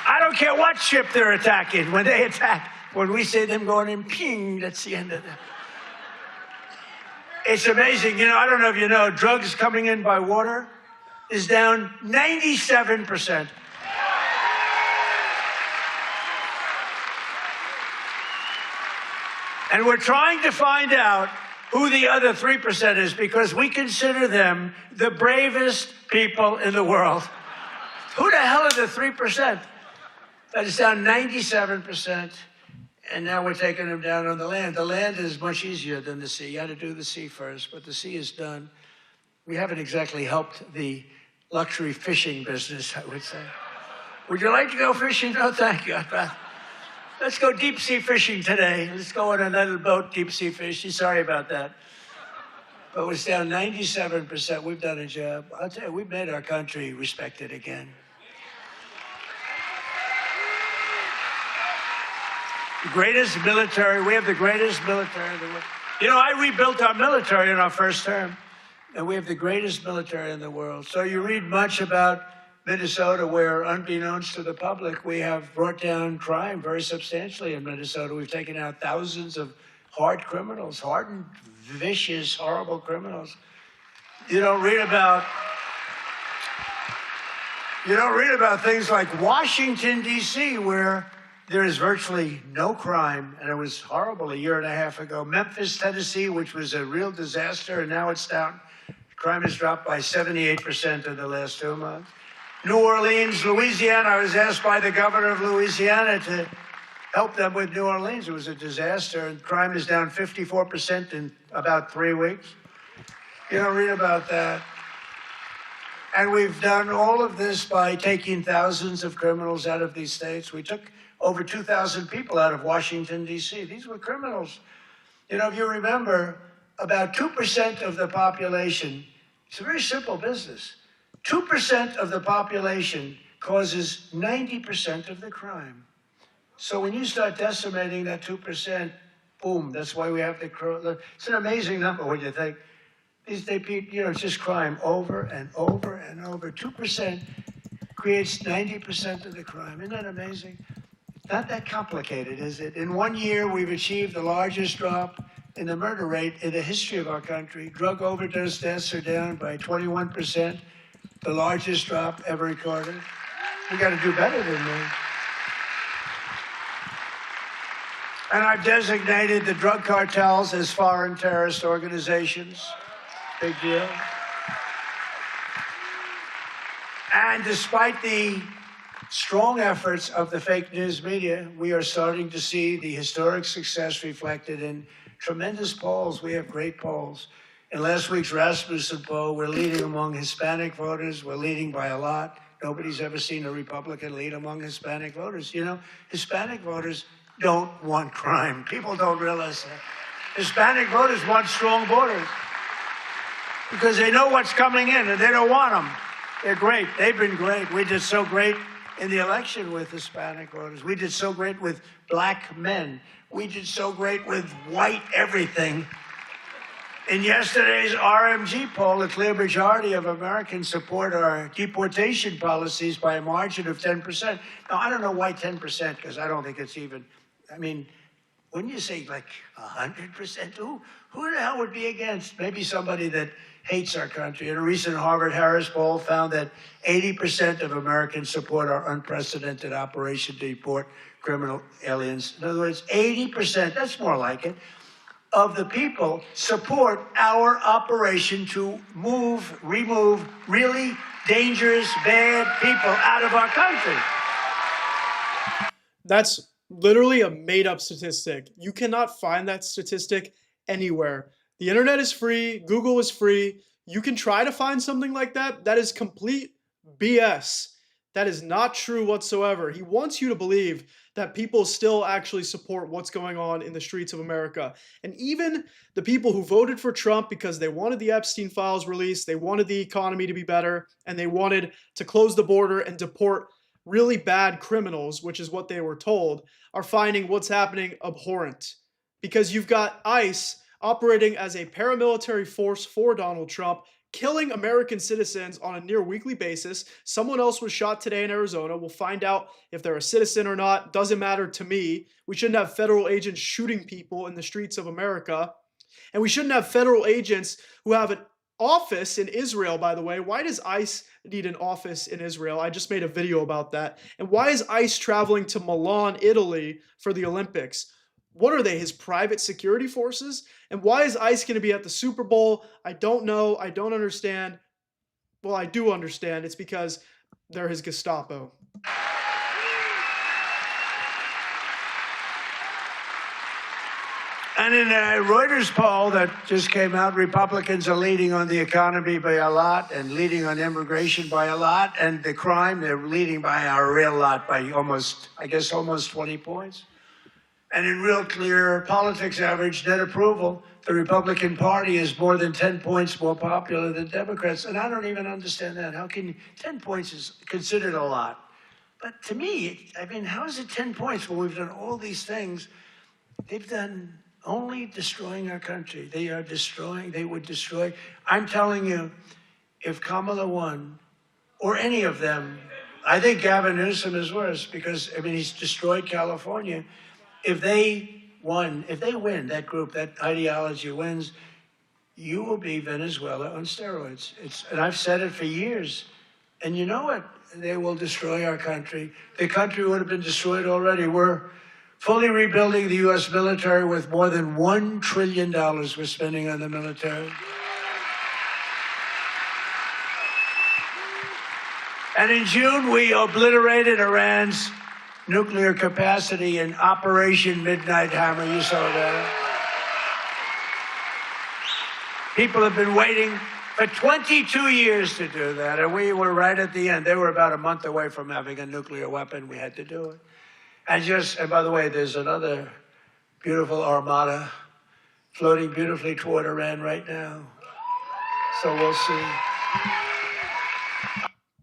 Speaker 4: I don't care what ship they're attacking. When they attack, when we see them going in, ping, that's the end of them. It's amazing. You know, I don't know if you know, drugs coming in by water is down 97%. And we're trying to find out who the other 3% is, because we consider them the bravest people in the world. Who the hell are the 3%? That is down 97%. And now we're taking them down on the land. The land is much easier than the sea. You had to do the sea first, but the sea is done. We haven't exactly helped the luxury fishing business, I would say. Would you like to go fishing? No, thank you. Let's go deep sea fishing today. Let's go on another boat, deep sea fishing. Sorry about that. But it's down 97%. We've done a job. I'll tell you, we've made our country respected again. The greatest military, we have the greatest military in the world. You know, I rebuilt our military in our first term, and we have the greatest military in the world. So you read much about Minnesota, where unbeknownst to the public, we have brought down crime very substantially in Minnesota. We've taken out thousands of hard criminals, hardened, vicious, horrible criminals. You don't read about things like Washington, D.C., where there is virtually no crime, and it was horrible a year and a half ago. Memphis, Tennessee, which was a real disaster, and now it's down. Crime has dropped by 78% in the last 2 months. New Orleans, Louisiana, I was asked by the governor of Louisiana to help them with New Orleans. It was a disaster, and crime is down 54% in about 3 weeks. You don't read about that. And we've done all of this by taking thousands of criminals out of these states. We took over 2,000 people out of Washington, D.C. These were criminals. You know, if you remember, about 2% of the population, it's a very simple business. 2% of the population causes 90% of the crime. So when you start decimating that 2%, boom, that's why we have it's an amazing number when you think. It's just crime over and over and over. 2% creates 90% of the crime. Isn't that amazing? Not that complicated, is it? In 1 year, we've achieved the largest drop in the murder rate in the history of our country. Drug overdose deaths are down by 21%, the largest drop ever recorded. We got to do better than that. And I've designated the drug cartels as foreign terrorist organizations. Big deal. And despite the strong efforts of the fake news media, we are starting to see the historic success reflected in tremendous polls. We have great polls. In last week's Rasmussen poll, we're leading among Hispanic voters. We're leading by a lot. Nobody's ever seen a Republican lead among Hispanic voters. You know, Hispanic voters don't want crime. People don't realize that. Hispanic voters want strong borders because they know what's coming in and they don't want them. They're great. They've been great. We did so great in the election with Hispanic voters. We did so great with black men. We did so great with white everything. In yesterday's RMG poll, a clear majority of Americans support our deportation policies by a margin of 10%. Now, I don't know why 10%, because I don't think it's even, I mean, wouldn't you say like 100%? Who the hell would be against? Maybe somebody that hates our country. In a recent Harvard-Harris poll found that 80% of Americans support our unprecedented operation to deport criminal aliens. In other words, 80%, that's more like it, of the people support our operation to remove really dangerous, bad people out of our country.
Speaker 1: That's literally a made-up statistic. You cannot find that statistic anywhere. The internet is free. Google is free. You can try to find something like that. That is complete BS. That is not true whatsoever. He wants you to believe that people still actually support what's going on in the streets of America. And even the people who voted for Trump because they wanted the Epstein files released, they wanted the economy to be better, and they wanted to close the border and deport really bad criminals, which is what they were told, are finding what's happening abhorrent. Because you've got ICE operating as a paramilitary force for Donald Trump, killing American citizens on a near weekly basis. Someone else was shot today in Arizona. We'll find out if they're a citizen or not. Doesn't matter to me. We shouldn't have federal agents shooting people in the streets of America. And we shouldn't have federal agents who have an office in Israel, by the way. Why does ICE need an office in Israel? I just made a video about that. And why is ICE traveling to Milan, Italy for the Olympics? What are they, his private security forces? And why is ICE going to be at the Super Bowl? I don't know. I don't understand. Well, I do understand. It's because they're his Gestapo.
Speaker 4: And in a Reuters poll that just came out, Republicans are leading on the economy by a lot and leading on immigration by a lot. And the crime, they're leading by a real lot, by almost 20 points. And in real clear politics average net approval, the Republican Party is more than 10 points more popular than Democrats. And I don't even understand that. How can 10 points is considered a lot? But to me, I mean, how is it 10 points when we've done all these things? They've done only destroying our country. They would destroy. I'm telling you, if Kamala won, or any of them. I think Gavin Newsom is worse because, I mean, he's destroyed California. If they win, that group, that ideology wins, you will be Venezuela on steroids. And I've said it for years. And you know what? They will destroy our country. The country would have been destroyed already. We're fully rebuilding the U.S. military with more than $1 trillion we're spending on the military. And in June, we obliterated Iran's nuclear capacity in Operation Midnight Hammer. You saw that. People have been waiting for 22 years to do that, and we were right at the end. They were about a month away from having a nuclear weapon. We had to do it. And by the way, there's another beautiful armada floating beautifully toward Iran right now. So we'll see.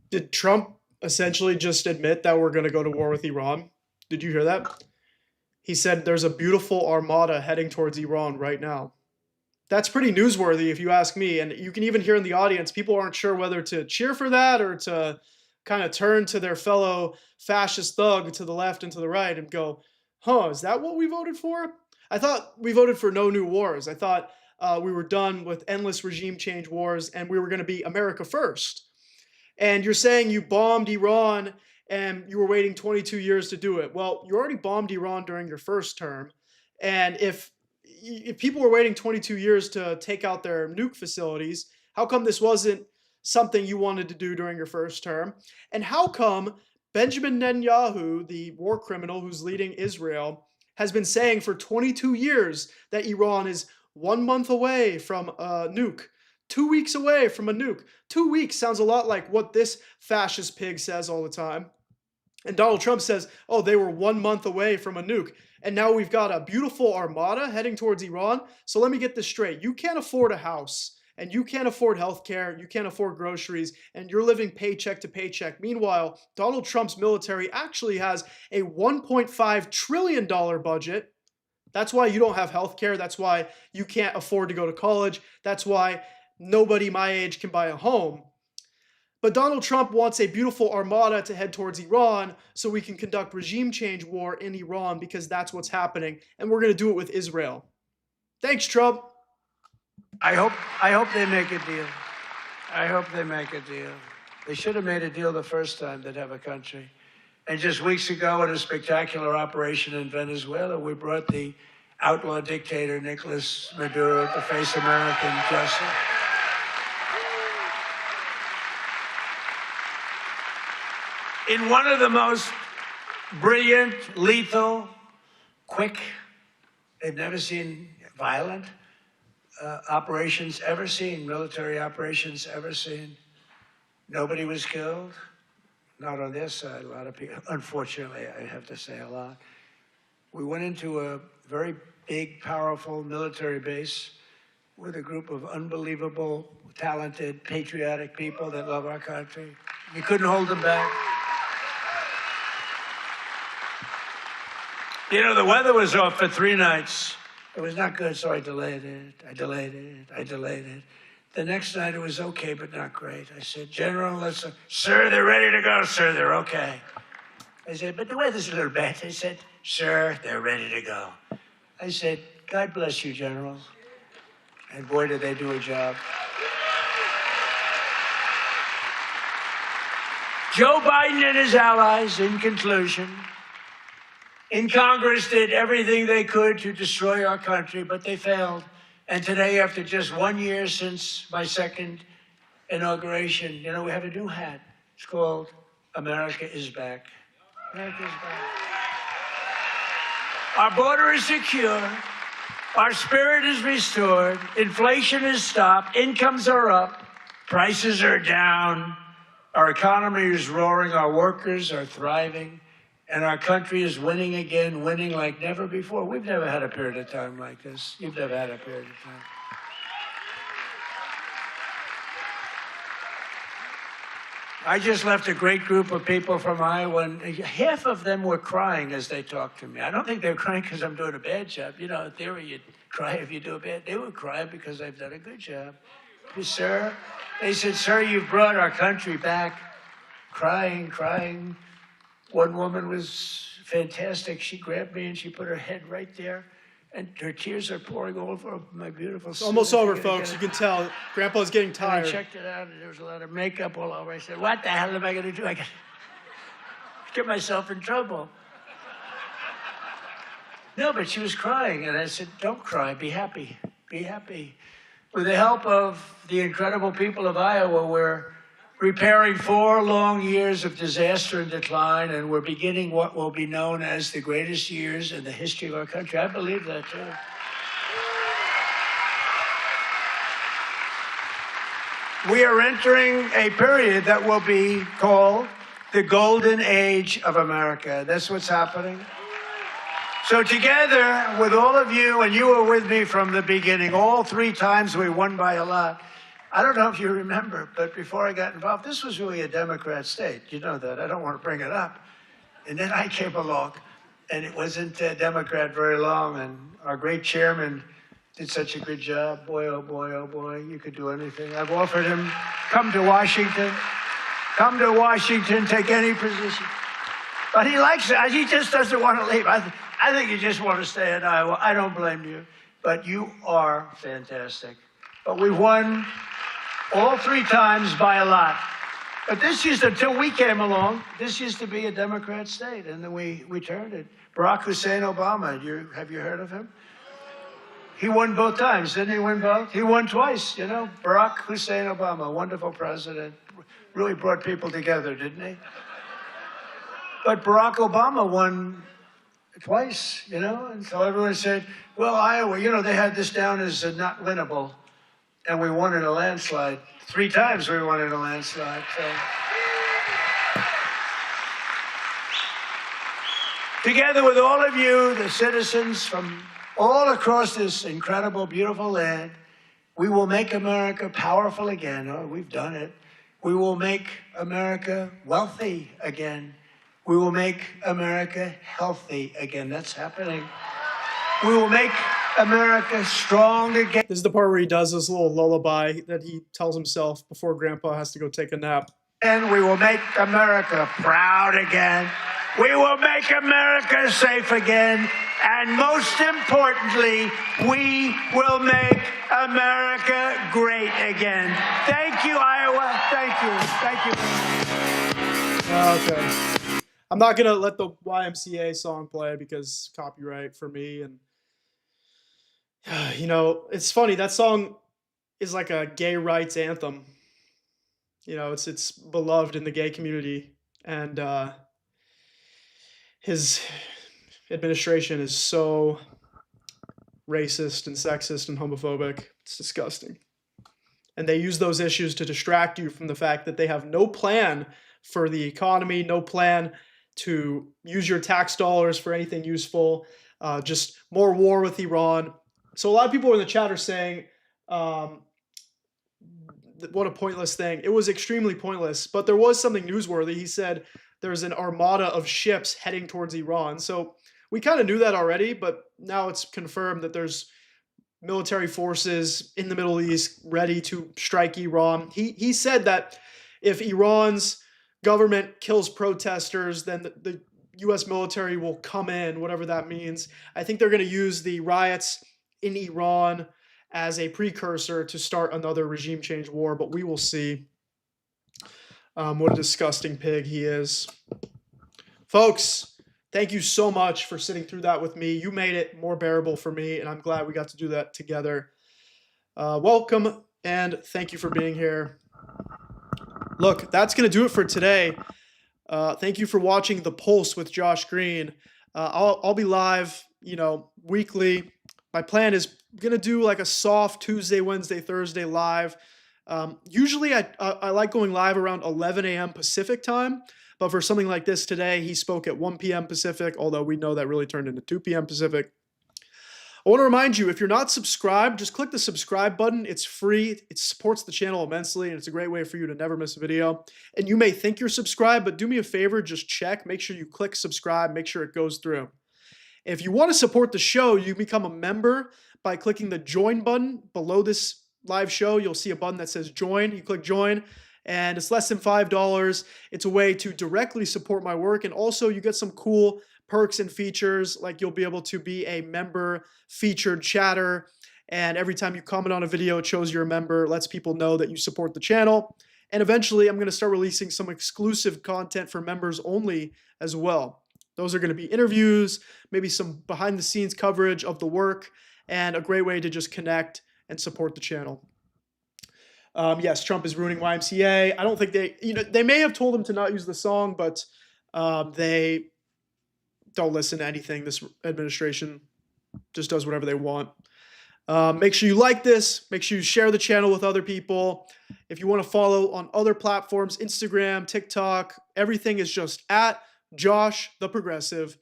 Speaker 1: Did Trump essentially just admit that we're going to go to war with Iran? Did you hear that? He said there's a beautiful armada heading towards Iran right now. That's pretty newsworthy if you ask me. And you can even hear in the audience, people aren't sure whether to cheer for that or to kind of turn to their fellow fascist thug to the left and to the right and go, huh, is that what we voted for? I thought we voted for no new wars. I thought we were done with endless regime change wars and we were going to be America first. And you're saying you bombed Iran and you were waiting 22 years to do it. Well, you already bombed Iran during your first term. And if people were waiting 22 years to take out their nuke facilities, how come this wasn't something you wanted to do during your first term? And how come Benjamin Netanyahu, the war criminal who's leading Israel, has been saying for 22 years that Iran is 1 month away from a nuke, 2 weeks away from a nuke? 2 weeks sounds a lot like what this fascist pig says all the time. And Donald Trump says, oh, they were 1 month away from a nuke. And now we've got a beautiful armada heading towards Iran. So let me get this straight. You can't afford a house, and you can't afford healthcare, you can't afford groceries, and you're living paycheck to paycheck. Meanwhile, Donald Trump's military actually has a $1.5 trillion budget. That's why you don't have healthcare. That's why you can't afford to go to college. That's why nobody my age can buy a home. But Donald Trump wants a beautiful armada to head towards Iran so we can conduct regime change war in Iran because that's what's happening. And we're going to do it with Israel. Thanks, Trump.
Speaker 4: I hope they make a deal. I hope they make a deal. They should have made a deal the first time they'd have a country. And just weeks ago, in a spectacular operation in Venezuela, we brought the outlaw dictator Nicolas Maduro to face American justice. In one of the most brilliant, lethal, quick, they've never seen violent operations ever seen, military operations ever seen. Nobody was killed, not on their side, a lot of people, unfortunately, I have to say a lot. We went into a very big, powerful military base with a group of unbelievable, talented, patriotic people that love our country. You couldn't hold them back. You know, the weather was off for 3 nights. It was not good, so I delayed it. The next night it was okay, but not great. I said, General, sir, they're ready to go, sir, they're okay. I said, but the weather's a little bad. They said, sir, they're ready to go. I said, God bless you, General. And boy, did they do a job. Joe Biden and his allies, in conclusion, in Congress did everything they could to destroy our country, but they failed. And today, after just 1 year since my second inauguration, you know, we have a new hat. It's called America is Back. America is back. Our border is secure. Our spirit is restored. Inflation is stopped. Incomes are up. Prices are down. Our economy is roaring. Our workers are thriving. And our country is winning again, winning like never before. We've never had a period of time like this. You've never had a period of time. I just left a great group of people from Iowa, and half of them were crying as they talked to me. I don't think they were crying because I'm doing a bad job. You know, in theory, you'd cry if you do a bad. They were crying because I've done a good job. Sir, they said, sir, you've brought our country back. crying. One woman was fantastic. She grabbed me and she put her head right there, and her tears are pouring over my beautiful
Speaker 1: It's
Speaker 4: suit.
Speaker 1: almost
Speaker 4: I
Speaker 1: over,
Speaker 4: figured I'd
Speaker 1: folks.
Speaker 4: get
Speaker 1: You
Speaker 4: it.
Speaker 1: can tell Grandpa's getting
Speaker 4: And I
Speaker 1: tired.
Speaker 4: checked it out, and there was a lot of makeup all over. I said, what the hell am I going to do? I got get myself in trouble. No, but she was crying, and I said, don't cry, be happy, be happy. With the help of the incredible people of Iowa, we're repairing 4 long years of disaster and decline, and we're beginning what will be known as the greatest years in the history of our country. I believe that, too. We are entering a period that will be called the golden age of America. That's what's happening. So together with all of you, and you were with me from the beginning, all 3 times we won by a lot. I don't know if you remember, but before I got involved, this was really a Democrat state. You know that. I don't want to bring it up. And then I came along, and it wasn't a Democrat very long, and our great chairman did such a good job. Boy, oh boy, oh boy, you could do anything. I've offered him, come to Washington, take any position. But he likes it. He just doesn't want to leave. I think you just want to stay in Iowa. I don't blame you. But you are fantastic. But we've won all 3 times by a lot. But this used, until we came along, this used to be a Democrat state, and then we turned it. Barack Hussein Obama, have you heard of him? He won both times, didn't he win both? He won twice, you know. Barack Hussein Obama, wonderful president, really brought people together, didn't he? But Barack Obama won twice, you know, and so everyone said, well, Iowa, you know, they had this down as not winnable, and we won in a landslide. 3 times we won in a landslide. So. Together with all of you, the citizens from all across this incredible, beautiful land, we will make America powerful again. Oh, we've done it. We will make America wealthy again. We will make America healthy again. That's happening. We will make America strong again.
Speaker 1: This is the part where he does this little lullaby that he tells himself before Grandpa has to go take a nap.
Speaker 4: And we will make America proud again. We will make America safe again. And most importantly, we will make America great again. Thank you, Iowa. Thank you. Thank you.
Speaker 1: Okay. I'm not going to let the YMCA song play because copyright for me. And, you know, it's funny. That song is like a gay rights anthem. You know, it's beloved in the gay community. And his administration is so racist and sexist and homophobic. It's disgusting. And they use those issues to distract you from the fact that they have no plan for the economy, no plan to use your tax dollars for anything useful, just more war with Iran. So a lot of people in the chat are saying, what a pointless thing. It was extremely pointless, but there was something newsworthy. He said there's an armada of ships heading towards Iran. So we kind of knew that already, but now it's confirmed that there's military forces in the Middle East ready to strike Iran. He said that if Iran's government kills protesters, then the U.S. military will come in, whatever that means. I think they're going to use the riots in Iran as a precursor to start another regime change war, but we will see. What a disgusting pig he is. Folks, thank you so much for sitting through that with me. You made it more bearable for me, and I'm glad we got to do that together. Welcome, and thank you for being here. Look, that's going to do it for today. Thank you for watching The Pulse with Josh Greene. I'll be live, weekly. My plan is going to do like a soft Tuesday, Wednesday, Thursday live. Usually I like going live around 11 a.m. Pacific time, but for something like this today, he spoke at 1 p.m. Pacific, although we know that really turned into 2 p.m. Pacific. I want to remind you, if you're not subscribed, just click the subscribe button. It's free. It supports the channel immensely, and it's a great way for you to never miss a video. And you may think you're subscribed, but do me a favor, just check. Make sure you click subscribe. Make sure it goes through. If you want to support the show, you become a member by clicking the join button below this live show. You'll see a button that says join. You click join, and it's less than $5. It's a way to directly support my work, and also you get some cool perks and features, like you'll be able to be a member featured chatter, and every time you comment on a video, it shows you're a member, lets people know that you support the channel. And eventually, I'm going to start releasing some exclusive content for members only as well. Those are going to be interviews, maybe some behind the scenes coverage of the work, and a great way to just connect and support the channel. Yes, Trump is ruining YMCA. I don't think they may have told him to not use the song, but they don't listen to anything. This administration just does whatever they want. Make sure you like this. Make sure you share the channel with other people. If you want to follow on other platforms, Instagram, TikTok, everything is just at Josh the Progressive.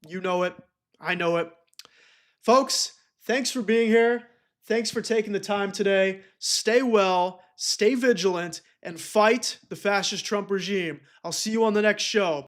Speaker 1: You know it. I know it. Folks, thanks for being here. Thanks for taking the time today. Stay well, stay vigilant, and fight the fascist Trump regime. I'll see you on the next show.